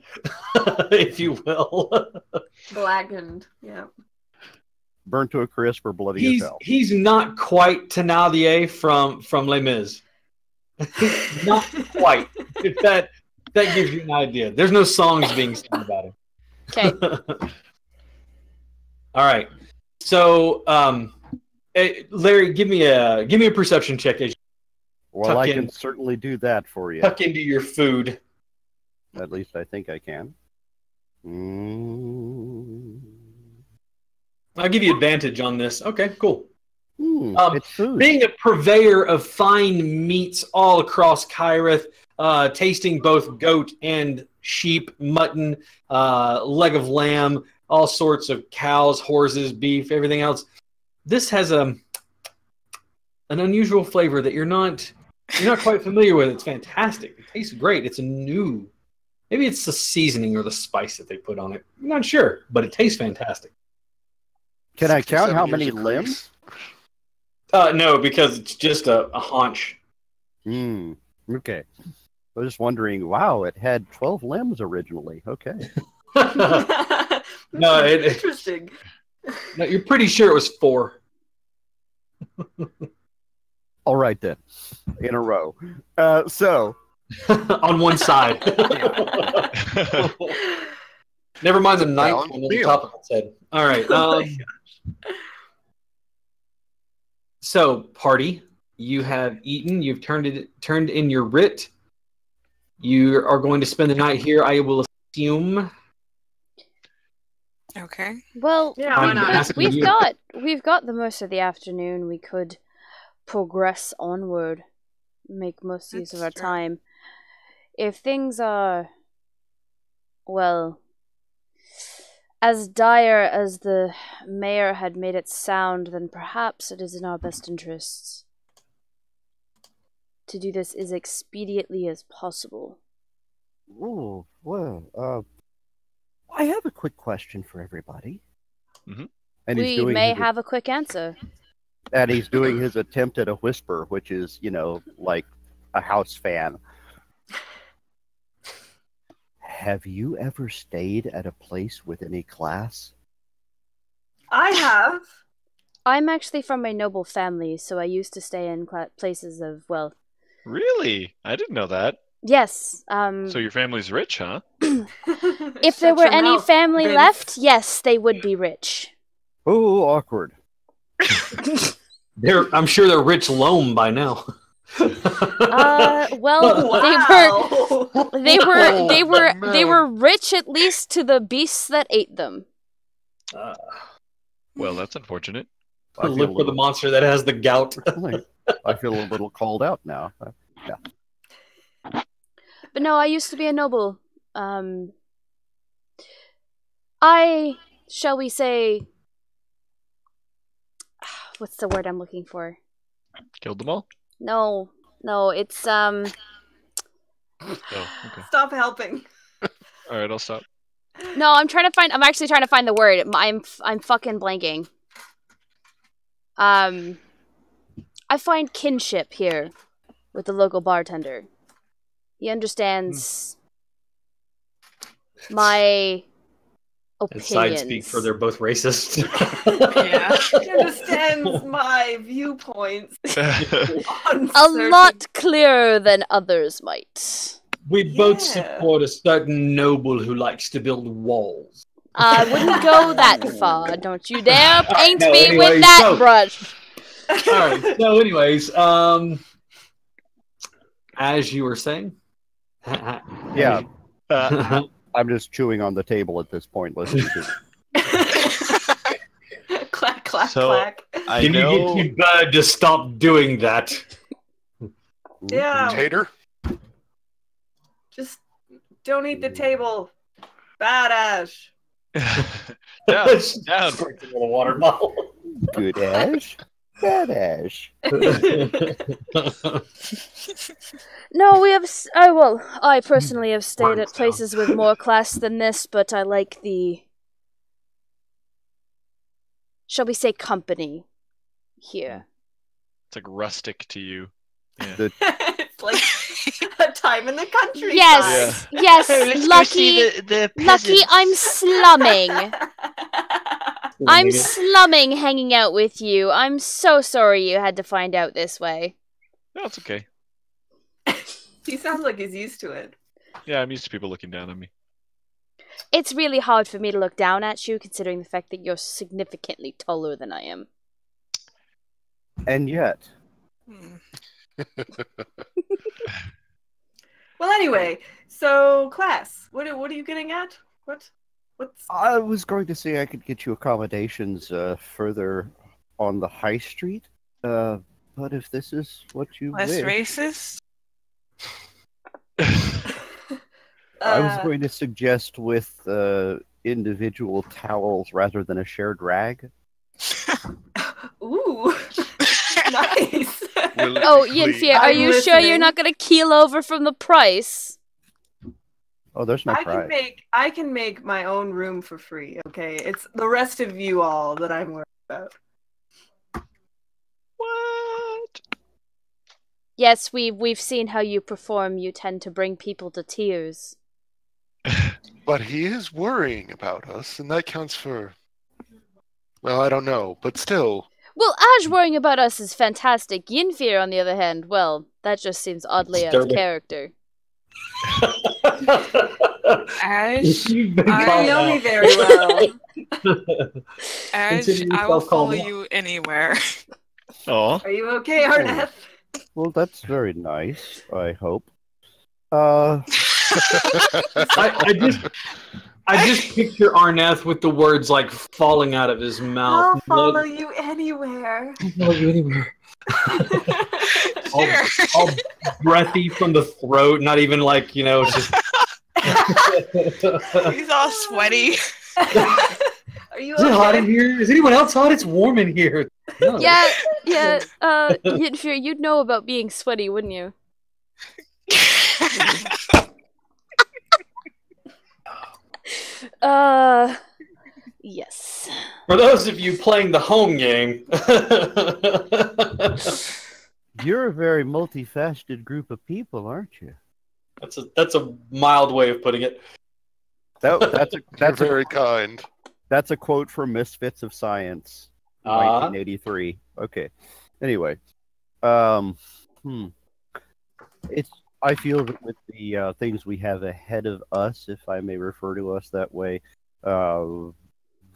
if you will. Blackened, yeah. Burnt to a crisp or bloody as hell. He's not quite Thénardier from Les Mis. Not quite. If that gives you an idea. There's no songs being sung about him. Okay. All right. So, Larry, give me a perception check. As you well, I can certainly do that for you. Tuck into your food. At least I think I can. I'll give you advantage on this. Okay, cool. It's food. Being a purveyor of fine meats all across Kyrith, tasting both goat and sheep, mutton, leg of lamb, all sorts of cows, horses, beef, everything else. This has an unusual flavor that you're not quite familiar with. It's fantastic. It tastes great. It's maybe it's the seasoning or the spice that they put on it. I'm not sure, but it tastes fantastic. Can I count how many limbs? No, because it's just a haunch. Okay. I was just wondering, wow, it had 12 limbs originally. Okay. No, interesting. No, you're pretty sure it was 4. All right, then. In a row. So. On one side. Never mind the 9th one on the top of its head. All right. So, party, You have eaten. You've turned in your writ. You are going to spend the night here, I will assume. Okay. Well, Yeah, why not? we've got the most of the afternoon. We could progress onward, make most use of our That's true. time. If things are, well, as dire as the mayor had made it sound, then perhaps it is in our best interests to do this as expediently as possible. Oh, well, I have a quick question for everybody. Mm-hmm. And We may have a quick answer. And he's doing his attempt at a whisper, which is, like a house fan. Have you ever stayed at a place with any class? I have. I'm actually from a noble family, so I used to stay in places of wealth. Really? I didn't know that. Yes. So your family's rich, huh? If there were any family left, yes, they would be rich. Oh, awkward. I'm sure they're rich loam by now. Well, Wow. they were rich at least to the beasts that ate them. Well, that's unfortunate. Look for the monster that has the gout. I feel a little called out now. Yeah. But no, I used to be a noble. Shall we say, what's the word I'm looking for? Killed them all? No, it's Oh, okay. Stop helping. All right, I'll stop. No, I'm actually trying to find the word. I'm fucking blanking. I find kinship here with the local bartender. He understands my opinions. Side speak for they're both racist. Yeah. He understands my viewpoints. A lot clearer than others might. We both Yeah. support a certain noble who likes to build walls. I wouldn't go that far. Don't you dare paint No, me anyway, with that so- brush. Alright, so anyways, as you were saying? Yeah, Uh, I'm just chewing on the table at this point, listening to Clack, clack, So- clack. I Can know. you get your bird to stop doing that? Yeah, Tater? just don't eat the table. Bad Ash. down. A little water bottle. Good Ash, bad Ash. No, we have. I personally have stayed at places with more class than this, but I like the. Shall we say company here? It's like rustic to you. Yeah. It's like a time in the countryside. Yes, yes, Lucky, I'm slumming. I'm slumming hanging out with you. I'm so sorry you had to find out this way. No, it's okay. He sounds like he's used to it. Yeah, I'm used to people looking down on me. It's really hard for me to look down at you, considering the fact that you're significantly taller than I am. And yet, Well, anyway, so class. What are you getting at? What's? I was going to say I could get you accommodations further on the high street, but if this is what you Less wish, racist? I was going to suggest with individual towels rather than a shared rag. Ooh, nice. Oh, Yinfia, are I'm you sure you're listening. not going to keel over from the price? Oh, there's my I pride. can make my own room for free. Okay, it's the rest of you all that I'm worried about. What? Yes, we've seen how you perform. You tend to bring people to tears. But he is worrying about us, and that counts for... Well, I don't know, but still. Well, Ash worrying about us is fantastic. Yinfir, on the other hand, well, that just seems oddly out of Disturbing. character. Ash, You know me very well. Ash, Consider I will yourself follow called out. you anywhere. Oh, Are you okay, Arneth? Well, that's very nice, I hope. I just picture Arneth with the words like falling out of his mouth. I'll follow you anywhere. I'll follow you anywhere. Sure. all breathy from the throat, not even like, it's just. He's all sweaty. Are you Is it hot okay? in here? Is anyone else hot? It's warm in here. No. Yeah. You'd know about being sweaty, wouldn't you? Yes. For those of you playing the home game, You're a very multifaceted group of people, aren't you? that's a mild way of putting it. That's You're very kind. a quote from Misfits of Science, 1983. Okay. Anyway, it's. I feel that with the things we have ahead of us, if I may refer to us that way,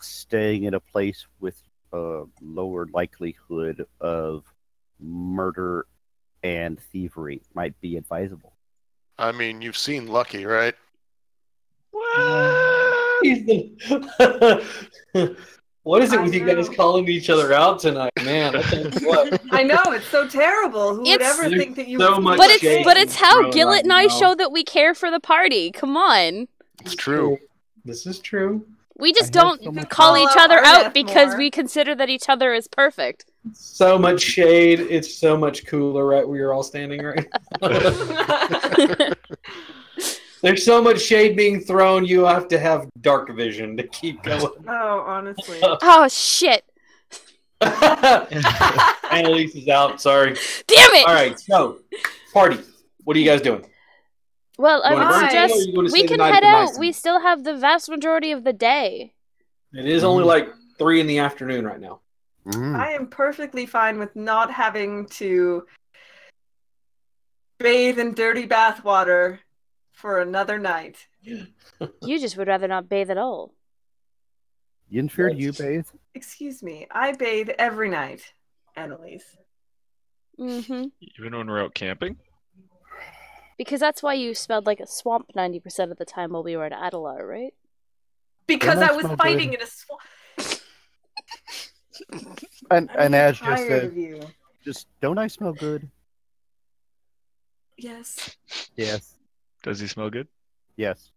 staying in a place with a lower likelihood of murder and thievery might be advisable. I mean, you've seen Lucky, right? What is it with you guys calling each other out tonight, man? I tell you what. I know, it's so terrible. Who would It's- ever think that you so would much But shade it's how thrown Gillett right and I now. show that we care for the party. Come on. It's true. This is true. We just I have don't so much call fun. each other Arneth out because more. we consider that each other is perfect. So much shade. It's so much cooler right where you're all standing right now. There's so much shade being thrown, you have to have dark vision to keep going. Oh, honestly. Oh shit! Annalise is out, sorry. Damn it! All right, so, party. What are you guys doing? Well, I You wanna would burn it, suggest or you wanna we stay the can night head at the out. nice We time? still have the vast majority of the day. It is only like 3 in the afternoon right now. I am perfectly fine with not having to bathe in dirty bath water for another night. You just would rather not bathe at all. Yinfir, do you bathe? Excuse me, I bathe every night, Annalise. Mm-hmm. even when we're out camping? Because that's why you smelled like a swamp 90% of the time while we were at Adelar, right? Because Don't I I was smell fighting good? in a swamp. And Ash just Tired said, of you. just don't I smell good? Yes. Yes. Does he smell good? Yes.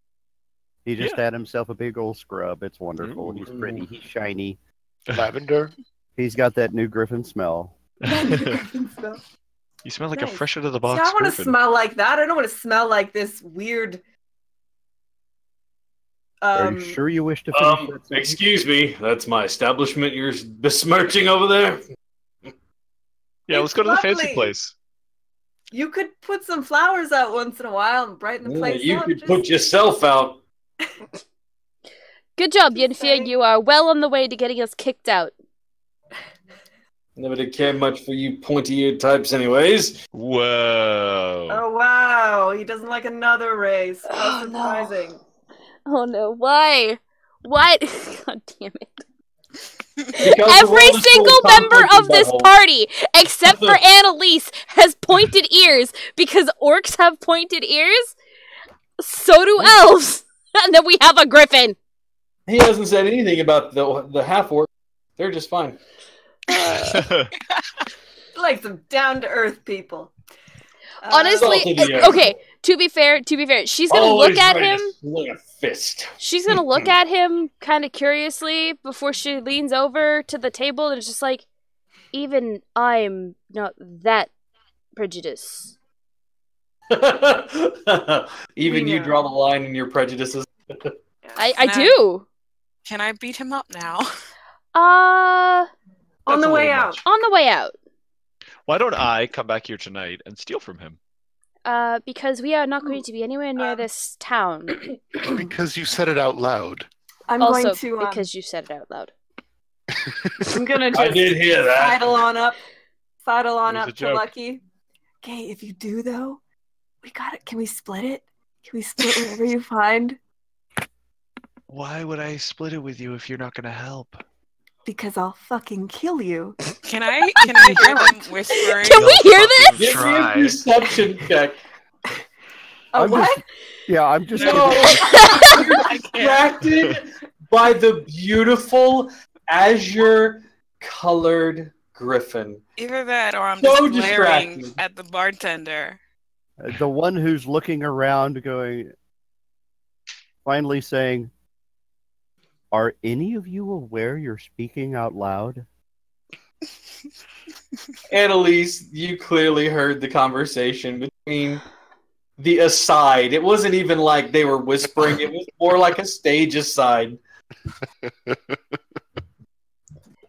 He just Yeah. had himself a big old scrub. It's wonderful. He's pretty. He's shiny. Lavender. He's got that new Griffin smell. You smell like a Nice. fresh out of the See, box I want to Griffin. smell like that. I don't want to smell like this weird. Are you sure you wish to finish that sentence? Excuse me, that's my establishment you're besmirching over there? Yeah, let's go to the fancy lovely. place. You could put some flowers out once in a while and brighten the Yeah, place you up. could Just- put yourself out. Good job, Just Yinfir. saying. You are well on the way to getting us kicked out. Never did care much for you pointy-eared types anyways. Whoa. Oh wow, he doesn't like another race. How Oh, no. surprising. Oh no, why? What? God damn it. Because of all Every this single little member conflict of this bubble. party, except for Annalise, has pointed ears because orcs have pointed ears. So do elves. And then we have a griffin. He hasn't said anything about the half-orc. They're just fine. Like some down to earth people. Honestly, Salted ear. okay, to be fair, she's gonna Always look at ready him. to swing a fist. She's gonna look at him kind of curiously before she leans over to the table and is just like, even I'm not that prejudiced. Even We you know. draw the line in your prejudices. I Nah. do. Can I beat him up now? on That's the a way little out. much. On the way out. Why don't I come back here tonight and steal from him? Because we are not going to be anywhere near this town. Because you said it out loud. I'm Also, going to. because you said it out loud. I'm gonna I just did hear that. sidle on up It was a to joke. Lucky. Okay, if you do though, we got it. Can we split it? Can we split whatever you find? Why would I split it with you if you're not going to help? Because I'll fucking kill you. Can I hear them whispering? Can we hear this? Give me a perception check. Oh, what? I'm just. No. Distracted by the beautiful azure-colored griffin. Either that or I'm So just glaring distracting. at the bartender. The one who's looking around, going, finally saying, "Are any of you aware you're speaking out loud?" Annalise, you clearly heard the conversation between the aside. It wasn't even like they were whispering. It was more like a stage aside.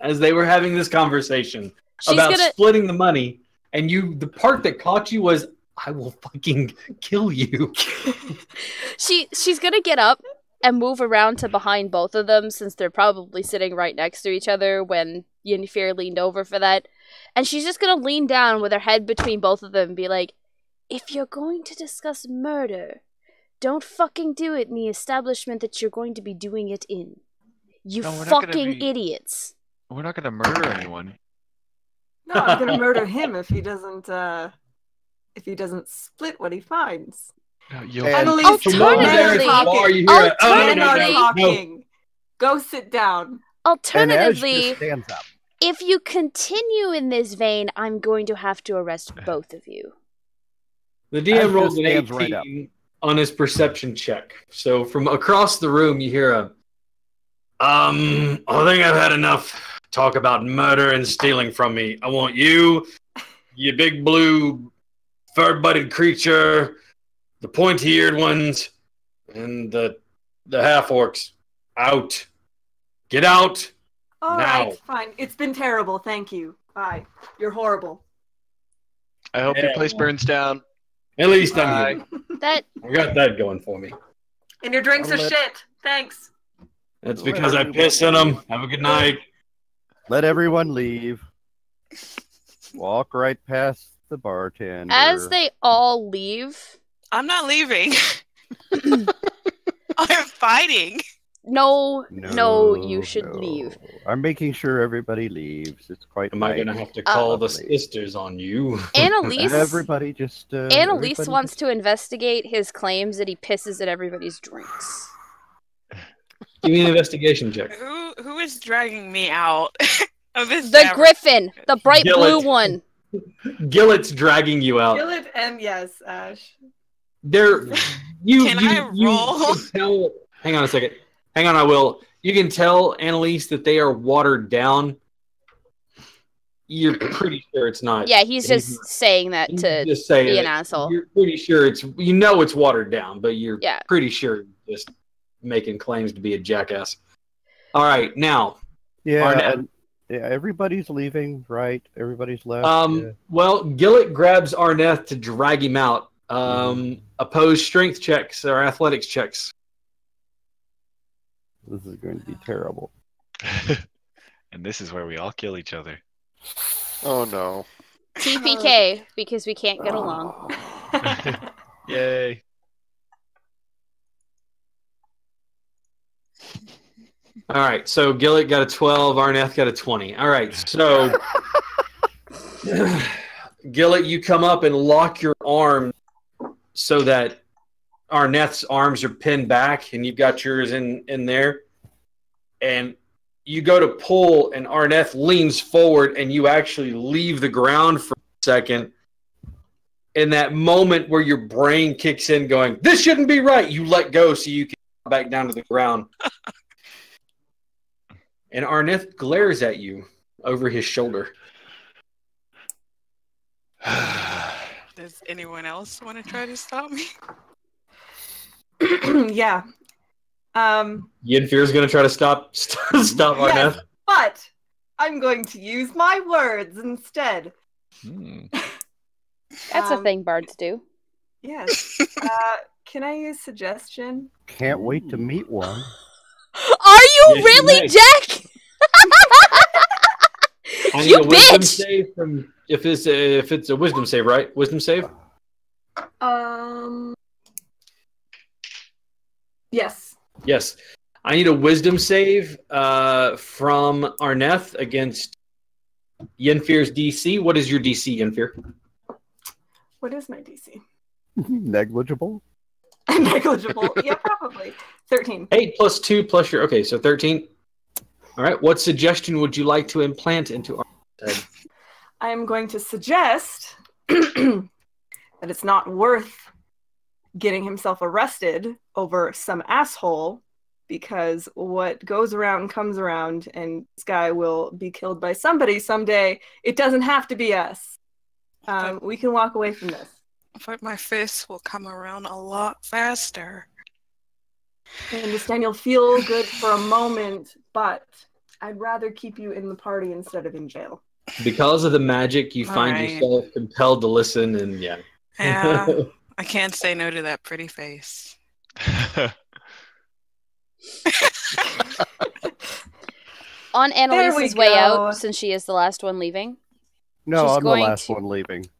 As they were having this conversation about splitting the money, and the part that caught you was, I will fucking kill you. She's gonna get up and move around to behind both of them, since they're probably sitting right next to each other when Yennefer leaned over for that. And she's just gonna lean down with her head between both of them and be like, if you're going to discuss murder, don't fucking do it in the establishment that you're going to be doing it in. You fucking idiots. We're not gonna murder anyone. No, I'm gonna murder him if he doesn't split what he finds. No, talking. Go sit down. Alternatively, stands up. if you continue in this vein, I'm going to have to arrest both of you. The DM rolls an stands 18 right on his perception check. So from across the room, you hear I think I've had enough talk about murder and stealing from me. I want you big blue fur-butted creature, the pointy-eared ones, and the half-orcs out. Get out All now. right, fine. It's been terrible. Thank you. Bye. You're horrible. I hope your place burns down. At least I'm here. That I got that going for me. And your drinks are shit. Thanks. That's because I piss in them. Have a good night. Let everyone leave. Walk right past the bartender. as they all leave, I'm not leaving. I'm fighting. no, you should leave. I'm making sure everybody leaves. It's quite. Am I going to have to call the sisters on you? Annalise, Everybody just. Annalise everybody wants just- to investigate his claims that he pisses at everybody's drinks. Give me an investigation check. Who is dragging me out of this? The tavern? Griffin, the bright blue Gillet. one. Gillet's dragging you out. Gillet and yes, Ash. There, you. Can you, I you roll? can tell. Hang on a second. Hang on, I will. You can tell, Annalise, that they are watered down. You're pretty sure it's not. Yeah, he's just saying that He's to just saying be an it. asshole. You're pretty sure it's. You know it's watered down, but you're Yeah. pretty sure just making claims to be a jackass. All right, now. Yeah, Arnett. and, yeah, everybody's leaving, right? Everybody's left. yeah. Well, Gillet grabs Arneth to drag him out. Opposed strength checks or athletics checks. This is going to be terrible. And this is where we all kill each other. Oh no. TPK, because we can't get along. Yay. All right, so Gillet got a 12, Arneth got a 20. All right, so Gillet, you come up and lock your arm so that Arneth's arms are pinned back, and you've got yours in there. And you go to pull, and Arneth leans forward, and you actually leave the ground for a second. In that moment where your brain kicks in going, this shouldn't be right, you let go so you can go back down to the ground. And Arneth glares at you over his shoulder. Does anyone else want to try to stop me? Yeah. Yennefer's going to try to stop Arneth. Yes, but I'm going to use my words instead. That's a thing bards do. Yes. Can I use suggestion? Can't wait to meet one. Are you Yes, really, you may. Jack? I need You a wisdom bitch! save from if it's a wisdom save, right? Wisdom save? Yes. Yes. I need a wisdom save from Arneth against Yenfear's DC. What is your DC, Yenfear? What is my DC? Negligible. Negligible. Yeah, probably 13. 8 plus 2 plus your... Okay, so 13. All right. What suggestion would you like to implant into Arneth's head? I am going to suggest that it's not worth getting himself arrested over some asshole, because what goes around comes around, and this guy will be killed by somebody someday. It doesn't have to be us. We can walk away from this. But my fists will come around a lot faster. I understand you'll feel good for a moment, but I'd rather keep you in the party instead of in jail. Because of the magic, you find Right. yourself compelled to listen, and yeah. Yeah, I can't say no to that pretty face. On There we Annalise's way go. out, since she is the last one leaving. No, She's I'm the going last to- one leaving.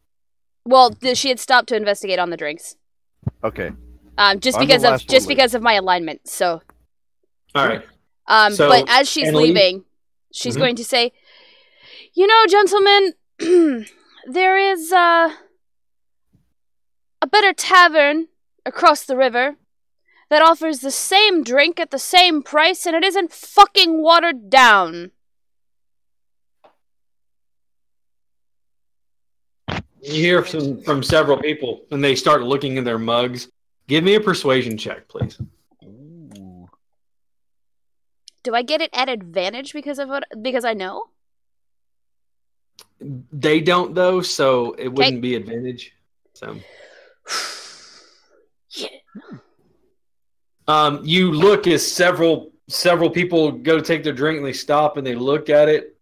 Well, she had stopped to investigate on the drinks. Okay. Just I'm the because of last one because of my alignment. So, All right. but as she's Annalise- leaving, she's Mhm. going to say, "You know, gentlemen, there is a better tavern across the river that offers the same drink at the same price, and it isn't fucking watered down." You hear from several people, and they start looking in their mugs. Give me a persuasion check, please. Ooh. Do I get it at advantage because I know? They don't, though, so it wouldn't be advantage. So, Yeah. you look as several people go to take their drink, and they stop and they look at it.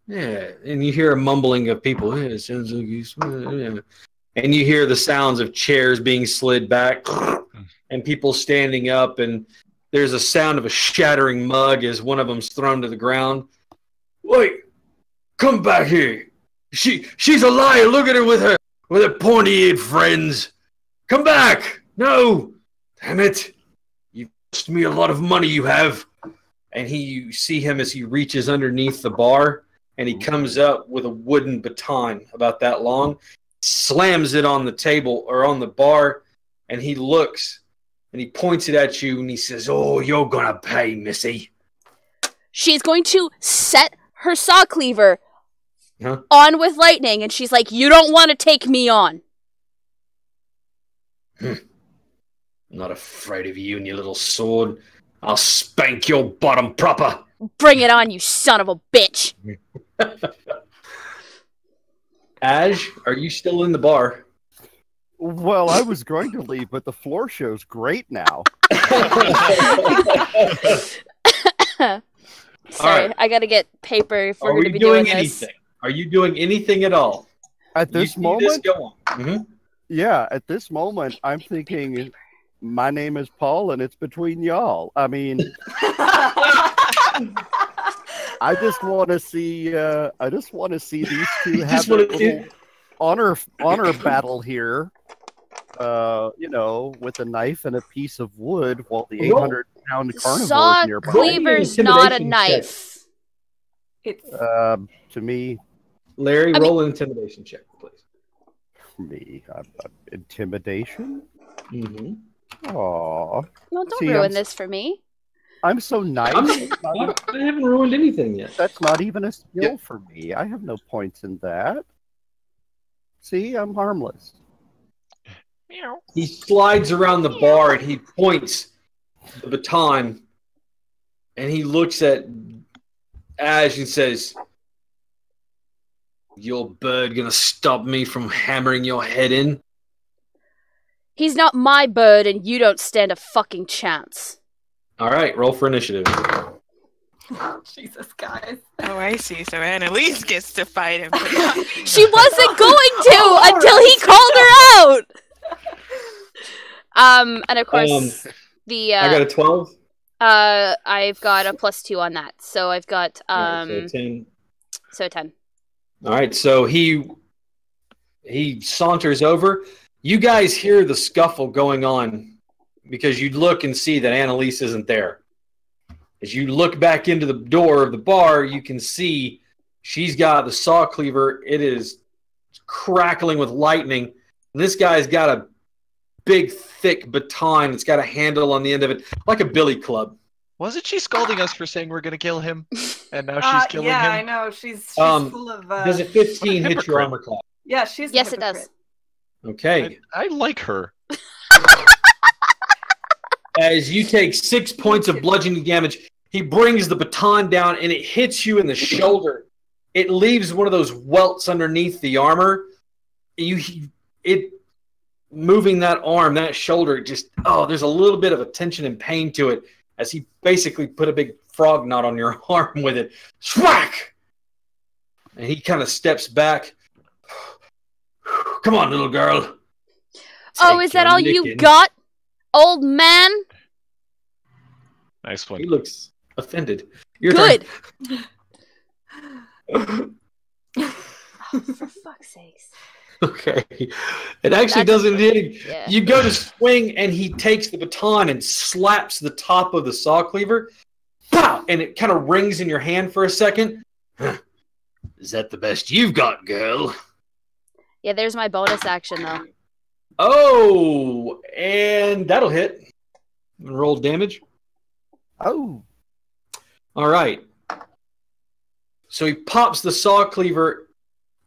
Yeah, and you hear a mumbling of people. Yeah, it sounds like you smell it, yeah. And you hear the sounds of chairs being slid back, and people standing up, and there's a sound of a shattering mug as one of them's thrown to the ground. Wait, come back here! She's a liar. Look at her with her pointy-eared friends. Come back! No, damn it! You've cost me a lot of money. You have. And you see him as he reaches underneath the bar. And he comes up with a wooden baton about that long, slams it on the table or on the bar, and he looks and he points it at you and he says, "Oh, you're gonna pay, missy." She's going to set her saw cleaver Huh? on with lightning, and she's like, "You don't want to take me on." I'm not afraid of you and your little sword. I'll spank your bottom proper. Bring it on, you son of a bitch. Ash, are you still in the bar? Well, I was going to leave, but the floor show's great now. Sorry, right. I gotta get paper if we're Are going to we be doing doing this. anything? Are you doing anything at all? At You this see moment, go on. Mhm. yeah, at this moment, I'm thinking, my name is Paul, and it's between y'all. I mean, I just want to see. I just want to see these two have just a wanna see- little honor battle here. You know, with a knife and a piece of wood, while the Roll. 800-pound carnivore Saw is nearby. cleaver's Roll me an not a intimidation knife. It's To me, Larry, I roll an intimidation check, please. intimidation. Mm-hmm. Aw, No, don't See, ruin I'm- this for me. I'm so nice. I haven't ruined anything yet. That's not even a skill Yeah. for me. I have no points in that. See, I'm harmless. He slides around the bar and he points the baton and he looks at Ash and says, "Your bird gonna stop me from hammering your head in?" He's not my bird, and you don't stand a fucking chance. All right, roll for initiative. Jesus, guys. Oh, I see. So Annalise gets to fight him. She wasn't going to until he called her out. And of course, the I got a 12. I've got a +2 on that, so I've got All right, so 10. so 10. All right, so he saunters over. You guys hear the scuffle going on because you look and see that Annalise isn't there. As you look back into the door of the bar, you can see she's got the saw cleaver. It is crackling with lightning. And this guy's got a big, thick baton. It's got a handle on the end of it, like a billy club. Wasn't she scolding us for saying we're going to kill him? And now she's killing him? Yeah, I know. She's full of... Does a 15 hit your armor class? Yeah, she's a Yes, it hypocrite. does. Okay. I like her. As you take 6 points of bludgeoning damage, he brings the baton down and it hits you in the shoulder. It leaves one of those welts underneath the armor. Moving that arm, that shoulder, there's a little bit of a tension and pain to it as he basically put a big frog knot on your arm with it. Swack! And he kind of steps back. Come on, little girl. Oh, is that all you got, old man? Nice one. He looks offended. Your Good. turn. Oh, for fuck's sakes. Okay. It actually That's doesn't hit him. yeah. You go to swing, and he takes the baton and slaps the top of the saw cleaver. Pow! And it kind of rings in your hand for a second. Is that the best you've got, girl? Yeah, there's my bonus action, though. Oh, and that'll hit. Roll damage. Oh. All right. So he pops the saw cleaver,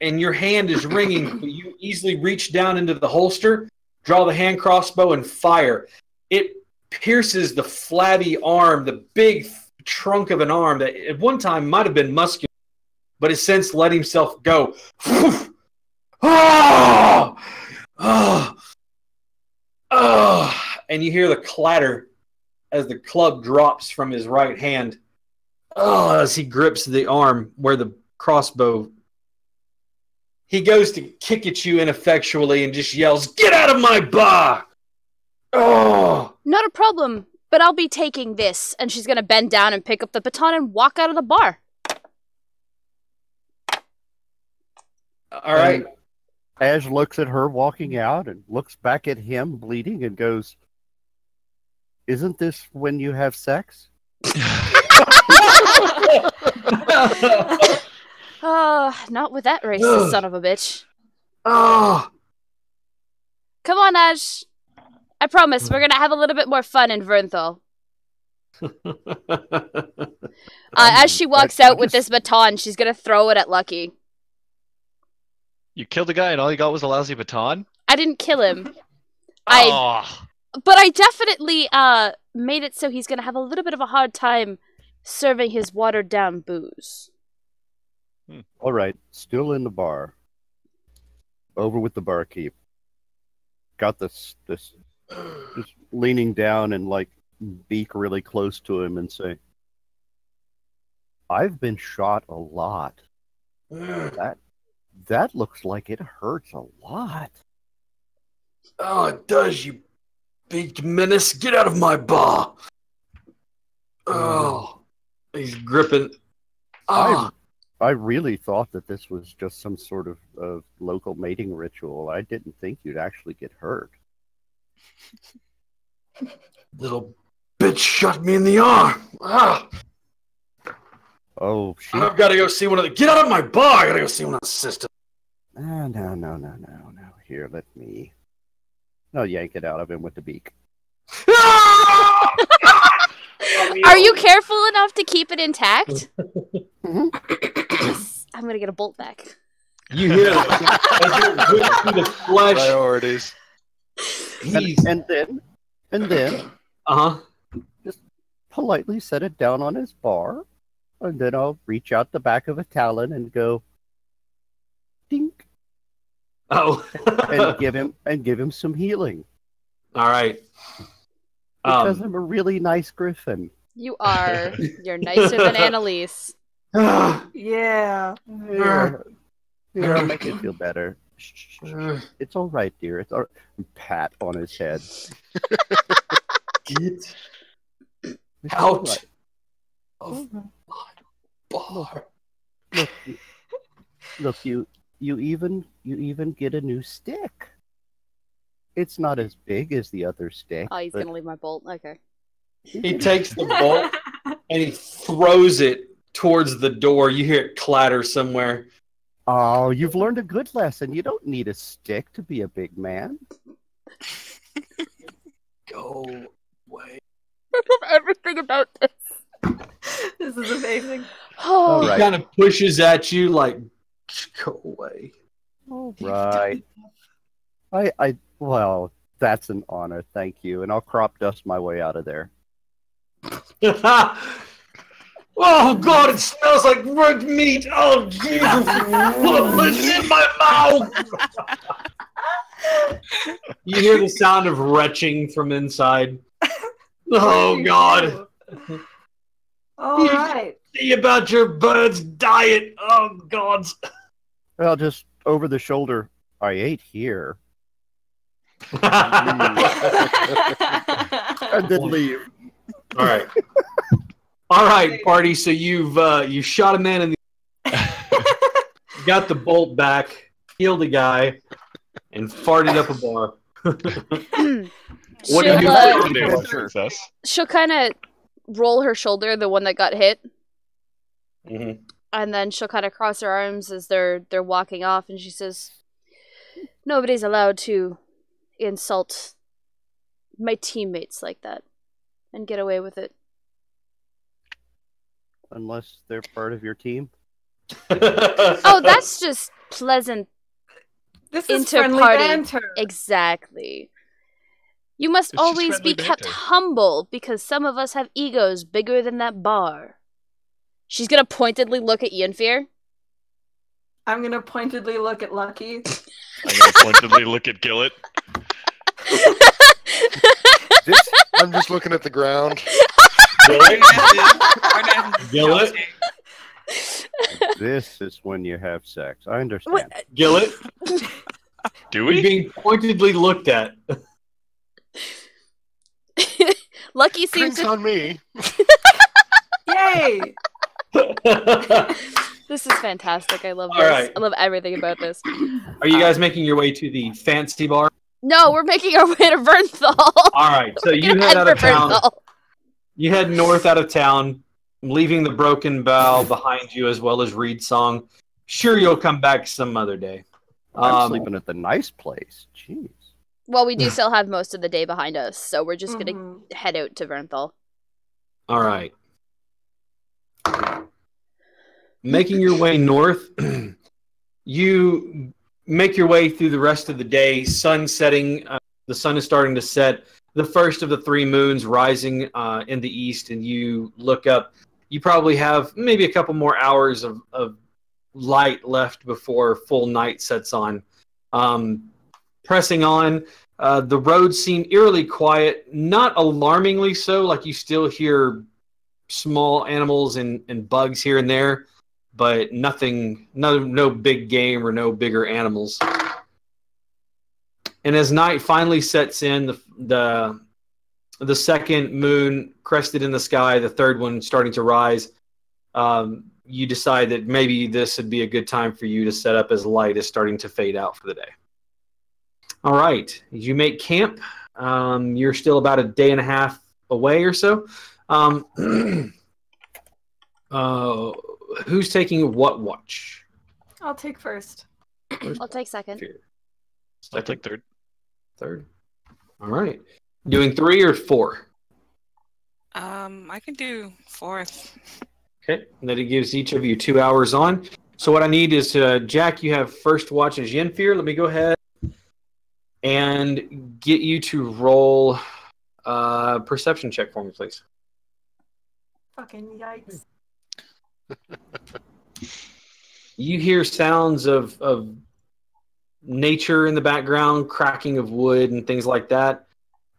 and your hand is ringing, but you easily reach down into the holster, draw the hand crossbow, and fire. It pierces the flabby arm, the big trunk of an arm that at one time might have been muscular, but has since let himself go. Oh! Oh! Oh! And you hear the clatter as the club drops from his right hand. Oh, as he grips the arm where the crossbow. He goes to kick at you ineffectually and just yells, "Get out of my bar!" Oh! Not a problem, but I'll be taking this. And she's going to bend down and pick up the baton and walk out of the bar. All right. Ash looks at her walking out and looks back at him bleeding and goes, "Isn't this when you have sex?" Not with that racist son of a bitch. Oh! Come on, Ash. I promise we're going to have a little bit more fun in Vernthal. As she walks out with this baton, she's going to throw it at Lucky. You killed a guy and all you got was a lousy baton? I didn't kill him. Oh. But I definitely made it so he's going to have a little bit of a hard time serving his watered-down booze. All right, still in the bar. Over with the barkeep. Got this just leaning down and like beak really close to him and say, "I've been shot a lot. That looks like it hurts a lot." Oh, it does, you big menace. Get out of my bar. Oh. He's gripping. Oh. I really thought that this was just some sort of local mating ritual. I didn't think you'd actually get hurt. Little bitch shot me in the arm. Ah. Oh, I've got to go see one of the... Get out of my bar. I got to go see one of the sisters. No. Here, let me... I'll yank it out of him with the beak. Are you careful enough to keep it intact? Yes, I'm gonna get a bolt back. You hear it as you're going through the flesh. Priorities. And then, just politely set it down on his bar, and then I'll reach out the back of a talon and go, dink. Oh, and give him some healing. All right. Because I'm a really nice griffin. You are. You're nicer than Annalise. Yeah. Here, I'll make it feel better. Shh. It's all right, dear. It's all right. Pat on his head. Get out of my bar. Look, you even get a new stick. It's not as big as the other stick. Oh, he's but gonna leave my bolt. Okay. He takes the bolt and he throws it towards the door. You hear it clatter somewhere. Oh, you've learned a good lesson. You don't need a stick to be a big man. Go away. I love everything about this. This is amazing. Oh, He Right. kind of pushes at you like, go away. All right. Well, that's an honor. Thank you. And I'll crop dust my way out of there. Oh God! It smells like burnt meat. Oh Jesus! It's in my mouth. You hear the sound of retching from inside. Oh God! All right. See about your bird's diet. Oh God! Well, just over the shoulder. I ate here. And then leave. All right. All right, party. So you shot a man in the got the bolt back, healed a guy, and farted up a bar. What She'll, do you uh, do? Success. she'll kind of roll her shoulder, the one that got hit, Mhm. and then she'll kind of cross her arms as they're walking off, and she says, "Nobody's allowed to insult my teammates like that and get away with it." Unless they're part of your team. Oh, that's just pleasant. This is Inter friendly party. banter. Exactly. You must It's just always be friendly kept banter. humble because some of us have egos bigger than that bar. She's gonna pointedly look at Yenfear. I'm gonna pointedly look at Lucky. I'm gonna pointedly look at Gillet. I'm just looking at the ground. Gillet, This is when you have sex. I understand. Gillet, Do you're we? being pointedly looked at. Lucky seems Drinks to. on me. Yay! This is fantastic. I love All this. right. I love everything about this. Are you guys making your way to the fancy bar? No, we're making our way to Vernthal. All right, so We're you gonna head out for of town. Vernthal. You head north out of town, leaving the Broken Bow behind you, as well as Reed Song. Sure, you'll come back some other day. I'm sleeping at the nice place. Jeez. Well, we do still have most of the day behind us, so we're just gonna Mhm. head out to Vernthal. All right. Making your way north, you make your way through the rest of the day. Sun setting, the sun is starting to set. The first of the three moons rising in the east, and you look up. You probably have maybe a couple more hours of light left before full night sets on. Pressing on, the roads seem eerily quiet, not alarmingly so, like you still hear small animals and bugs here and there, but nothing, no big game or no bigger animals. And as night finally sets in, the second moon crested in the sky, the third one starting to rise, you decide that maybe this would be a good time for you to set up as light is starting to fade out for the day. All right, you make camp. You're still about a day and a half away or so. Who's taking what watch? I'll take first. I'll take second. I'll take third. Third. All right. Doing 3 or 4? I can do fourth. Okay. And then it gives each of you 2 hours on. So what I need is, Jack, you have first watch as Yenfear. Let me go ahead and get you to roll a perception check for me, please. Fucking yikes. You hear sounds of nature in the background, cracking of wood and things like that,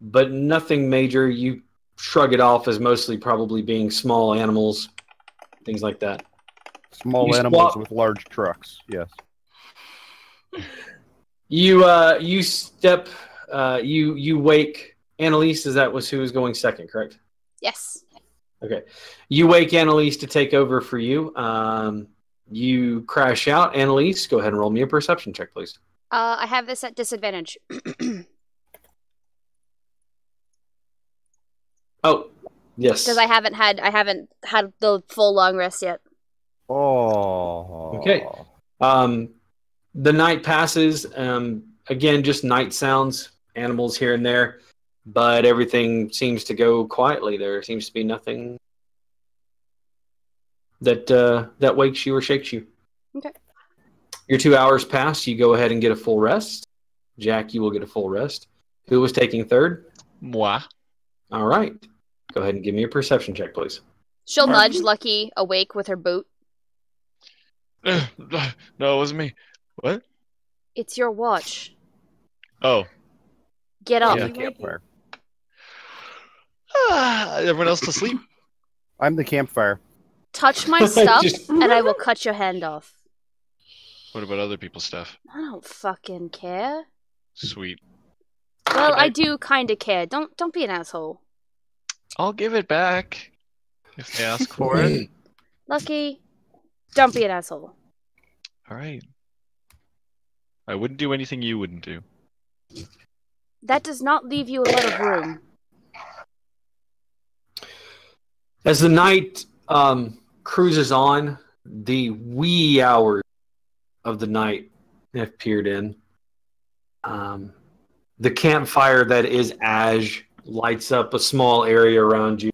but nothing major. You shrug it off as mostly probably being small animals, things like that. Small You animals swap- with large trucks. Yes. You step, you wake Annalise. That was who was going second, correct? Yes. Okay. You wake Annalise to take over for you. You crash out. Annalise, go ahead and roll me a perception check, please. I have this at disadvantage. Yes. Because I haven't had the full long rest yet. Oh. Okay. The night passes. Again, just night sounds, animals here and there, but everything seems to go quietly. There seems to be nothing that wakes you or shakes you. Okay. Your 2 hours pass. You go ahead and get a full rest. Jack, you will get a full rest. Who was taking third? Moi. All right. Go ahead and give me a perception check, please. She'll nudge Lucky awake with her boot. No, it wasn't me. What? It's your watch. Oh. Get up. I'm the campfire. Everyone else to sleep? I'm the campfire. Touch my stuff, and I will cut your hand off. What about other people's stuff? I don't fucking care. Sweet. Well, I do kind of care. Don't be an asshole. I'll give it back if they ask for it. Lucky, don't be an asshole. All right. I wouldn't do anything you wouldn't do. That does not leave you a lot of room. As the night cruises on, the wee hours of the night have peered in. The campfire that is Ash lights up a small area around you.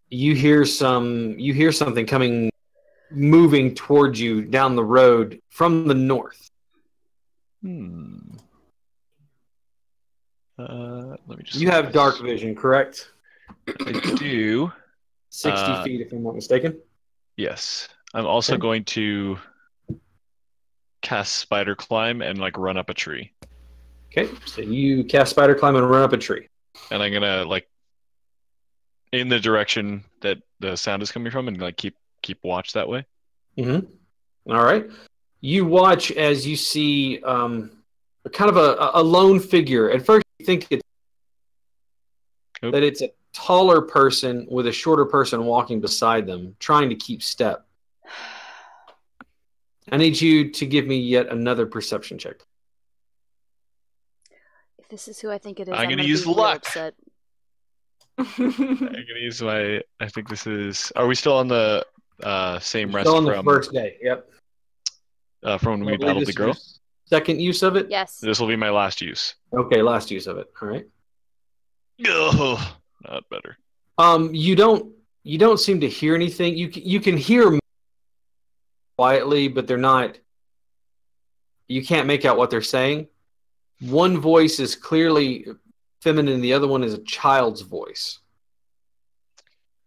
You hear something moving towards you down the road from the north. Let me just. You have dark vision, correct? I do. 60 feet, if I'm not mistaken. Yes. I'm also going to cast Spider Climb and like run up a tree. Okay, so you cast Spider Climb and run up a tree. And I'm gonna like in the direction that the sound is coming from, and like keep watch that way. Mm-hmm. All right. You watch as you see kind of a lone figure. At first, you think that it's a taller person with a shorter person walking beside them, trying to keep step. I need you to give me yet another perception check. If this is who I think it is, I'm going gonna to use be luck. upset. I'm gonna use my. I think this is. Are we still on the same rest Still on the from first day. Yep. From when we I believe battled this the is girl? your second use of it? Yes. This will be my last use. Okay, last use of it. All right. Oh, not better. You don't seem to hear anything. You can hear quietly, but they're not. You can't make out what they're saying. One voice is clearly feminine, the other one is a child's voice.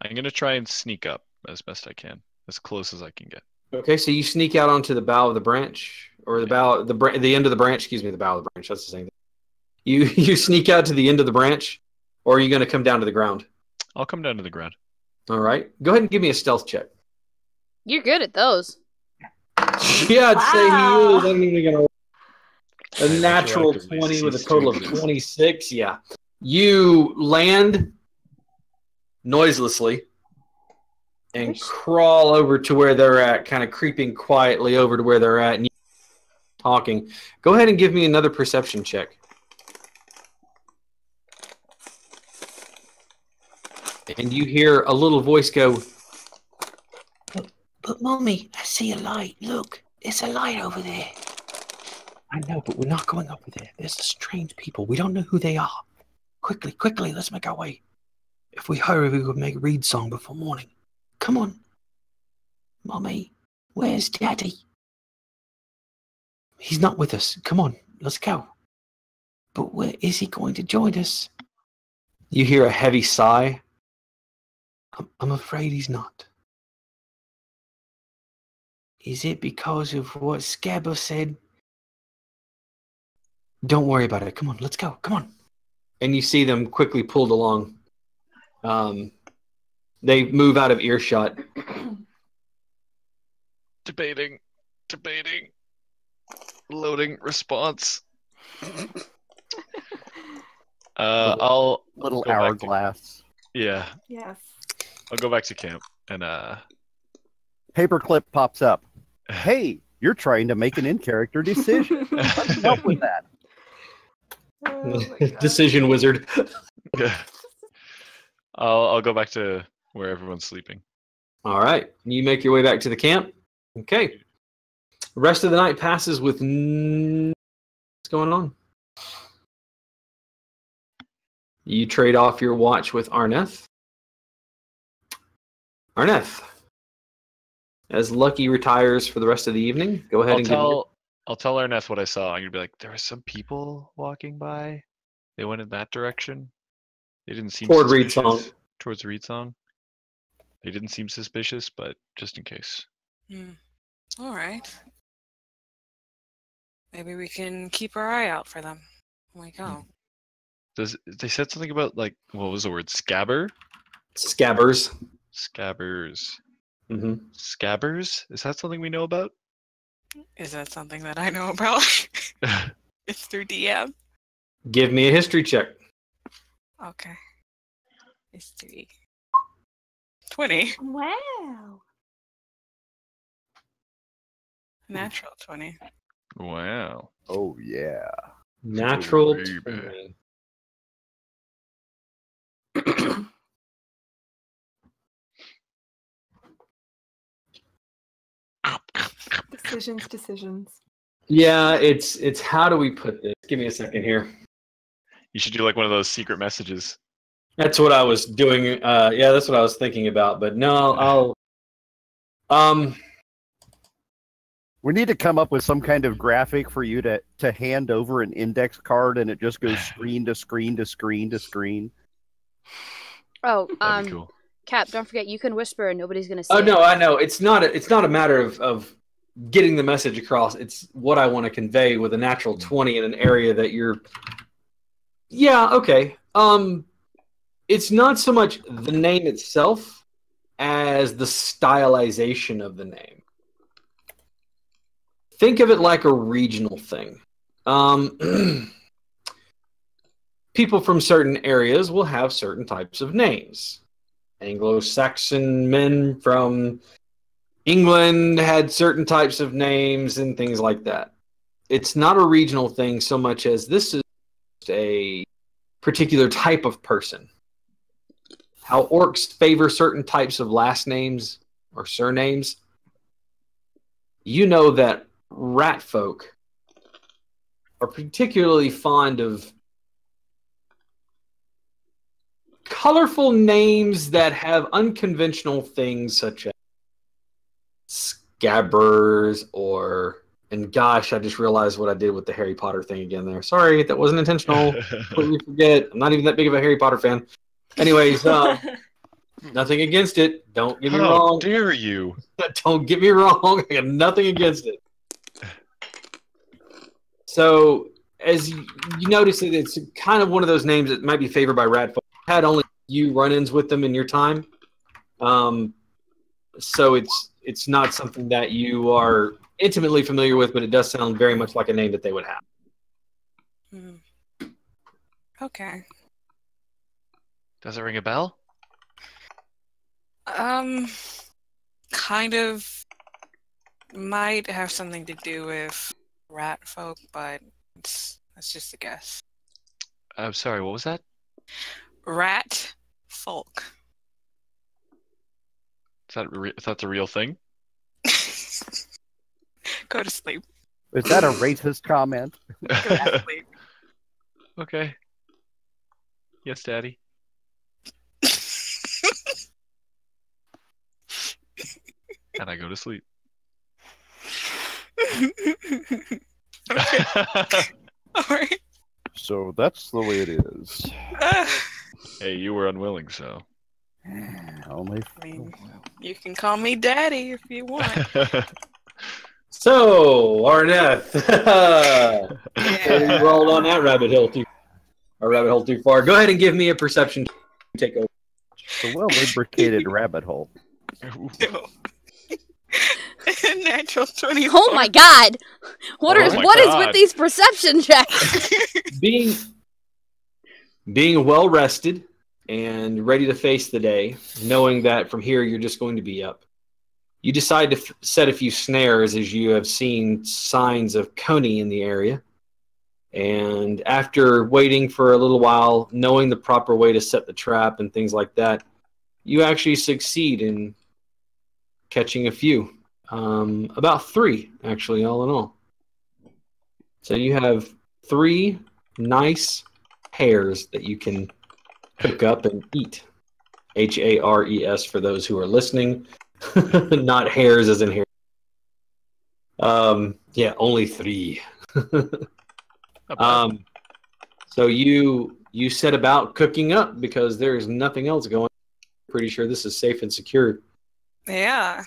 I'm gonna try and sneak up as best I can, as close as I can get. Okay, so you sneak out onto the bough of the branch, or the end of the branch. Excuse me, the bough of the branch. That's the same thing. You sneak out to the end of the branch, or are you going to come down to the ground? I'll come down to the ground. All right. Go ahead and give me a stealth check. You're good at those. Yeah, I'd say Wow. he is. I'm even going to a natural Retroactively 20 with a cease total to of exist. 26. Yeah. You land noiselessly and crawl over to where they're at, kind of creeping quietly over to where they're at and you talking. Go ahead and give me another perception check. And you hear a little voice go, But Mummy, I see a light. Look, it's a light over there. I know, but we're not going over there. There's strange people. We don't know who they are. Quickly, let's make our way. If we hurry, we could make Reed song before morning. Come on. Mummy, where's Daddy? He's not with us. Come on, let's go. But where is he going to join us? you hear a heavy sigh. I'm afraid he's not. Is it because of what Scabba said? Don't worry about it. Come on, let's go. Come on. And you see them quickly pulled along. They move out of earshot. Debating. Loading response. I'll Little go back to- hourglass. Yeah, Yes. I'll go back to camp and Paperclip pops up. Hey, you're trying to make an in-character decision. Let's help with that. Oh my God. Decision wizard. I'll go back to where everyone's sleeping. All right. You make your way back to the camp. Okay. The rest of the night passes with what's going on? You trade off your watch with Arneth. Arneth, as Lucky retires for the rest of the evening, go ahead and I'll tell Arneth what I saw. I'm gonna be like, there were some people walking by. They went in that direction. They didn't seem toward suspicious. Reedsong. Towards Reedsong. They didn't seem suspicious, but just in case. All right. Maybe we can keep our eye out for them. When we go. They said something about, like, what was the word? Scabber? Scabbers. Scabbers. Mm-hmm. Scabbers? Is that something we know about? Is that something that I know about? It's through DM. Give me a history check. Okay. History. 20. Wow. Natural 20. Wow. Oh yeah. Natural Baby. 20. Decisions. Yeah, it's how do we put this? Give me a second here. You should do like one of those secret messages. That's what I was doing. Yeah, that's what I was thinking about. But no, I'll. We need to come up with some kind of graphic for you to hand over an index card, and it just goes screen to screen to screen to screen. Oh, That'd be cool. Cap, don't forget you can whisper and nobody's gonna see. Oh it. no, I know it's not a matter of getting the message across. It's what I want to convey with a natural 20 in an area that you're. Yeah. Okay. It's not so much the name itself as the stylization of the name. Think of it like a regional thing. People from certain areas will have certain types of names. Anglo-Saxon men from England had certain types of names and things like that. It's not a regional thing so much as this is a particular type of person. How orcs favor certain types of last names or surnames. You know that rat folk are particularly fond of colorful names that have unconventional things such as Scabbers and gosh, I just realized what I did with the Harry Potter thing again there. Sorry, that wasn't intentional. Completely forget. I'm not even that big of a Harry Potter fan. Anyways, nothing against it. Don't get me wrong. How dare you? Don't get me wrong. I got nothing against it. So, as you notice, it's kind of one of those names that might be favored by rat folk. Had only few run-ins with them in your time, so it's not something that you are intimately familiar with, but it does sound very much like a name that they would have. Okay. Does it ring a bell? Kind of might have something to do with rat folk, but that's just a guess. I'm sorry, what was that? Rat folk. Is that the real thing? Go to sleep. Is that a racist comment? Go to sleep. Okay. Yes, Daddy. And I go to sleep. Okay. All right. So that's the way it is. Hey, you were unwilling, so. Only. I mean, you can call me Daddy if you want. So, Arneth, you rolled on that rabbit hole too far. Go ahead and give me a perception. Take over. The well-lubricated rabbit hole. Natural 20. Oh my god! What Oh is my what is God. with these perception checks? Being well rested and ready to face the day, knowing that from here you're just going to be up. You decide to set a few snares as you have seen signs of Coney in the area. And after waiting for a little while, knowing the proper way to set the trap and things like that, you actually succeed in catching a few. About 3, actually, all in all. So you have 3 nice hares that you can cook up and eat. Hares for those who are listening, not hares as in hair. Yeah, only 3. So you set about cooking up because there is nothing else going on. Pretty sure this is safe and secure. Yeah.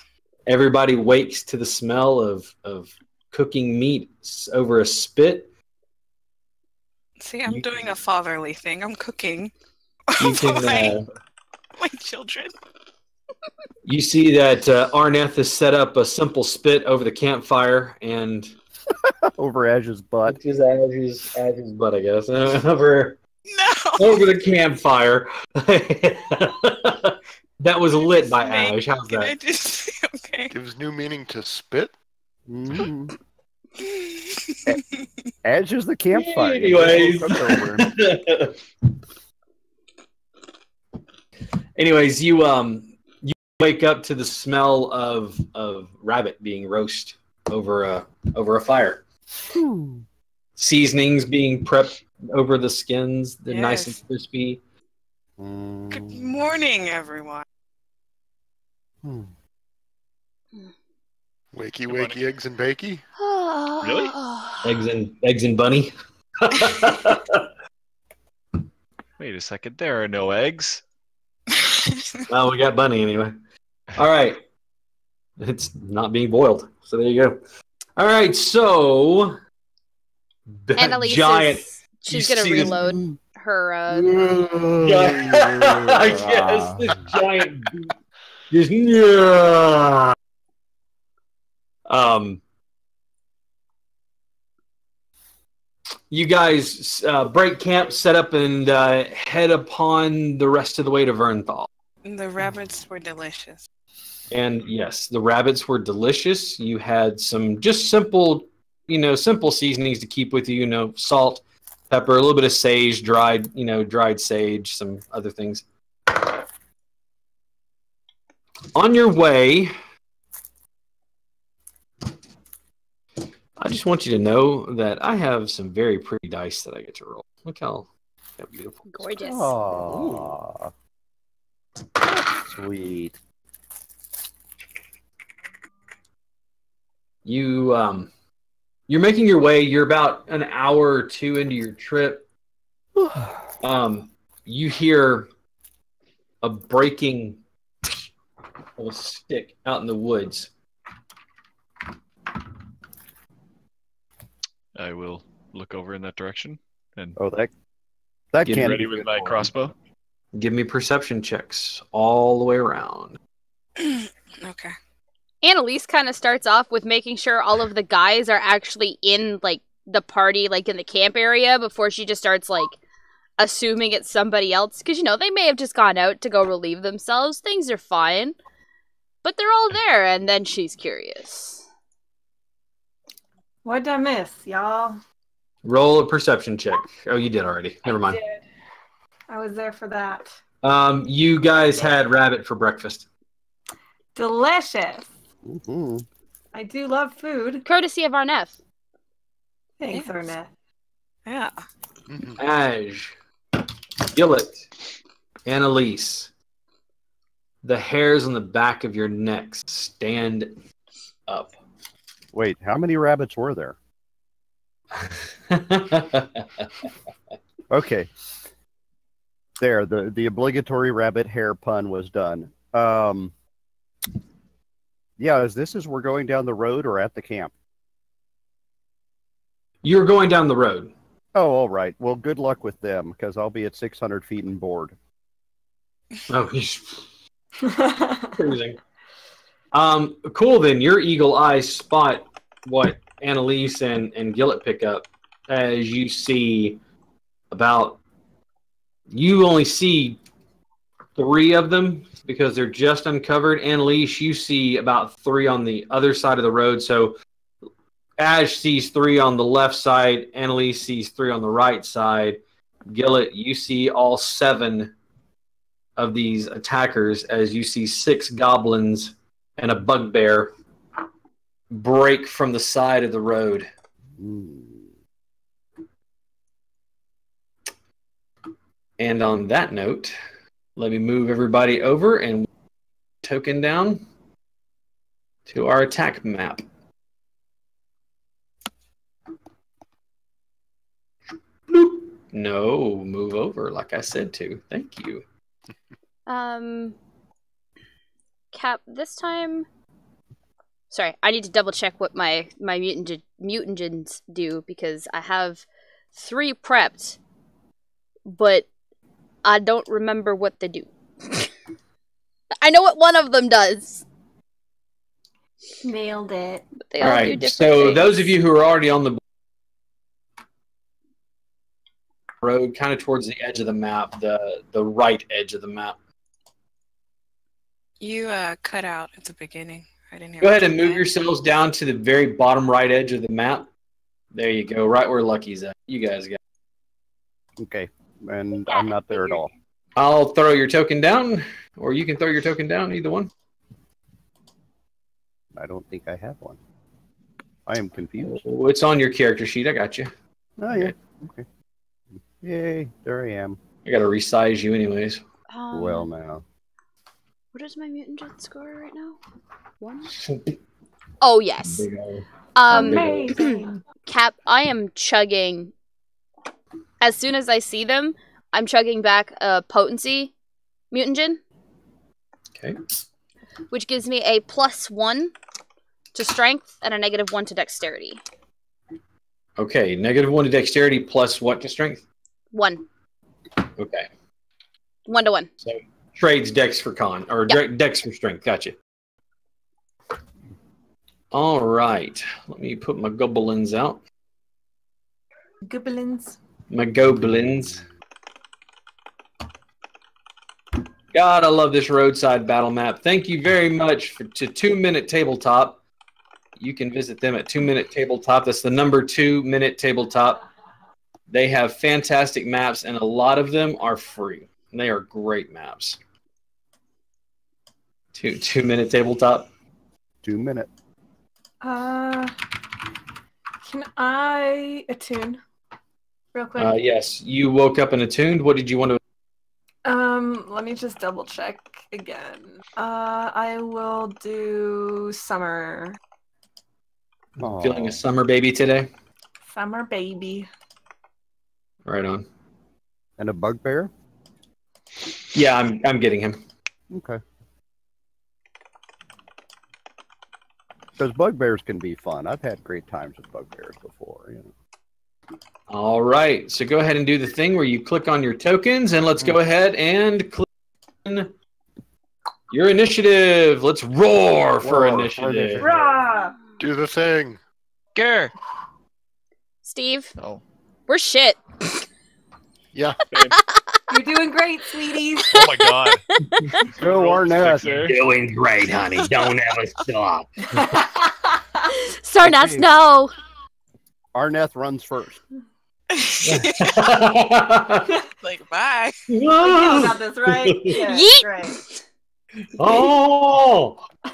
Everybody wakes to the smell of cooking meat over a spit. See, I'm doing a fatherly thing. I'm cooking. You can, my children. You see that Arneth has set up a simple spit over the campfire and over Ash's butt. Just Ash's butt, I guess. Over the campfire. That was lit by Ash. How's that? Okay. Gives new meaning to spit. Mm. Ash is the campfire. Anyways. Anyways, you wake up to the smell of rabbit being roast over a fire. Seasonings being prepped over the skins. They're nice and crispy. Good morning, everyone. Wakey, wakey, eggs and bakey. Really? Eggs and bunny. Wait a second. There are no eggs. Well, we got bunny anyway. All right. It's not being boiled. So there you go. All right. So Annalise giant. She's going to reload her. I guess this giant. Just yeah. You guys break camp, set up, and head upon the rest of the way to Vernthal. The rabbits were delicious. And yes, the rabbits were delicious. You had some just simple seasonings to keep with you. Salt, pepper, a little bit of sage, dried sage, some other things. On your way, I just want you to know that I have some very pretty dice that I get to roll. Look how beautiful. Gorgeous. Aww. Sweet. You're making your way. You're about an hour or 2 into your trip. You hear a breaking of a stick out in the woods. I will look over in that direction and that get can't ready be with good my for crossbow. Give me perception checks all the way around. Okay. Annalise kind of starts off with making sure all of the guys are actually in the party, in the camp area, before she just starts assuming it's somebody else, because they may have just gone out to go relieve themselves. Things are fine, but they're all there, and then she's curious. What'd I miss, y'all? Roll a perception check. Oh, you did already. Never mind. I was there for that. You guys had rabbit for breakfast. Delicious. Mm-hmm. I do love food. Courtesy of Arneth. Thanks, Yes. Arnett. Yeah. Aj, Gillet, Annalise, the hairs on the back of your necks stand up. Wait, how many rabbits were there? Okay. There, the obligatory rabbit hair pun was done. Yeah, is this as we're going down the road or at the camp? You're going down the road. Oh, all right. Well, good luck with them, because I'll be at 600 feet and bored. Oh, he's cruising. Cool then. Your eagle eyes spot what Annalise and Gillet pick up as you see you only see 3 of them because they're just uncovered. Annalise, you see about 3 on the other side of the road. So Ash sees 3 on the left side. Annalise sees 3 on the right side. Gillett, you see all 7 of these attackers as you see 6 goblins and a bugbear break from the side of the road. And on that note, let me move everybody over and token down to our attack map. Bloop. No, move over like I said to. Thank you. Cap, this time... Sorry, I need to double check what my mutagens do, because I have 3 prepped, but I don't remember what they do. I know what one of them does. Nailed it. But they All all do right, different so things. those of you who are already on the road, kind of towards the edge of the map, the right edge of the map. You cut out at the beginning. I didn't hear. Go ahead what and you move said. yourselves down to the very bottom right edge of the map. There you go, right where Lucky's at. You guys got it. Okay, and I'm not there at all. I'll throw your token down, or you can throw your token down, either one. I don't think I have one. I am confused. Oh, it's on your character sheet. I got you. Oh, yeah. Okay. Yay, there I am. I got to resize you anyways. Well, now. What is my mutagen score right now? 1? Oh, yes. Amazing. Cap, I am chugging. As soon as I see them, I'm chugging back a potency mutagen. Okay. Which gives me a +1 to strength and a -1 to dexterity. Okay, -1 to dexterity plus what to strength? 1. Okay. 1 to 1. So trades dex for con, or Yep. dex for strength. Gotcha. All right. Let me put my goblins out. Goblins. My goblins. God, I love this roadside battle map. Thank you very much to 2 Minute Tabletop. You can visit them at 2 Minute Tabletop. That's the number 2 Minute Tabletop. They have fantastic maps, and a lot of them are free. And they are great maps. 2 Minute Tabletop. 2 minute. Can I attune real quick? Yes, you woke up and attuned. What did you want to? Let me just double check again. I will do summer. Feeling a summer baby today? Summer baby. Right on. And a bugbear? Yeah, I'm getting him. Okay. Because bugbears can be fun. I've had great times with bugbears before, you know. All right, so go ahead and do the thing where you click on your tokens, and let's go ahead and click on your initiative. Let's roar for initiative. Rah! Do the thing. Grr. Steve, Oh. we're shit. Yeah. You're doing great, sweeties. Oh my god. Go Arnett. Doing great, honey. Don't ever stop. Sarnath, no. Arnett runs first. Like, bye. You got this, right? Yeah, Yeet. great. Oh! I've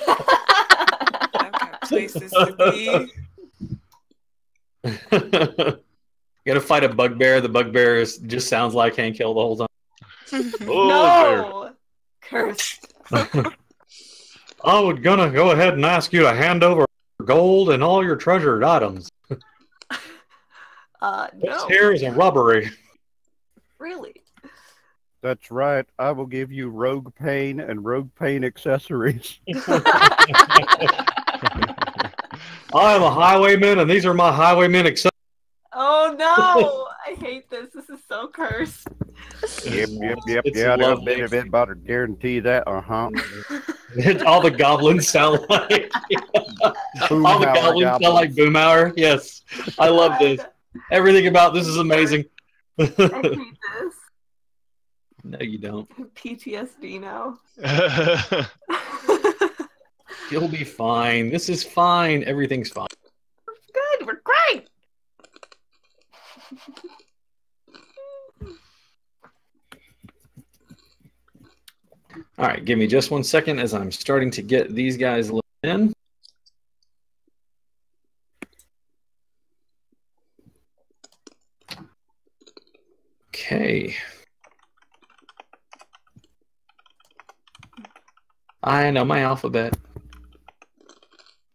got places to be. You gotta fight a bugbear. The bugbear just sounds like Hank Hill the whole time. No! Cursed. I was gonna go ahead and ask you to hand over gold and all your treasured items. This No. here is a robbery. Really? That's right. I will give you rogue pain and rogue pain accessories. I am a highwayman, and these are my highwayman accessories. Oh no! I hate this. This is so cursed. Yep. It's Yeah, there's a lovely. bit about to guarantee that. Uh-huh. All the goblins sound like all the goblins sound like Boomhauer. Yes, I love this. Everything about this is amazing. I hate this. No, you don't. PTSD now. You'll be fine. This is fine. Everything's fine. Good. All right, give me just 1 second as I'm starting to get these guys in. Okay. I know my alphabet.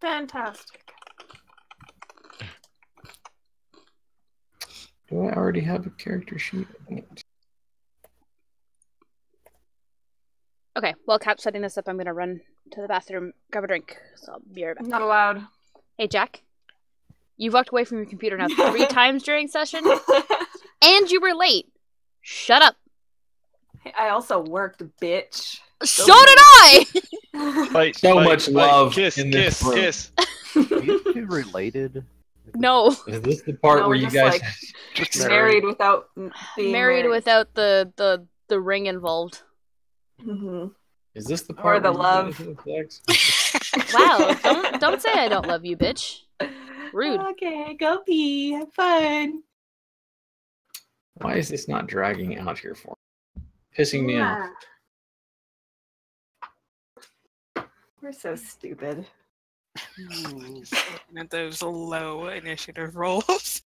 Fantastic. Do I already have a character sheet? Okay, while Cap's setting this up, I'm gonna run to the bathroom, grab a drink. So I'll be right back. Not allowed. Hey, Jack. You've walked away from your computer now 3 times during session, and you were late. Shut up. I also worked, bitch. So did I! Fight, So fight, much fight. love Kiss, in this kiss, room. kiss. Are you two related? No. Is this the part No, where we're you just, guys... like, Just married without being Married without the ring involved. Hmm. Is this the Or part the where love. you guys have sex? Wow, don't say I don't love you, bitch. Rude. Okay, go pee. Have fun. Why is this not dragging out here for me? Pissing me off. We're so stupid. Looking at those low initiative rolls.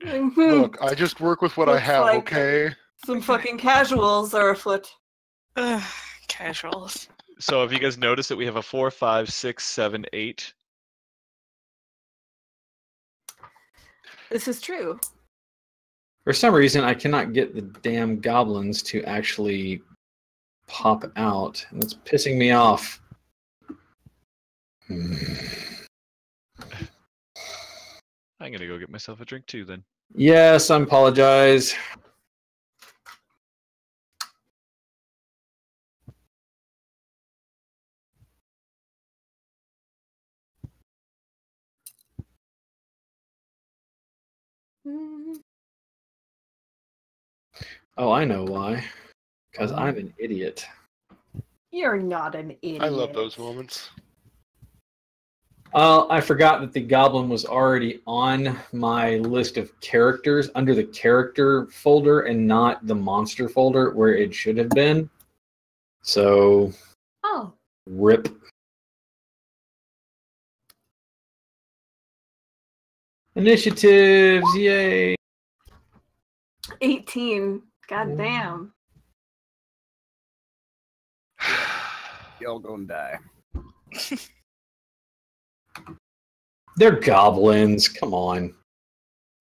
Look, I just work with what I Looks have, like- okay? Some fucking casuals are afoot. Ugh, casuals. So if you guys notice that we have a 4, 5, 6, 7, 8. This is true. For some reason, I cannot get the damn goblins to actually pop out, and it's pissing me off. I'm gonna go get myself a drink too then. Yes, I apologize. Oh, I know why. Because I'm an idiot. You're not an idiot. I love those moments. I forgot that the goblin was already on my list of characters under the character folder and not the monster folder where it should have been. So, Oh. rip. Initiatives, yay. 18. God damn. Y'all gonna die. They're goblins. Come on.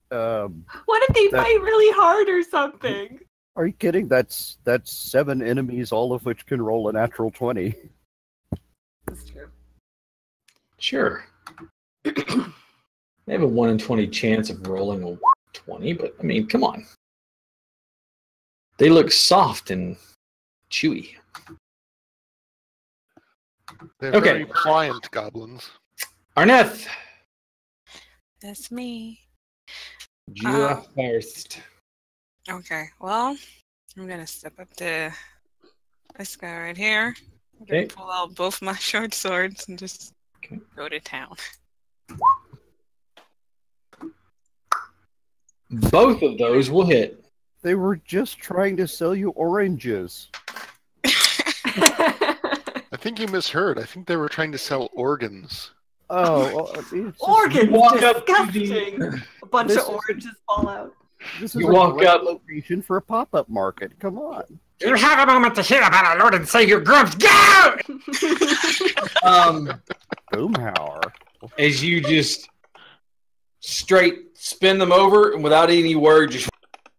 What if they That- fight really hard or something? Are you kidding? That's 7 enemies, all of which can roll a natural 20. That's true. Sure. They have a 1 in 20 chance of rolling a 20, but I mean, come on. They look soft and chewy. They're Okay. very pliant goblins. Arneth, That's me. you are first. Okay, well, I'm gonna step up to this guy right here. I'm Okay. gonna pull out both my short swords and just Okay. go to town. Both of those will hit. They were just trying to sell you oranges. I think you misheard. I think they were trying to sell organs. Oh, well, it's just- Organs! walk up to Disgusting! A bunch This of is- oranges fall out. this is You a walk great up- location for a pop-up market. Come on. You have a moment to hear about our Lord and Savior Grumps. Go! Boomhauer. As you just straight spin them over and without any word, just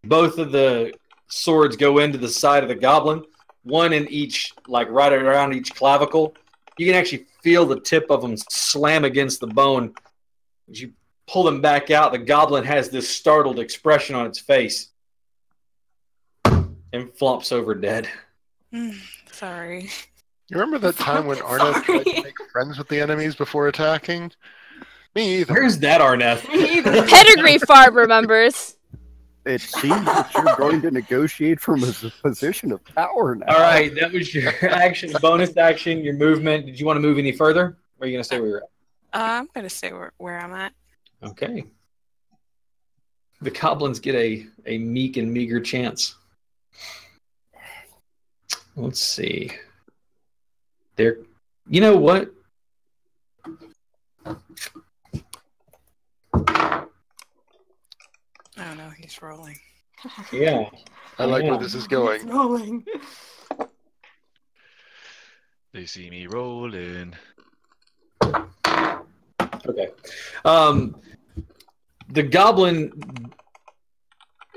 both of the swords go into the side of the goblin, one in each, like right around each clavicle. You can actually feel the tip of them slam against the bone. As you pull them back out, the goblin has this startled expression on its face and flops over dead. Sorry. You remember that time when Arnett tried to Sorry. make friends with the enemies before attacking? Me either. Where's that, Arneth? Me either. Pedigree farm remembers. It seems that you're going to negotiate from a position of power now. All right, that was your action, bonus action, your movement. Did you want to move any further? Or are you going to stay where you're at? I'm gonna stay where I'm at. Okay. The goblins get a meek and meager chance. Let's see. There. You know what? Oh no, he's rolling. Yeah. I like where this is going. Rolling. They see me rolling. Okay. The goblin,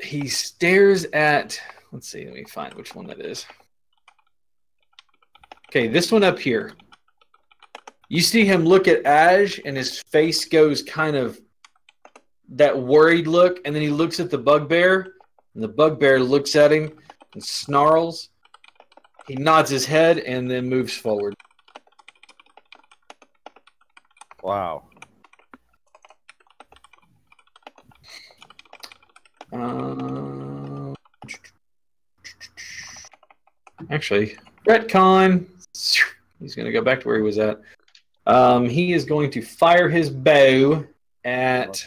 he stares at, let's see, let me find which one that is. Okay, this one up here. You see him look at Aj, and his face goes kind of that worried look, and then he looks at the bugbear, and the bugbear looks at him and snarls. He nods his head and then moves forward. Wow. Actually, retcon. He's going to go back to where he was at. He is going to fire his bow at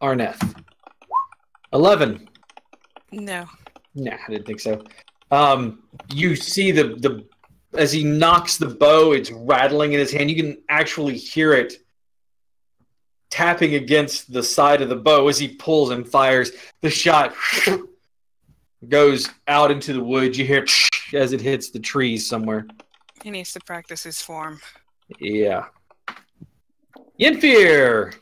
Arneth. 11. No. Nah, I didn't think so. You see the as he knocks the bow, it's rattling in his hand. You can actually hear it tapping against the side of the bow as he pulls and fires. The shot goes out into the woods. You hear as it hits the trees somewhere. He needs to practice his form. Yeah. Yenfear!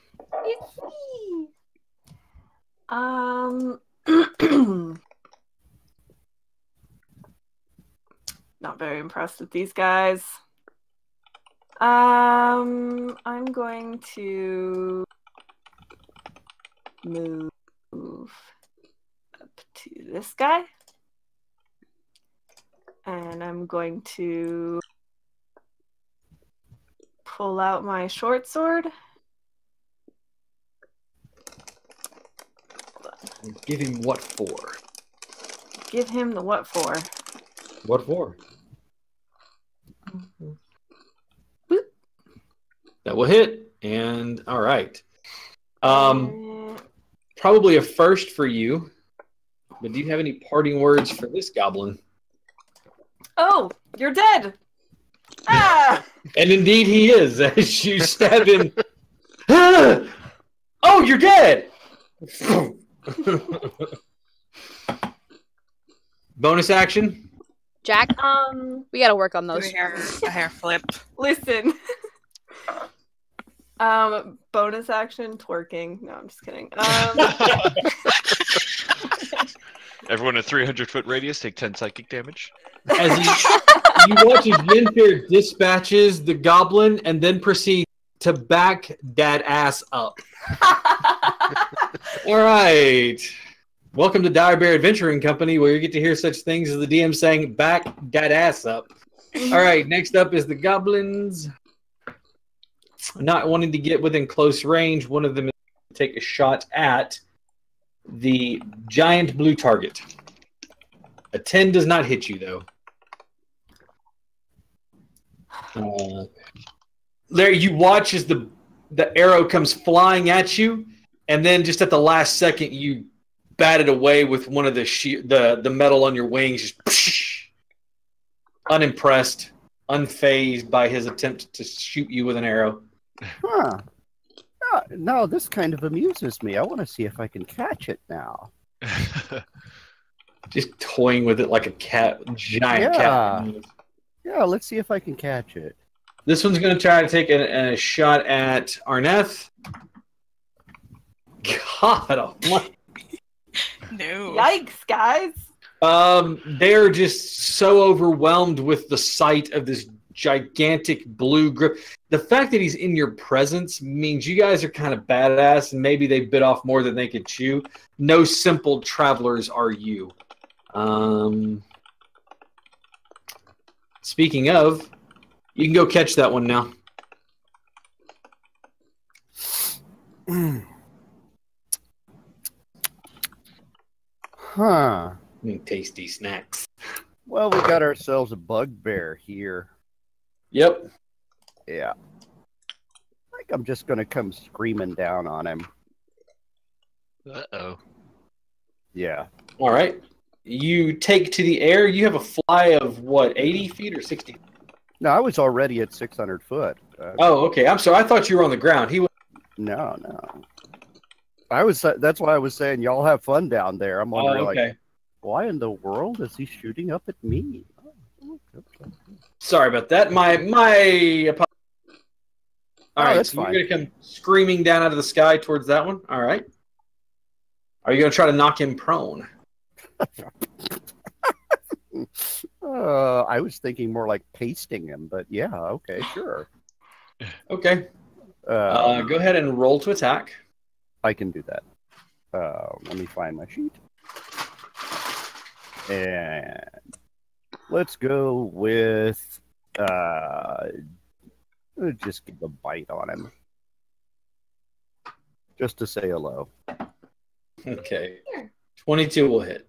Not very impressed with these guys. I'm going to move up to this guy. And I'm going to pull out my short sword. Give him what for? Give him the what for. What for? That will hit. And all right. Probably a first for you. But do you have any parting words for this goblin? Oh, you're dead. Ah! And indeed he is, as you stab him. Ah! Oh, you're dead! Bonus action? Jack, we gotta work on Do those. a hair flip. Listen. Bonus action, twerking. No, I'm just kidding. Everyone in a 300-foot radius take 10 psychic damage. As you watch as Yenfear dispatches the goblin and then proceeds to back that ass up. All right. Welcome to Dire Bear Adventuring Company, where you get to hear such things as the DM saying, back that ass up. All right, next up is the goblins. Not wanting to get within close range, one of them is to take a shot at the giant blue target. A 10 does not hit you, though. There, you watch as the arrow comes flying at you, and then just at the last second, you bat it away with one of the metal on your wings. Just unimpressed, unfazed by his attempt to shoot you with an arrow. Huh. No, this kind of amuses me. I want to see if I can catch it now. Just toying with it like a giant cat. Yeah, let's see if I can catch it. This one's going to try to take a shot at Arneth. God almighty. No. Yikes, guys. They're just so overwhelmed with the sight of this gigantic blue grip. The fact that he's in your presence means you guys are kind of badass, and maybe they bit off more than they could chew. No simple travelers are you. Speaking of, you can go catch that one now. Huh. Tasty snacks. Well, we got ourselves a bugbear here. Yep. Yeah. I think I'm just going to come screaming down on him. Uh-oh. Yeah. All right. You take to the air. You have a fly of, what, 80 feet or 60? No, I was already at 600 foot. Oh, okay. I'm sorry. I thought you were on the ground. He was. No. I was. That's why I was saying y'all have fun down there. I'm wondering, like, why in the world is he shooting up at me? Okay. Sorry about that. My apologies. All right, that's so fine. you're going to come screaming down out of the sky towards that one? All right. Are you going to try to knock him prone? I was thinking more like pasting him, but yeah, okay, sure. Okay. Go ahead and roll to attack. I can do that. Let me find my sheet. And let's go with just give a bite on him. Just to say hello. Okay. 22 will hit.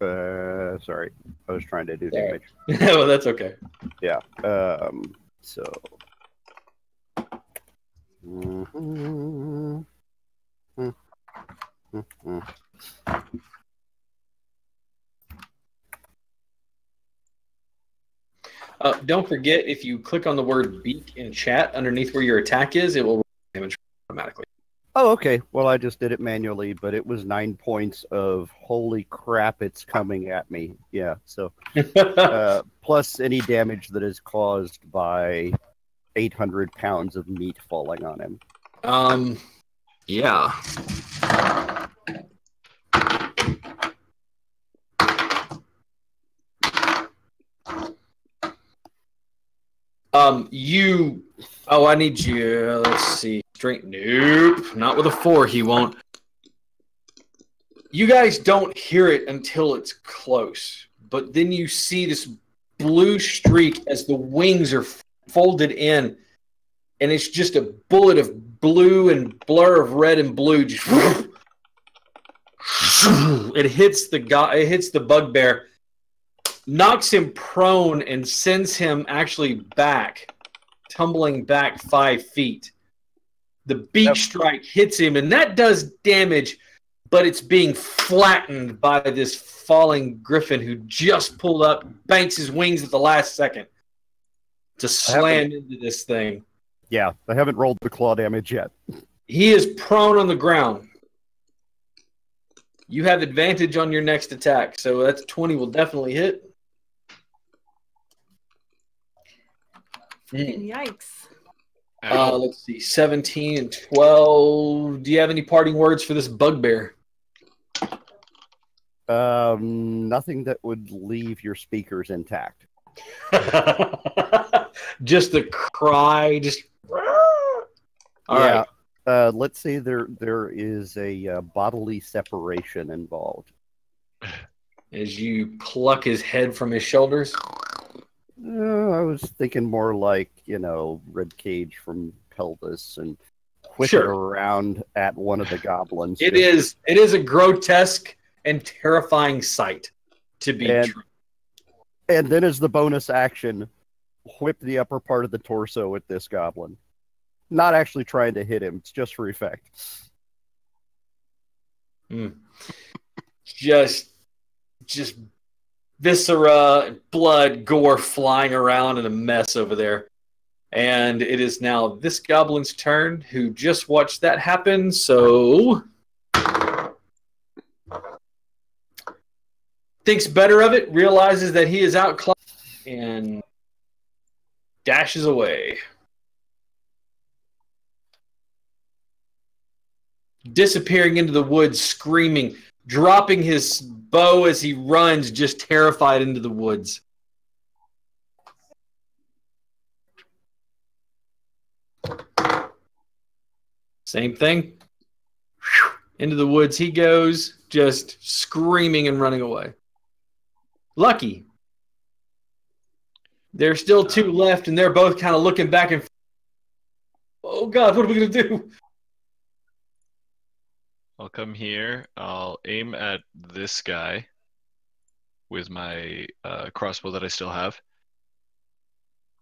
Sorry. I was trying to do damage. Well, that's okay. Yeah. So. Mm-hmm. Mm-hmm. Don't forget, if you click on the word beak in chat underneath where your attack is, it will roll damage automatically. Oh, okay. Well, I just did it manually, but it was 9 points of holy crap, it's coming at me. Yeah, so plus any damage that is caused by 800 pounds of meat falling on him. Yeah. I need you. Let's see. Strength. Nope. Not with a 4. He won't. You guys don't hear it until it's close, but then you see this blue streak as the wings are folded in, and it's just a bullet of blue and blur of red and blue. Just it hits the guy. It hits the bugbear, knocks him prone, and sends him actually back, tumbling back 5 feet. The beak strike hits him, and that does damage, but it's being flattened by this falling griffin who just pulled up, banks his wings at the last second to slam into this thing. Yeah, I haven't rolled the claw damage yet. He is prone on the ground. You have advantage on your next attack, so that's 20 will definitely hit. Yikes. Let's see, 17 and 12. Do you have any parting words for this bugbear? Nothing that would leave your speakers intact. Just the cry, just. All right. Let's say there is a bodily separation involved. As you pluck his head from his shoulders. I was thinking more like, rib cage from pelvis and whip it around at one of the goblins. It is a grotesque and terrifying sight to be true. And then as the bonus action, whip the upper part of the torso at this goblin. Not actually trying to hit him, it's just for effect. Just viscera, blood, gore flying around in a mess over there. And it is now this goblin's turn, who just watched that happen, so thinks better of it, realizes that he is outclassed, and dashes away. Disappearing into the woods, screaming, dropping his bow as he runs, just terrified into the woods. Same thing. Into the woods he goes, just screaming and running away. Lucky. There's still 2 left, and they're both kind of looking back and oh God, what are we going to do? I'll come here. I'll aim at this guy with my crossbow that I still have.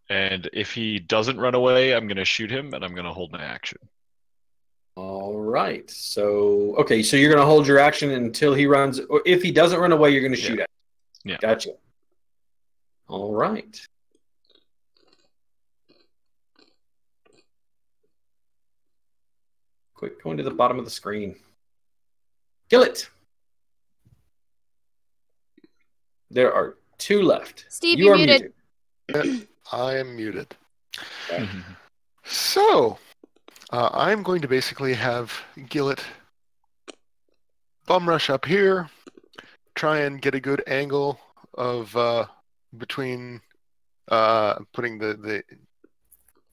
And if he doesn't run away, I'm going to shoot him, and I'm going to hold my action. All right. So you're going to hold your action until he runs. Or if he doesn't run away, you're going to shoot at him. Yeah. Gotcha. All right. Quick, going to the bottom of the screen. Kill it. There are 2 left. Steve, you you're are muted. I am muted. So, I'm going to basically have Gillet bum rush up here, try and get a good angle of between putting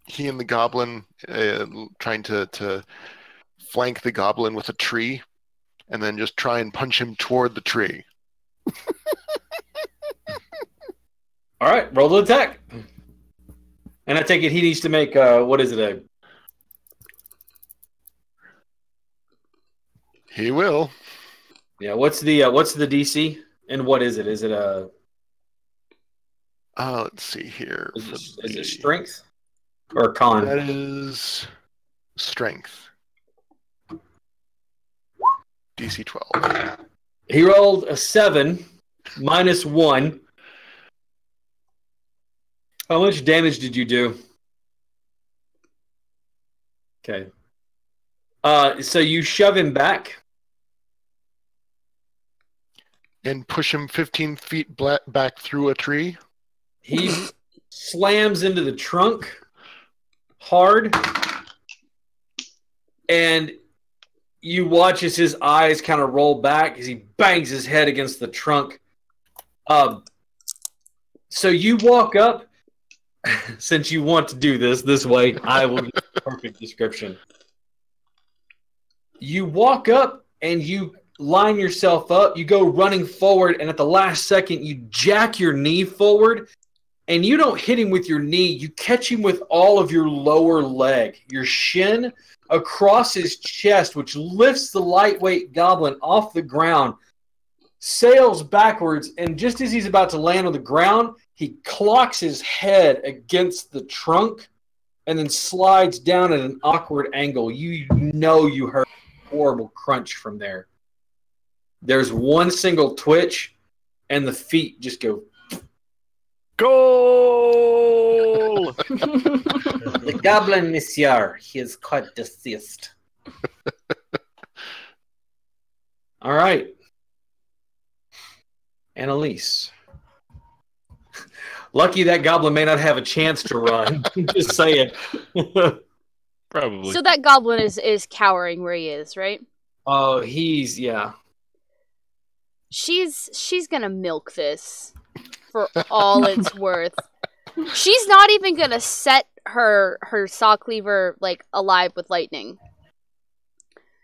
he and the goblin, trying to flank the goblin with a tree, and then just try and punch him toward the tree. All right, roll the attack. And I take it he needs to make what is it? He will. Yeah. What's the DC and what is it? Is it a? Let's see here. Is it strength or con? That is strength. DC 12. He rolled a 7 minus 1. How much damage did you do? Okay. So you shove him back. And push him 15 feet back through a tree. He slams into the trunk hard. And you watch as his eyes kind of roll back as he bangs his head against the trunk. So you walk up. Since you want to do this way, I will give a perfect description. You walk up and you line yourself up. You go running forward, and at the last second, you jack your knee forward, and you don't hit him with your knee. You catch him with all of your lower leg, your shin across his chest, which lifts the lightweight goblin off the ground, sails backwards, and just as he's about to land on the ground, he clocks his head against the trunk and then slides down at an awkward angle. You know you heard a horrible crunch from there. There's one single twitch, and the feet just go. Goal! The goblin, monsieur, he is quite deceased. All right. Annalise. Lucky that goblin may not have a chance to run. Just saying. Probably. So that goblin is cowering where he is, right? Oh, yeah. She's gonna milk this for all it's worth. She's not even gonna set her saw cleaver like alive with lightning.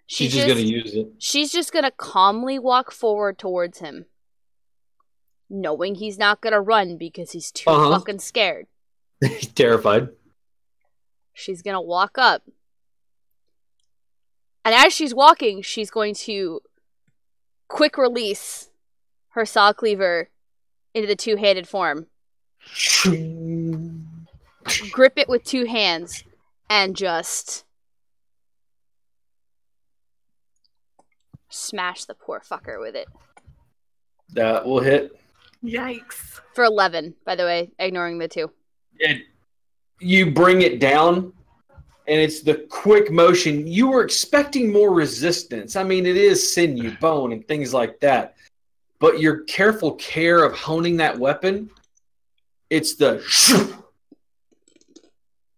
She's just gonna use it. She's just gonna calmly walk forward towards him, knowing he's not gonna run because he's too fucking scared. He's terrified. She's gonna walk up. And as she's walking, she's going to quick release her saw cleaver into the two-handed form. Grip it with 2 hands and just smash the poor fucker with it. That will hit. Yikes. For 11, by the way, ignoring the 2. You bring it down, and it's the quick motion. You were expecting more resistance. I mean, it is sinew, bone, and things like that. But your careful care of honing that weapon, it's the...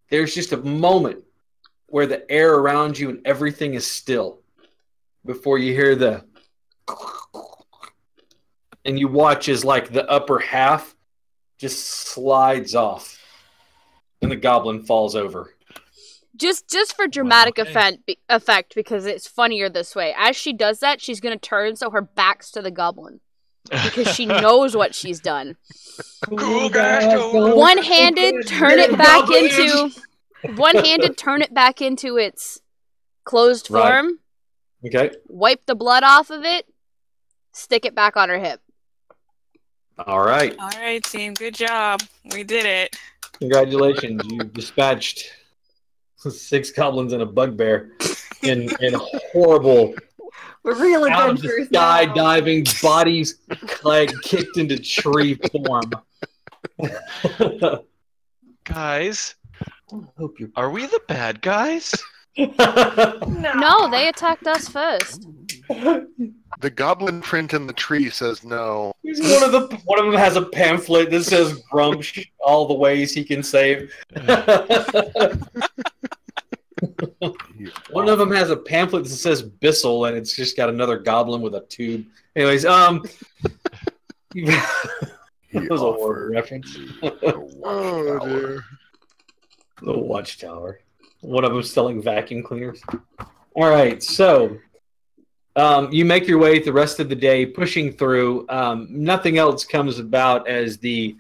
There's just a moment where the air around you and everything is still before you hear the... And you watch as, like, the upper half just slides off. And the goblin falls over. Just for dramatic effect, because it's funnier this way. As she does that, she's going to turn so her back's to the goblin. Because she knows what she's done. One-handed, turn it back into its closed form. Okay. Wipe the blood off of it. Stick it back on her hip. All right. All right, team. Good job. We did it. Congratulations. You dispatched 6 goblins and a bugbear in horrible, We're real Out of the adventurers sky now. diving, bodies like kicked into tree form. Guys, Hope you're... are we the bad guys? No, they attacked us first. The goblin print in the tree says no. One of them has a pamphlet that says Grumsh, all the ways he can save. One of them has a pamphlet that says Bissell, and it's just got another goblin with a tube. Anyways, that was a word reference. Oh dear. The Watchtower. One of them selling vacuum cleaners. All right, so you make your way the rest of the day, pushing through. Nothing else comes about as the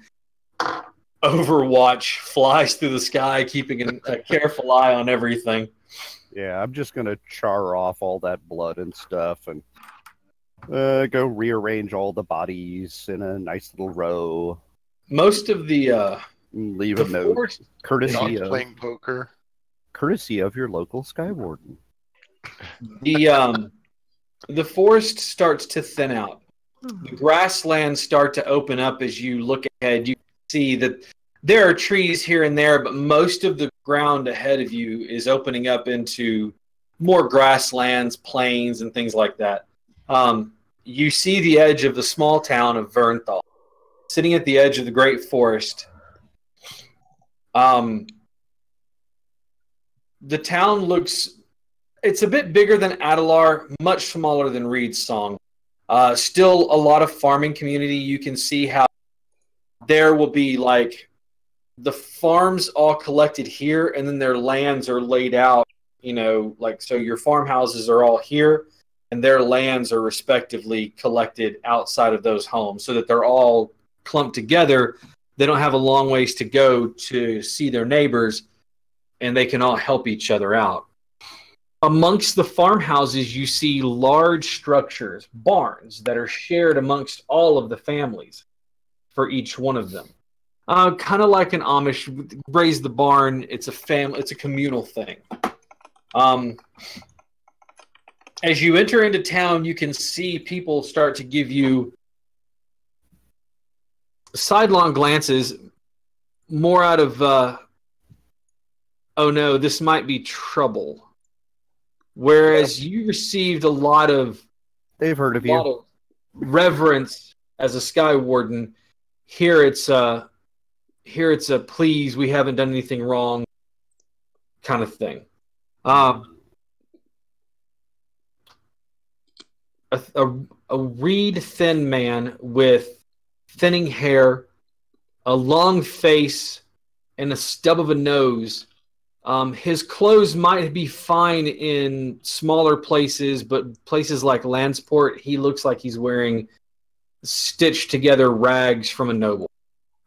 Overwatch flies through the sky, keeping a careful eye on everything. Yeah, I'm just going to char off all that blood and stuff and go rearrange all the bodies in a nice little row. Most of the leave a note forest, courtesy of, Playing poker. courtesy of your local Sky Warden. the forest starts to thin out. The grasslands start to open up as you look ahead. You see that there are trees here and there, but most of the ground ahead of you is opening up into more grasslands, plains, and things like that. You see the edge of the small town of Vernthal, sitting at the edge of the great forest. The town looks... It's a bit bigger than Adalar, much smaller than Reed's Song. Still a lot of farming community. You can see how there will be like the farms all collected here, and then their lands are laid out, like, so your farmhouses are all here, and their lands are respectively collected outside of those homes so that they're all clumped together. They don't have a long ways to go to see their neighbors, and they can all help each other out. Amongst the farmhouses, you see large structures, barns, that are shared amongst all of the families for each one of them. Kind of like an Amish, raise the barn. It's a communal thing. As you enter into town, you can see people start to give you sidelong glances, more out of, oh no, this might be trouble. Whereas you received a lot of... They've heard of you. Of reverence as a Sky Warden. Here it's a please, we haven't done anything wrong kind of thing. A reed thin man with thinning hair, a long face, and a stub of a nose. His clothes might be fine in smaller places, but places like Landsport, he looks like he's wearing stitched together rags from a noble.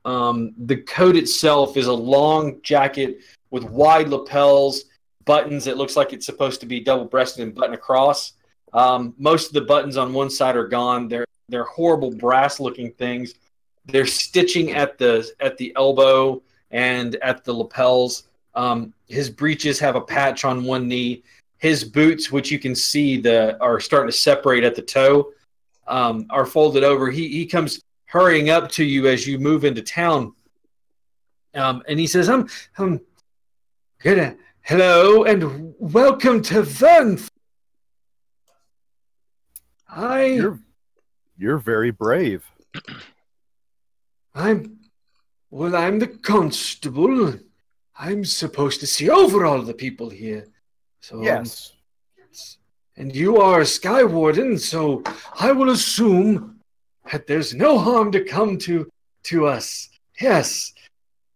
The coat itself is a long jacket with wide lapels, buttons. It looks like it's supposed to be double-breasted and button across. Most of the buttons on one side are gone. They're horrible brass-looking things. They're stitching at the elbow and at the lapels. His breeches have a patch on one knee. His boots, which you can see are starting to separate at the toe, are folded over. He comes hurrying up to you as you move into town, and he says, good. Hello and welcome to Vernth. You're very brave. I'm the constable. I'm supposed to see over all the people here. So yes. And you are a Sky Warden, so I will assume that there's no harm to come to us. Yes,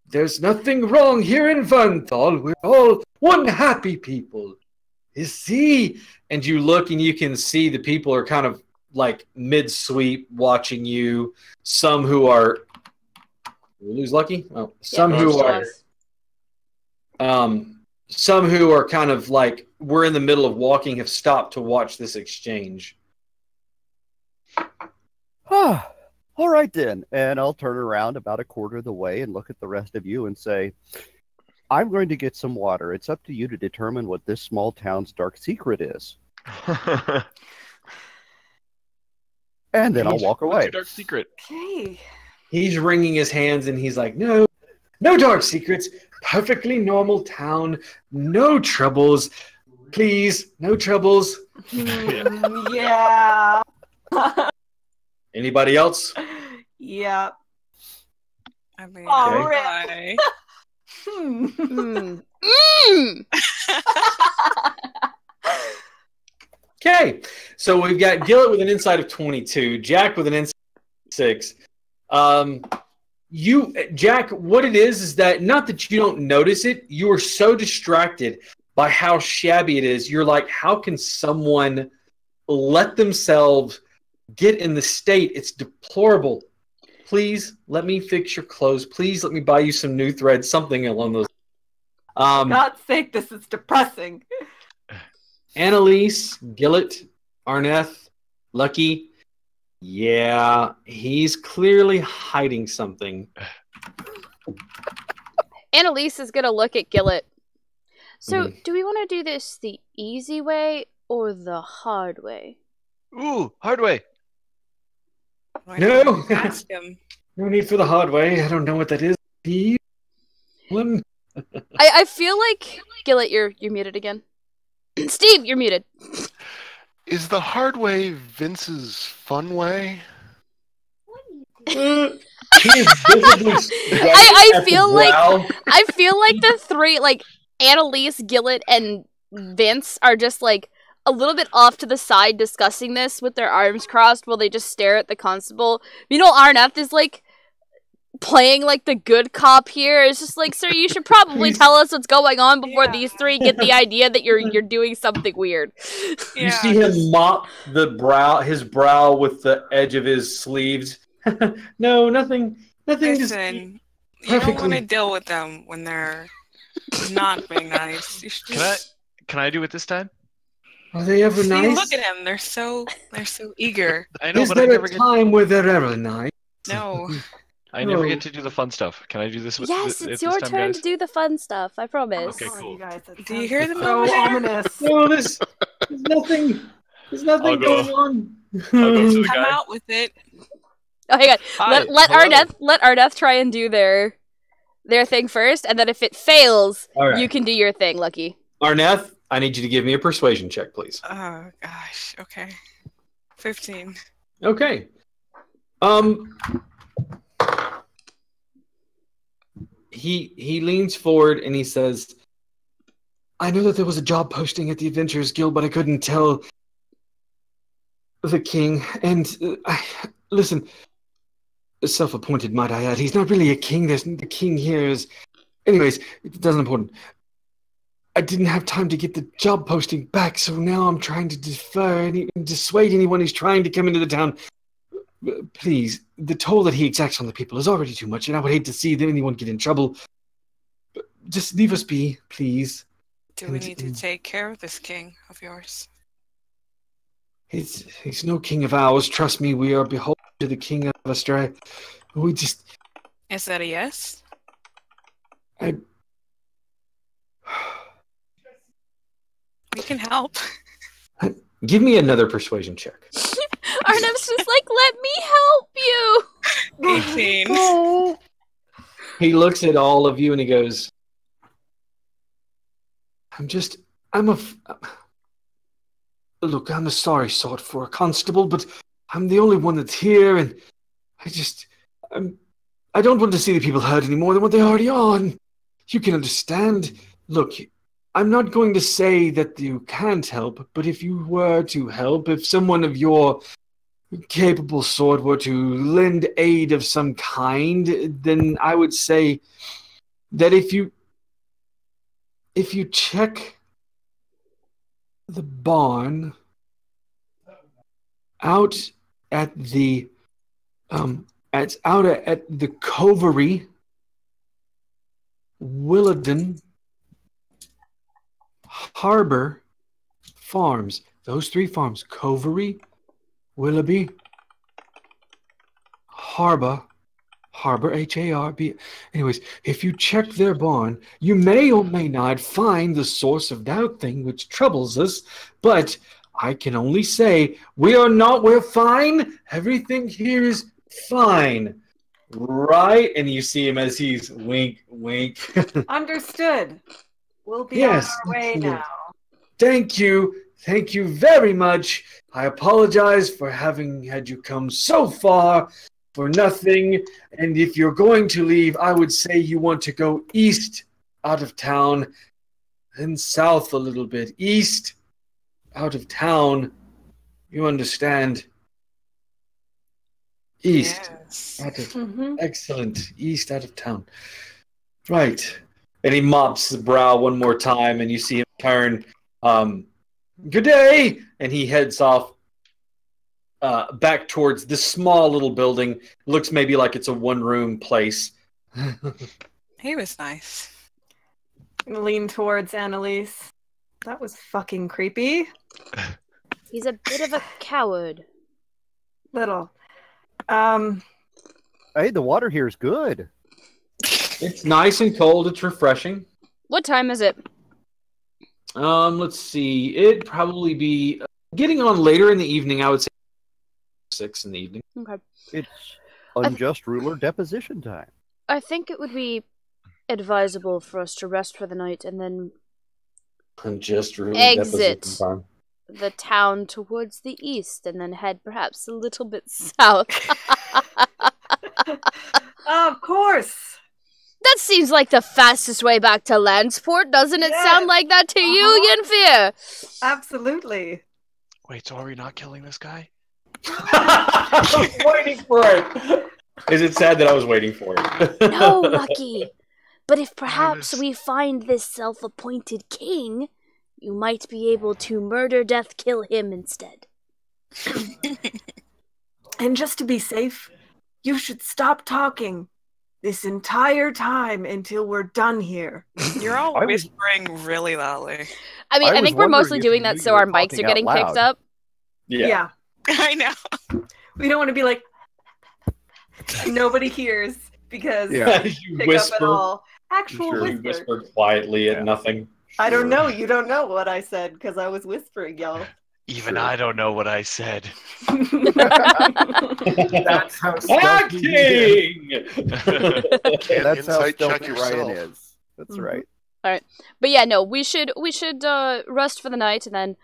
there's nothing wrong here in Vernthal. We're all one happy people. You see? And you look and you can see the people are kind of like mid-sweep watching you. Some who are... Did we lose Lucky? Oh, some who are kind of like, we're in the middle of walking, have stopped to watch this exchange. All right then. And I'll turn around about a quarter of the way and look at the rest of you and say, I'm going to get some water. It's up to you to determine what this small town's dark secret is. And then I'll walk What's away. your dark secret? Okay. He's wringing his hands and he's like, no, no dark secrets. Perfectly normal town. No troubles. Please, no troubles. Yeah. Anybody else? Yeah. I mean, All why? Okay, so we've got Gillett with an insight of 22, Jack with an insight of 6. Jack, what it is that not that you don't notice it, you are so distracted by how shabby it is. You're like, how can someone let themselves get in the state? It's deplorable. Please let me fix your clothes. Please let me buy you some new threads, something along those. For God's sake, this is depressing. Annalise, Gillett, Arneth, Lucky. Yeah, he's clearly hiding something. Annalise is going to look at Gillett. So, do we want to do this the easy way or the hard way? Ooh, hard way. Why No. don't you ask him? No need for the hard way. I don't know what that is. I feel like Gillett, you're muted again. Steve, you're muted. Is the hard way Vince's fun way? I feel like the three, like Annalise, Gillett, and Vince are just like a little bit off to the side discussing this with their arms crossed while they just stare at the constable. You know, Arneth is like playing like the good cop here. It's just like, sir, you should probably tell us what's going on before these three get the idea that you're doing something weird. You see him mop his brow with the edge of his sleeves. No, nothing. Listen, you don't want to deal with them when they're not being nice. You should Can I do it this time? Are they ever See, nice? look at them. They're so eager. I know, Is but I there never a get. time where they're ever nice? No. I never get to do the fun stuff. Can I do this? Yes, this it's your time, turn guys? to do the fun stuff. I promise. Okay, cool. Do you hear them So over there? ominous. No, there's nothing. There's nothing I'll go. going on. I'll go to the Come guy. out with it. Oh, hang on. Hi, Let hello. Arneth try and do their thing first, and then if it fails, All right. you can do your thing, Lucky. Arneth, I need you to give me a persuasion check, please. Oh gosh. Okay. 15. Okay. He leans forward and he says, I know that there was a job posting at the Adventurers Guild, but I couldn't tell the king. And listen, self-appointed, might I add. He's not really a king. The king here is... Anyways, it doesn't important. I didn't have time to get the job posting back, so now I'm trying to defer and dissuade anyone who's trying to come into the town. Please, the toll that he exacts on the people is already too much, and I would hate to see anyone get in trouble. Just leave us be, please. Do we need to take care of this king of yours? He's no king of ours. Trust me, we are beholden to the king of Australia. We just... Is that a yes? We can help. Give me another persuasion check. Arnev's just like, let me help you. 18. He looks at all of you and he goes, Look, I'm a sorry sort for a constable, but I'm the only one that's here, and I don't want to see the people hurt any more than what they already are. And you can understand. Look, I'm not going to say that you can't help, but if you were to help, if someone of your capable sort were to lend aid of some kind, then I would say that if you check the barn out at the at the Covery, Willowden, Harbor Farms, those three farms, Covery, Willoughby, Harbor, H-A-R-B. Anyways, if you check their barn, you may or may not find the source of that thing which troubles us, but I can only say we're fine. Everything here is fine. Right? And you see him as he's wink, wink. Understood. We'll be Yes, on our way excellent. now. Thank you. Thank you very much. I apologize for having had you come so far for nothing. And if you're going to leave, I would say you want to go east out of town, then south a little bit. East out of town. You understand? East. Yes. Out of, Mhm. Excellent. East out of town. Right. And he mops the brow one more time, and you see him turn. Good day! And he heads off back towards this small little building. Looks maybe like it's a one-room place. He was nice. I'm gonna lean towards Annalise. That was fucking creepy. He's a bit of a coward. Little. Hey, the water here is good. It's nice and cold. It's refreshing. What time is it? Let's see. It'd probably be getting on later in the evening. I would say 6 in the evening. Okay. It's unjust ruler deposition time. I think it would be advisable for us to rest for the night and then Just really Exit. deposition time. the town towards the east and then head perhaps a little bit south. Of course. That seems like the fastest way back to Landsport, doesn't it Yes. sound like that to you, Yenfir? Absolutely. Wait, so are we not killing this guy? I was waiting for it. Is it sad that I was waiting for it? No, Lucky. But if perhaps was- we find this self-appointed king, you might be able to murder, death, kill him instead. And just to be safe, you should stop talking this entire time until we're done here. You're all I was- whispering really loudly. I mean, I I was think we're wondering mostly if doing you that knew so you were our mics talking are getting out picked loud. up. Yeah. I know. We don't want to be like, nobody hears because Yeah. You pick up at whisper. all. Actual Sure. You whisper. whisper quietly Yeah. at nothing. I don't Sure. know. You don't know what I said because I was whispering, y'all. Even Sure. I don't know what I said. That's how stealthy he is. Acting. That's how Insight check stealthy Ryan yourself. is. That's Mhm. right. But yeah, no, we should rest for the night and then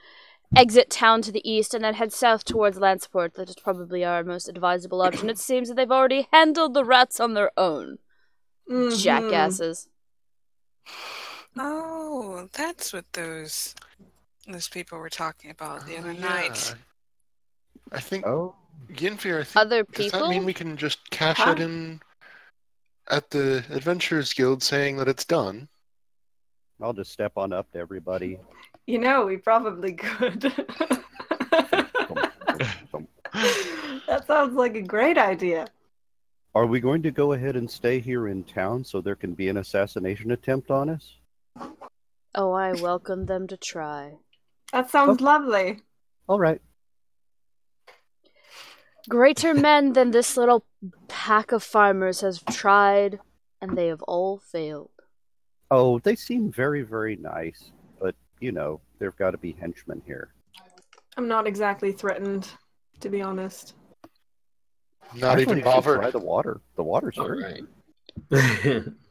exit town to the east and then head south towards Landsport. That is probably our most advisable option. It seems that they've already handled the rats on their own. Mhm. Jackasses. Oh, that's what those people were talking about the other night. I think Oh, Yenfir, I think Other does that people? mean we can just cash Huh? it in at the Adventurers Guild saying that it's done? I'll just step on up to everybody. You know, we probably could. That sounds like a great idea. Are we going to go ahead and stay here in town so there can be an assassination attempt on us? Oh, I welcome them to try. That sounds lovely. All right. Greater men than this little pack of farmers has tried, and they have all failed. Oh, they seem very, very nice. But, you know, there've got to be henchmen here. I'm not exactly threatened, to be honest. Not I even think you should Try bothered. the water. The water's All very right.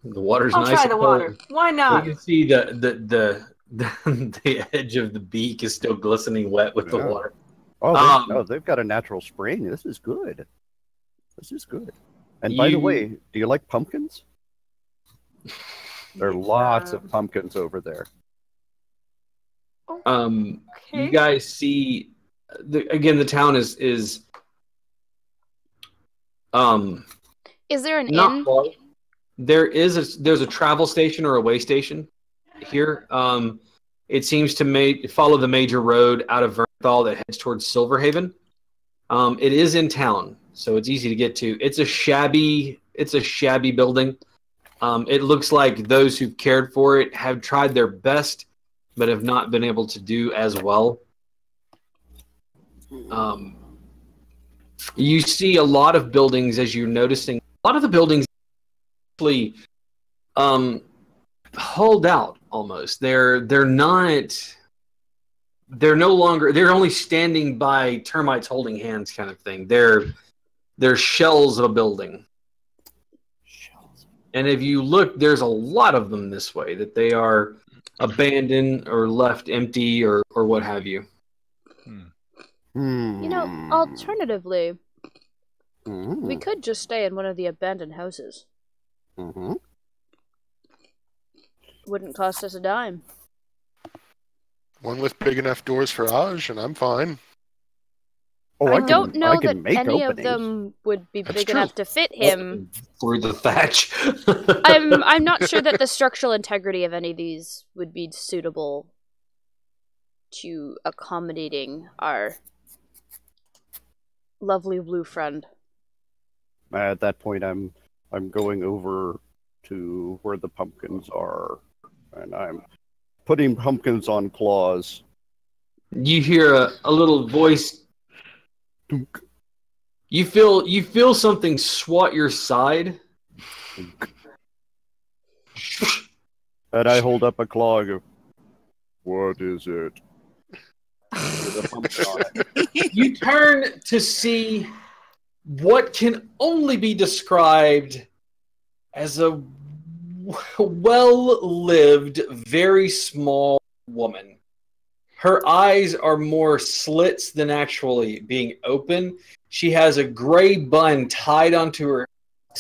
The water's I'll nice. try and the cold. water. Why not? You can see the edge of the beak is still glistening wet with the Yeah. water. Oh, no, they've got a natural spring. This is good. This is good. And by the You- way, do you like pumpkins? There are lots of pumpkins over there. You Okay. guys see, the town is Is there an not inn? far. There's a travel station or a way station here. It seems to follow the major road out of Vernthal that heads towards Silverhaven. It is in town, so it's easy to get to. It's a shabby building. It looks like those who've cared for it have tried their best, but have not been able to do as well. You see a lot of buildings, as you're noticing. A lot of the buildings actually hold out almost. They're not they're no longer. They're only standing by termites holding hands, kind of thing. They're shells of a building. And if you look, there's a lot of them this way. That they are abandoned or left empty or what have you. You know, alternatively, we could just stay in one of the abandoned houses. Wouldn't cost us a dime. One with big enough doors for Aj, and I'm fine. I don't know that any of them would be big enough to fit him. Through the thatch. I'm not sure that the structural integrity of any of these would be suitable to accommodating our lovely blue friend. At that point, I'm going over to where the pumpkins are, and I'm putting pumpkins on claws. You hear a little voice. You feel something swat your side. And I hold up a claw and go, "What is it?" With a pumpkin on it. You turn to see what can only be described as a well-lived, very small woman. Her eyes are more slits than actually being open. She has a gray bun tied onto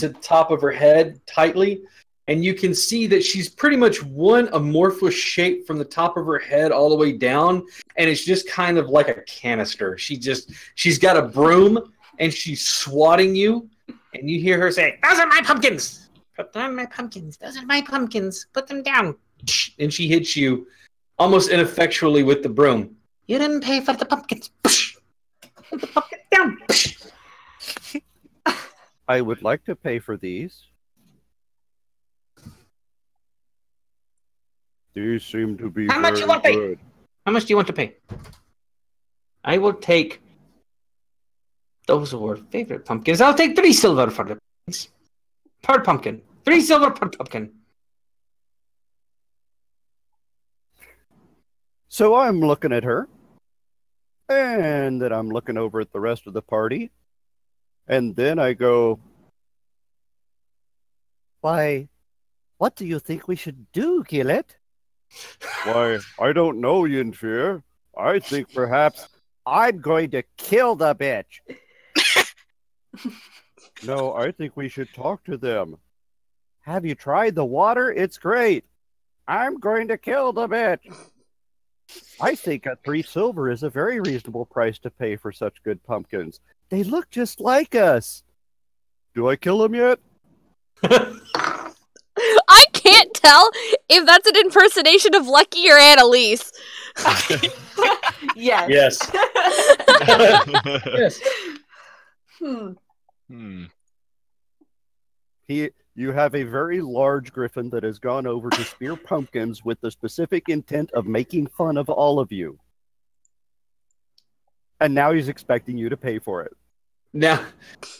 the top of her head tightly, and you can see that she's pretty much one amorphous shape from the top of her head all the way down, and it's just kind of like a canister. She's got a broom, and she's swatting you, and you hear her say, "Those are my pumpkins! Put them on my pumpkins! Those are my pumpkins! Put them down!" And she hits you almost ineffectually with the broom. "You didn't pay for the pumpkins. Put the pumpkin down." I would like to pay for these. These seem to be How much very you want to good. pay? How much do you want to pay? I will take those are our favorite pumpkins. I'll take 3 silver for the pumpkins. Per pumpkin. 3 silver per pumpkin. So I'm looking at her, and then I'm looking over at the rest of the party, and then I go, "Why, what do you think we should do, Gillet?" "Why, I don't know, Yinfir. I think perhaps I'm going to kill the bitch." "No, I think we should talk to them." "Have you tried the water? It's great." "I'm going to kill the bitch." I think 3 silver is a very reasonable price to pay for such good pumpkins. They look just like us. Do I kill them yet? I can't tell if that's an impersonation of Lucky or Annalise. Yes. Yes. Yes. You have a very large griffin that has gone over to spear pumpkins with the specific intent of making fun of all of you. And now he's expecting you to pay for it. Now,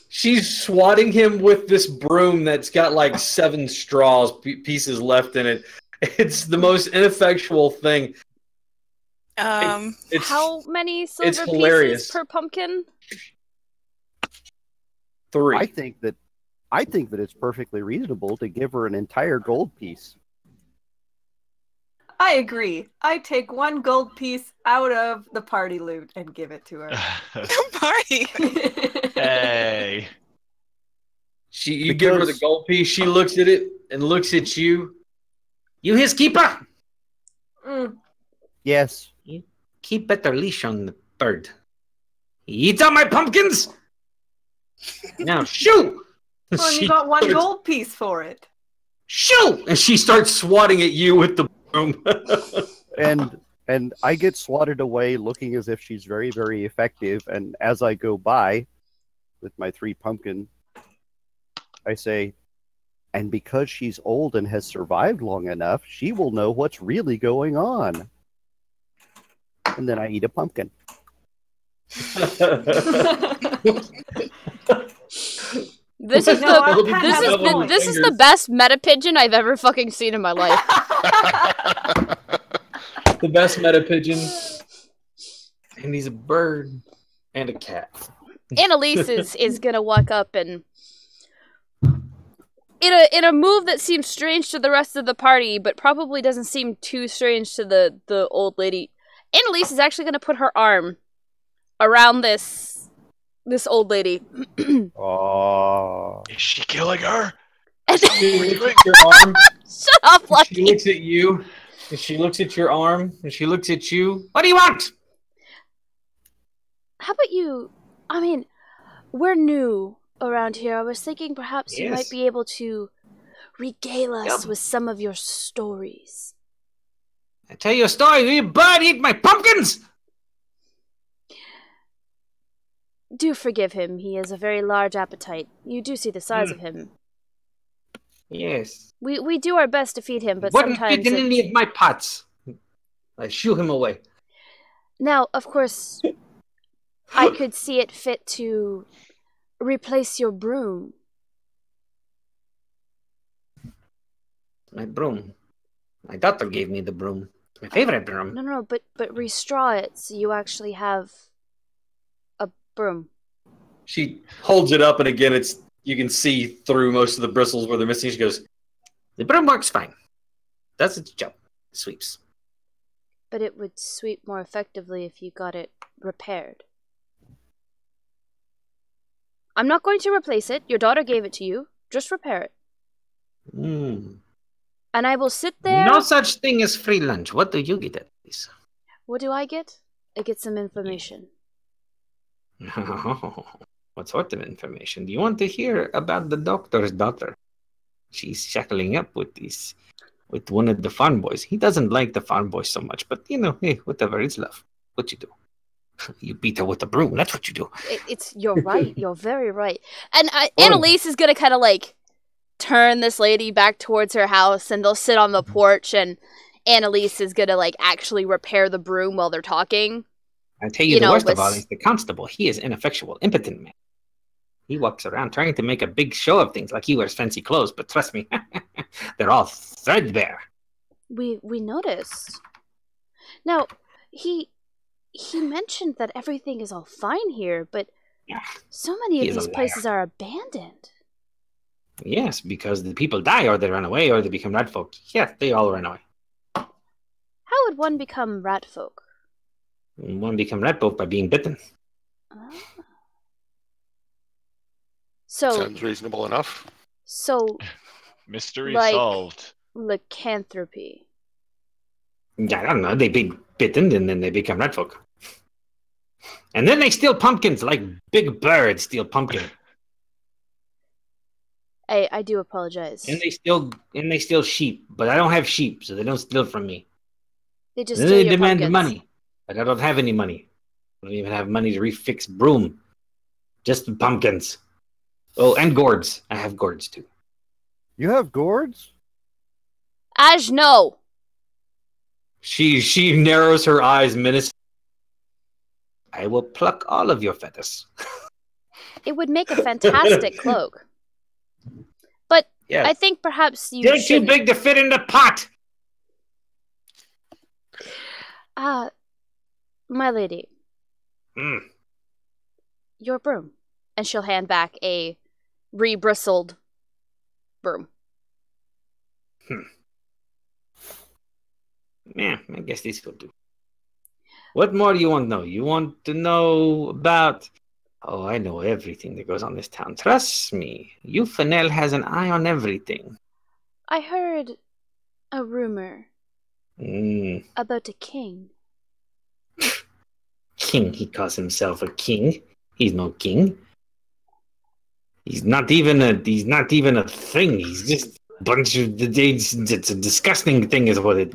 she's swatting him with this broom that's got like 7 straws pieces left in it. It's the most ineffectual thing. How many silver hilarious. pieces per pumpkin? 3. I think that it's perfectly reasonable to give her an entire gold piece. I agree. I take 1 gold piece out of the party loot and give it to her. Party. Hey. You give her the gold piece. She looks at it and looks at you. You his keeper? Yes. You keep better leash on the bird. He eats all my pumpkins? Now shoo! Well, you got 1 gold piece for it. Shoo! And she starts swatting at you with the broom. and I get swatted away looking as if she's very, very effective. And as I go by with my 3 pumpkin, I say, and because she's old and has survived long enough, she will know what's really going on. And then I eat a pumpkin. This is the best meta pigeon I've ever fucking seen in my life. The best meta pigeon. And he's a bird and a cat. Annalise is gonna walk up and in a move that seems strange to the rest of the party, but probably doesn't seem too strange to the old lady. Annalise is actually gonna put her arm around this old lady. Oh. Is she killing her? She looks at your arm. Shut up, Lucky. She looks at you. And she looks at your arm. And she looks at you. What do you want? How about you? I mean, we're new around here. I was thinking perhaps you might Yes. be able to regale us Yep. with some of your stories. I tell you a story. You bird eat my pumpkins. Do forgive him. He has a very large appetite. You do see the size of him. Yes. We do our best to feed him, but Wouldn't sometimes fit in any of my pots. I shoo him away. Now, of course, I could see it fit to replace your broom. My broom. My daughter gave me the broom. It's my favorite broom. No, but restraw it so you actually have a broom. She holds it up, and again, you can see through most of the bristles where they're missing. She goes, The broom works fine. Does its job. Sweeps. But it would sweep more effectively if you got it repaired. I'm not going to replace it. Your daughter gave it to you. Just repair it. Mm. And I will sit there. No such thing as free lunch. What do you get at this? What do I get? I get some information. What sort of information? Do you want to hear about the doctor's daughter? She's shackling up with one of the farm boys. He doesn't like the farm boys so much, but hey, whatever, it's love. What you do? You beat her with a broom. That's what you do. You're right. You're very right. And Annalise is gonna kind of like turn this lady back towards her house, and they'll sit on the porch, and Annalise is gonna like actually repair the broom while they're talking. I tell you, the worst of all is the constable. He is ineffectual, impotent man. He walks around trying to make a big show of things like he wears fancy clothes, but trust me, they're all threadbare. We noticed. Now, he mentioned that everything is all fine here, but so many He of is a these places are abandoned. Yes, because the people die or they run away or they become rat folk. Yes, they all run away. How would one become rat folk? One become rat folk by being bitten. So Sounds reasonable enough. So Mystery like solved. lycanthropy. Yeah, I don't know. They be bitten and then they become rat folk. And then they steal pumpkins like big birds steal pumpkin. I do apologize. And they steal sheep, but I don't have sheep, so they don't steal from me. They just And steal then they your demand pumpkins. money, but I don't have any money. I don't even have money to refix broom. Just the pumpkins. Oh, and gourds. I have gourds too. You have gourds? Aj, no. She narrows her eyes menacingly. I will pluck all of your feathers. It would make a fantastic cloak. But Yes. I think perhaps you They're too should... big to fit in the pot. My lady. Mm. Your broom. And she'll hand back a re-bristled broom. Yeah, I guess this will do. What more do you want to know? You want to know about... Oh, I know everything that goes on in this town. Trust me. Eufanel has an eye on everything. I heard a rumor about a king. King, he calls himself a king. He's no king. He's not even a thing. He's just a bunch of... It's a disgusting thing is what it...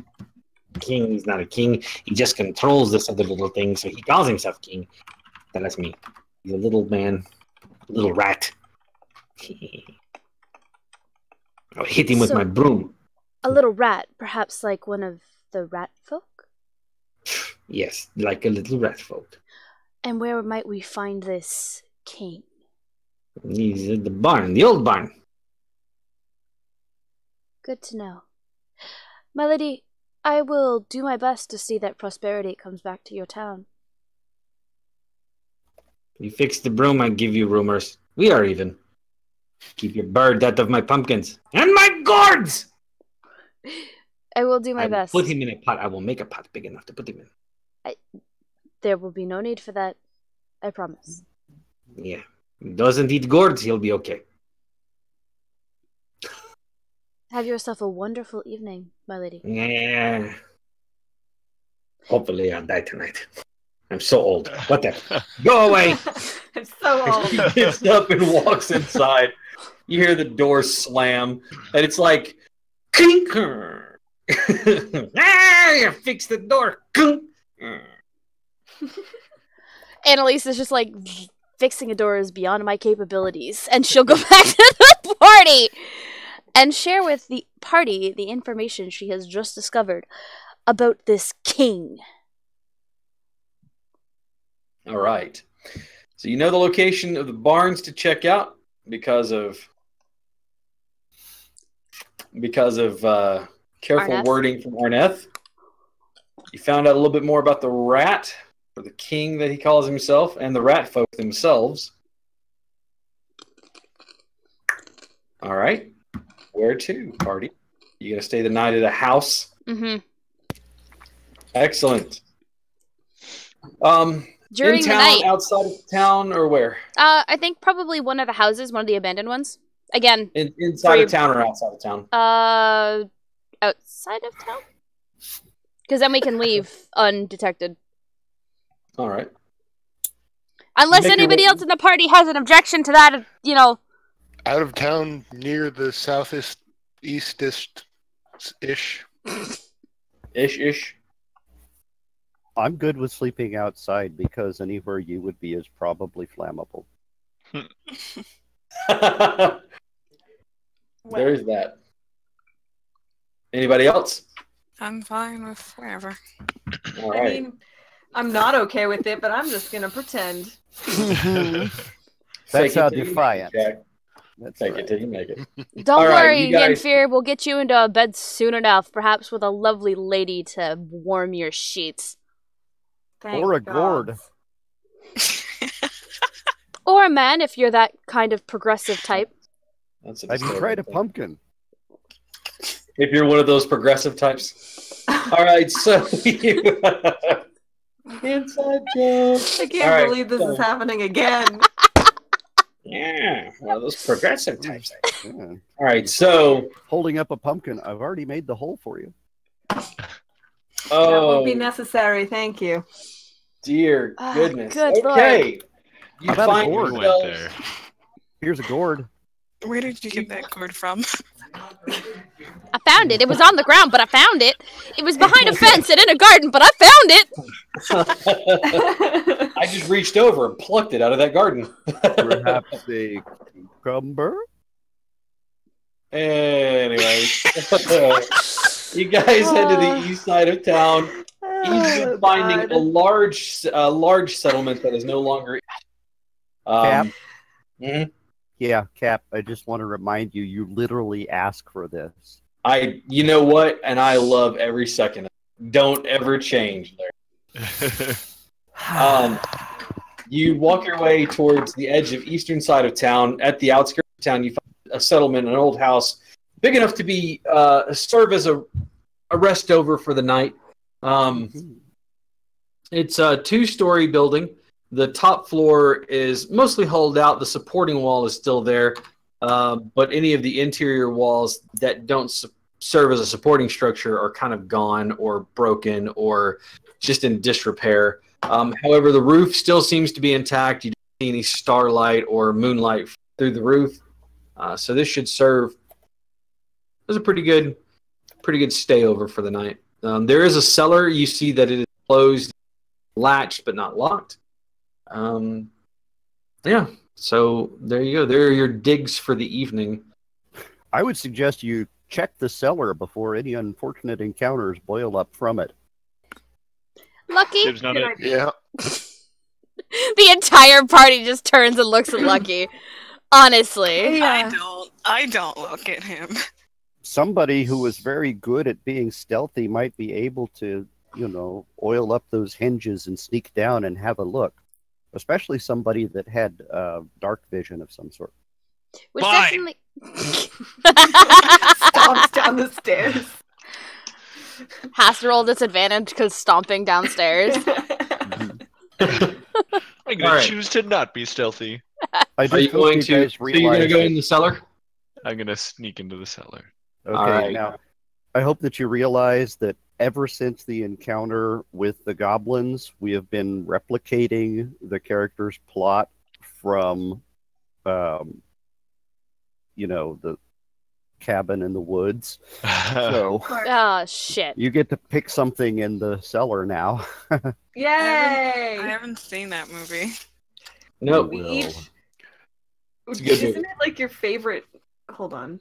King, he's not a king. He just controls this other little thing, so he calls himself king. That's me. He's a little man, a little rat. I'll hit him with So- my broom. A little rat, perhaps like one of the rat folk? Yes, like a little rat folk. And where might we find this king? He's at the barn, the old barn. Good to know. My lady, I will do my best to see that prosperity comes back to your town. You fix the broom, I give you rumors. We are even. Keep your bird out of my pumpkins. And my gourds! I will do my I will best. put him in a pot. I will make a pot big enough to put him in. There will be no need for that. I promise. Yeah. He doesn't eat gourds, he'll be okay. Have yourself a wonderful evening, my lady. Yeah. Hopefully I'll die tonight. I'm so old. What the? Go away! I'm so old. He gets up and walks inside. You hear the door slam, and it's like, kinker. You fix the door. Annalise is just like, fixing a door is beyond my capabilities, and she'll go back to the party and share with the party the information she has just discovered about this king. All right. So you know the location of the barns to check out because of careful Arneth. wording from Arneth. You found out a little bit more about the rat, or the king that he calls himself, and the rat folk themselves. All right. Where to, party? You gonna stay the night at a house? Mm-hmm. Excellent. During in the town, night. outside of town, or where? I think probably one of the houses, one of the abandoned ones. Again, Inside of town or outside of town? outside of town? Because then we can leave undetected. All right. Unless Make your anybody way- else in the party has an objection to that, you know. Out of town, near the southeast, east-ish. Ish. I'm good with sleeping outside because anywhere you would be is probably flammable. There's that. Anybody else? I'm fine with wherever. All I right. mean, I'm not okay with it, but I'm just gonna pretend. That's how till you make defiant. it, Jack. That's Take right. it till you make it. Don't All right, worry, you guys- Yenfear. We'll get you into a bed soon enough, perhaps with a lovely lady to warm your sheets. Thank Or a God. gourd. Or a man, if you're that kind of progressive type. That's Have you disturbing tried a thing. pumpkin? If you're one of those progressive types. All right, so inside joke. I can't All right, believe this so- is happening again. Yeah, one of those progressive types. Yeah. All right, so Holding up a pumpkin. I've already made the hole for you. That won't be oh necessary, thank you. dear Ah, goodness. good Lord. Okay, you How about a find gourd? Who went yourselves. there? Here's a gourd. Where did you get that cord from? I found it. It was on the ground, but I found it. It was behind a fence and in a garden, but I found it. I just reached over and plucked it out of that garden. Perhaps a cucumber? Anyway, you guys head to the east side of town. Easily Oh, finding God. a large settlement that is no longer. Cap? mhm. Yeah, Cap, I just want to remind you, you literally asked for this. You know what? And I love every second. Don't ever change there. You walk your way towards the edge of eastern side of town. At the outskirts of town, you find a settlement, an old house, big enough to be serve as a rest over for the night. It's a 2-story building. The top floor is mostly hulled out. The supporting wall is still there, but any of the interior walls that don't serve as a supporting structure are kind of gone or broken or just in disrepair. However, the roof still seems to be intact. You don't see any starlight or moonlight through the roof, so this should serve as a pretty good stay over for the night. There is a cellar. You see that it is closed, latched, but not locked. Yeah, so there you go. There are your digs for the evening. I would suggest you check the cellar before any unfortunate encounters boil up from it. Lucky? Dibs on it. Yeah. The entire party just turns and looks at Lucky. Honestly. I don't look at him. Somebody who was very good at being stealthy might be able to, oil up those hinges and sneak down and have a look. especially somebody that had dark vision of some sort. Which Fine. definitely Stomps down the stairs. has to roll disadvantage because stomping downstairs. I'm gonna Alright. choose to not be stealthy. I Are just you hope going you to? guys So you're going to go realize in the cellar? I'm gonna sneak into the cellar. Okay, Alright. now I hope that you realize that ever since the encounter with the goblins, we have been replicating the character's plot from, the cabin in the woods. So Oh shit! you get to pick something in the cellar now. Yay! I haven't seen that movie. Nope. We Will. each. It's a good Isn't movie. it like your favorite? Hold on.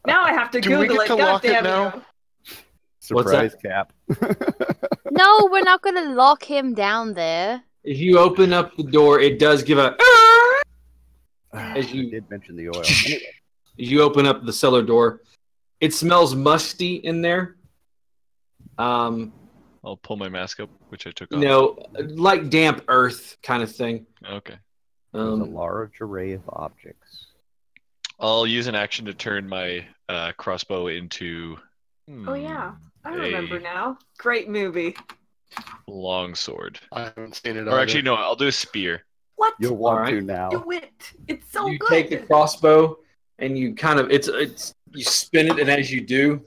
Now I have to Do we Google get it. to God lock it damn now? you. Surprise cap. No, we're not gonna lock him down there. If you open up the door, it does give a. As I you did mention the oil. Anyway, as you open up the cellar door, it smells musty in there. I'll pull my mask up, which I took off. Like damp earth kind of thing. Okay. there's a Um, large array of objects. I'll use an action to turn my crossbow into. Oh yeah, I a remember now. Great movie. long sword. I haven't seen it. Or actually, no, I'll do a spear. What? You'll want Alright. to now. Do it. It's so you good. take the crossbow and you kind of it's you spin it, and as you do,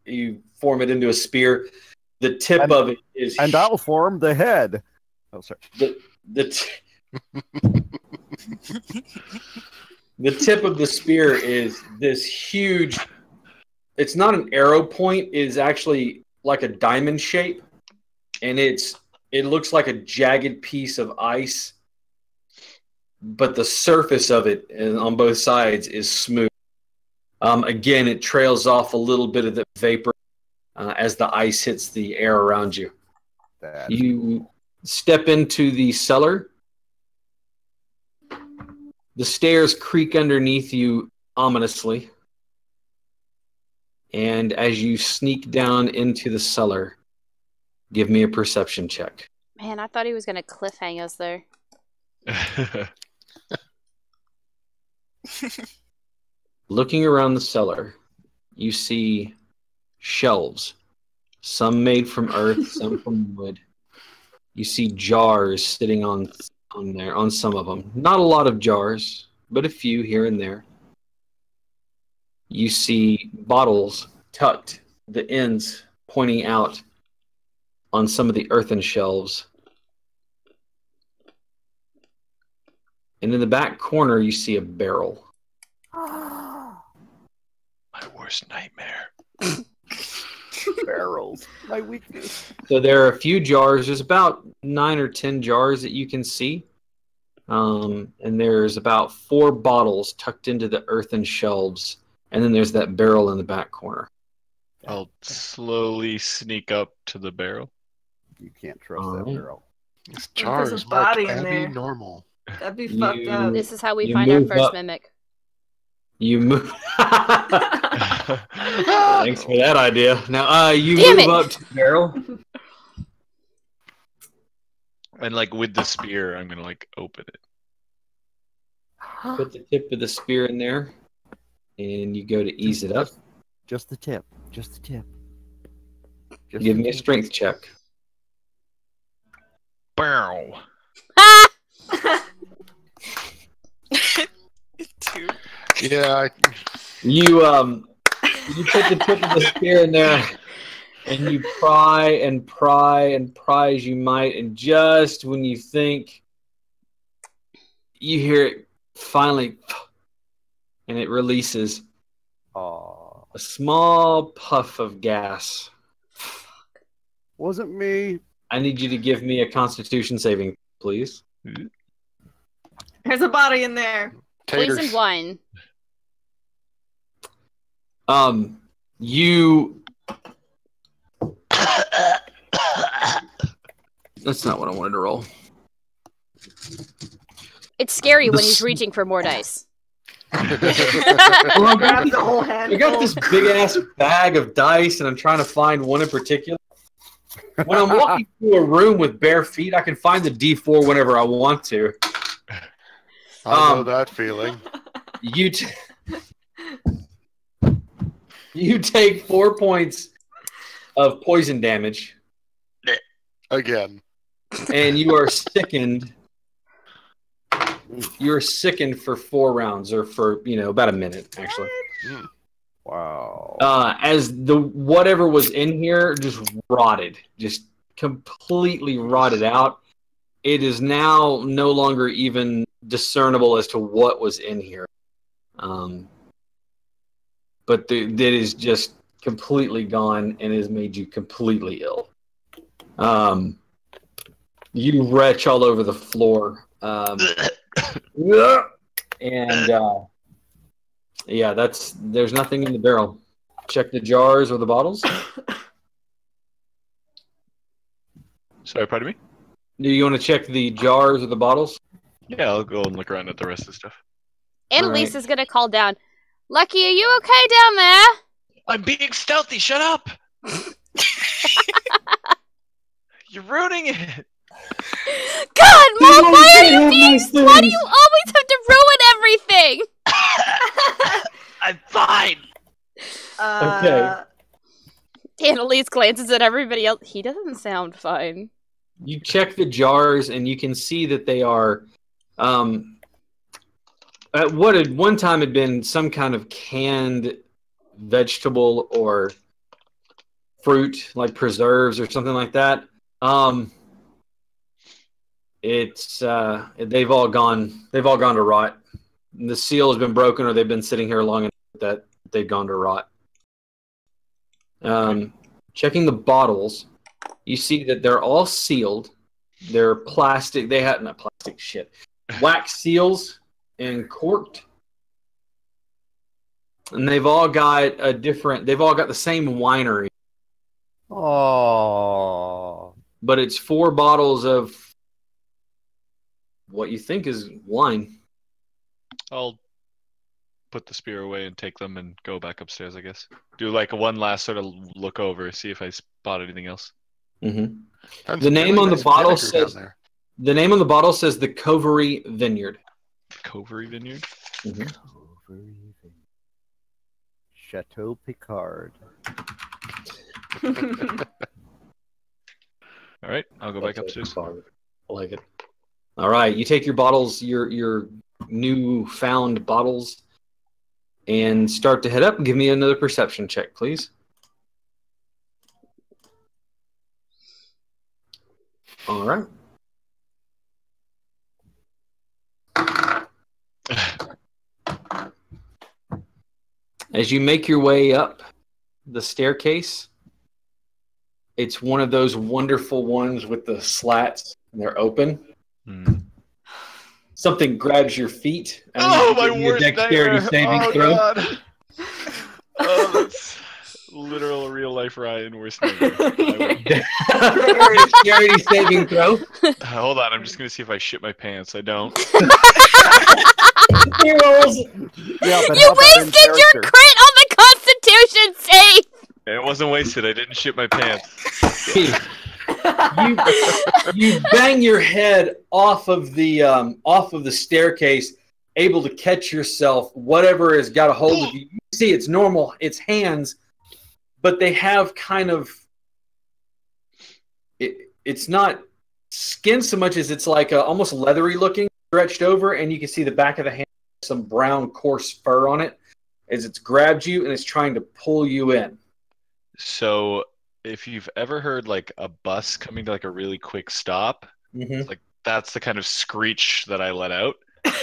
you form it into a spear. The tip And- of it is And I'll form the head. Oh, sorry. the tip of the spear is this huge. It's not an arrow point. It is actually like a diamond shape, and it looks like a jagged piece of ice, but the surface of it on both sides is smooth. Again, it trails off a little bit of the vapor as the ice hits the air around you. That's You step into the cellar. The stairs creak underneath you ominously. And as you sneak down into the cellar, give me a perception check. Man, I thought he was gonna cliffhang us there. Looking around the cellar, you see shelves, some made from earth, some from wood. You see jars sitting on there, on some of them. Not a lot of jars, but a few here and there. You see bottles tucked, the ends pointing out on some of the earthen shelves. And in the back corner, you see a barrel. My worst nightmare. barrels. My weakness. So there are a few jars. There's about 9 or 10 jars that you can see. And there's about 4 bottles tucked into the earthen shelves. And then there's that barrel in the back corner. I'll slowly sneak up to the barrel. You can't trust that Alright. barrel. This There's jar a is body marked in Abby there. normal. That'd be You- fucked up. This is how we You find our move first up. mimic. You move. Thanks for that idea. Now, you Damn move it. up to the barrel. And like with the spear, I'm gonna like open it. Put the tip of the spear in there, and you go to ease it up. Just the tip. Just the tip. Just Give the me a tip. strength check. Bow. Ah! Two. Yeah, You put the tip of the spear in there, and you pry and pry and pry as you might, and just when you think you hear it finally, and it releases Aw. a small puff of gas. Wasn't me. I need you to give me a Constitution saving, please. There's a body in there. taters. Poisoned wine. You. That's not what I wanted to roll. It's scary when The he's s- reaching for more dice. Grab the whole I got this big ass bag of dice, and I'm trying to find one in particular. When I'm walking through a room with bare feet, I can find the D4 whenever I want to. I know that feeling. You take 4 points of poison damage. Again. And you are sickened. You're sickened for 4 rounds, or for about a minute, actually. Wow. As the whatever was in here just rotted, just completely rotted out. It is now no longer even discernible as to what was in here. But that is just completely gone and has made you completely ill. You retch all over the floor. There's nothing in the barrel. Check the jars or the bottles. Sorry, pardon me? Do you want to check the jars or the bottles? Yeah, I'll go and look around at the rest of the stuff. Annalise is going to call down, Lucky, are you okay down there? I'm being stealthy, shut up! You're ruining it! God, Mom, why are you why do you always have to ruin everything? I'm fine! Okay. Annalise glances at everybody else. He doesn't sound fine. You check the jars, and you can see that they are, at what at one time had been some kind of canned vegetable or fruit, like preserves or something like that. They've all gone to rot. The seal has been broken, or they've been sitting here long enough that they've gone to rot. Checking the bottles, you see that they're all sealed. They're plastic. They had not plastic shit. Wax seals and corked. And they've all got the same winery. Oh. But it's 4 bottles of what you think is wine. I'll put the spear away and take them and go back upstairs, I guess. Do like a one last sort of look over, see if I spot anything else. Mm-hmm. The name on the bottle says the Covery Vineyard. Covery Vineyard? Mm-hmm. Covery Vineyard. Chateau Picard. All right, I'll go back upstairs. I like it. All right, you take your bottles, your new-found bottles, and start to head up. Give me another perception check, please. All right. As you make your way up the staircase, it's one of those wonderful ones with the slats, and they're open. Something grabs your feet. And my worst dexterity saving throw. God. Oh, that's literal real life Ryan worst nightmare. Dexterity saving throw. Hold on, I'm just gonna see if I shit my pants. I don't. You wasted your crit on the Constitution save. It wasn't wasted. I didn't shit my pants. You bang your head off of the staircase, able to catch yourself. Whatever has got a hold of you. You see, it's normal. It's hands, but they have kind of. It's not skin so much as it's like almost leathery looking, stretched over, and you can see the back of the hand, some brown coarse fur on it, as it's grabbed you and it's trying to pull you in. So, if you've ever heard like a bus coming to like a really quick stop, like that's the kind of screech that I let out.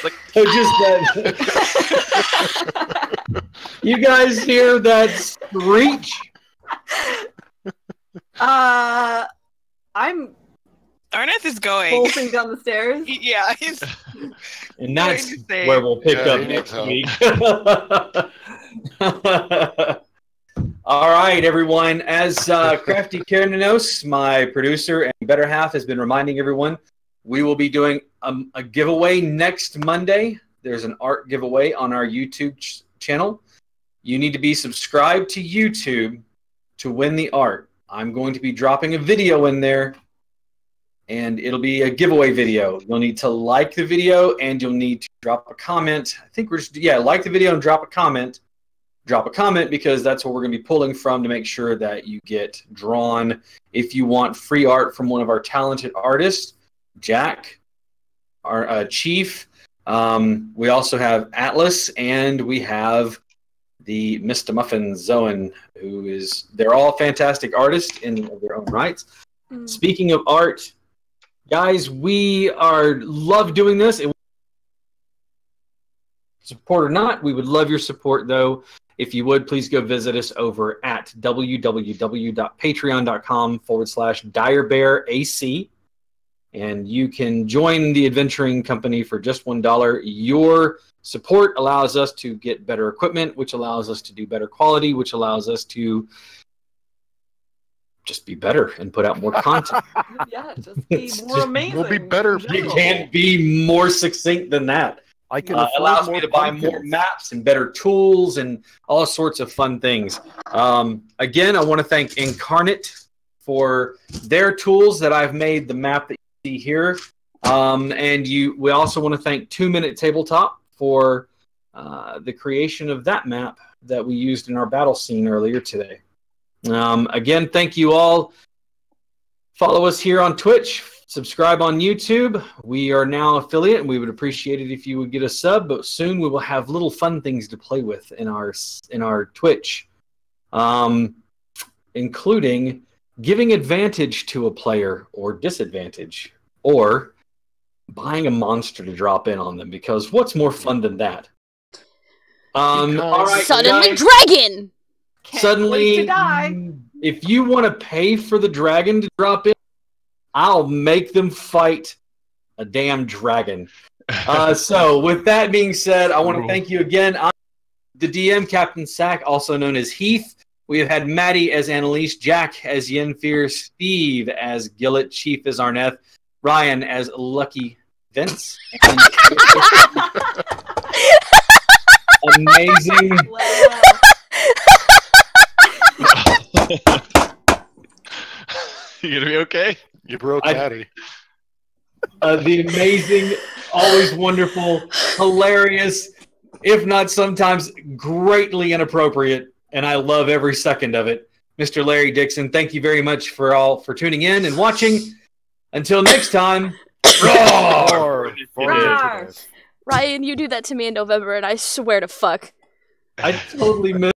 Like, so just that. You guys hear that screech? I'm. Arneth is going. Bolting down the stairs. Yeah, he's. And that's where we'll pick up next week. All right, everyone. As Crafty Kiernanos, my producer and better half, has been reminding everyone, we will be doing a giveaway next Monday. There's an art giveaway on our YouTube channel. You need to be subscribed to YouTube to win the art. I'm going to be dropping a video in there, and it'll be a giveaway video. You'll need to like the video, and you'll need to drop a comment. I think we're just, like the video and drop a comment. Drop a comment, because that's what we're going to be pulling from to make sure that you get drawn. If you want free art from one of our talented artists, Jack, our Chief, we also have Atlas, and we have the Mr. Muffin Zoan, they're all fantastic artists in their own rights. Speaking of art, guys, we love doing this. Support or not, we would love your support, though. If you would, please go visit us over at www.patreon.com/DireBearAC. And you can join the adventuring company for just $1. Your support allows us to get better equipment, which allows us to do better quality, which allows us to just be better and put out more content. Yeah, just be more amazing. We'll be better. You can't be more succinct than that. I can allows me to buy more maps and better tools and all sorts of fun things. Again, I want to thank Incarnate for their tools that I've made the map that you see here. We also want to thank 2 Minute Tabletop for the creation of that map that we used in our battle scene earlier today. Again, thank you all. Follow us here on Twitch. Subscribe on YouTube. We are now affiliate, and we would appreciate it if you would get a sub, but soon we will have little fun things to play with in our Twitch, including giving advantage to a player or disadvantage, or buying a monster to drop in on them, because what's more fun than that? All right, Suddenly guys, dragon! Suddenly, to die. if you want to pay for the dragon to drop in, I'll make them fight a damn dragon. So with that being said, I want to thank you again. I'm the DM, Captain Sack, also known as Heath. We have had Maddie as Annalise, Jack as Yenfear, Steve as Gillet, Chief as Arneth, Ryan as Lucky Vince. And amazing. You gonna be okay? You broke Daddy. The amazing, always wonderful, hilarious, if not sometimes greatly inappropriate, and I love every second of it, Mr. Larry Dixon. Thank you very much for tuning in and watching. Until next time, roar! Ryan, you do that to me in November, and I swear to fuck. I totally missed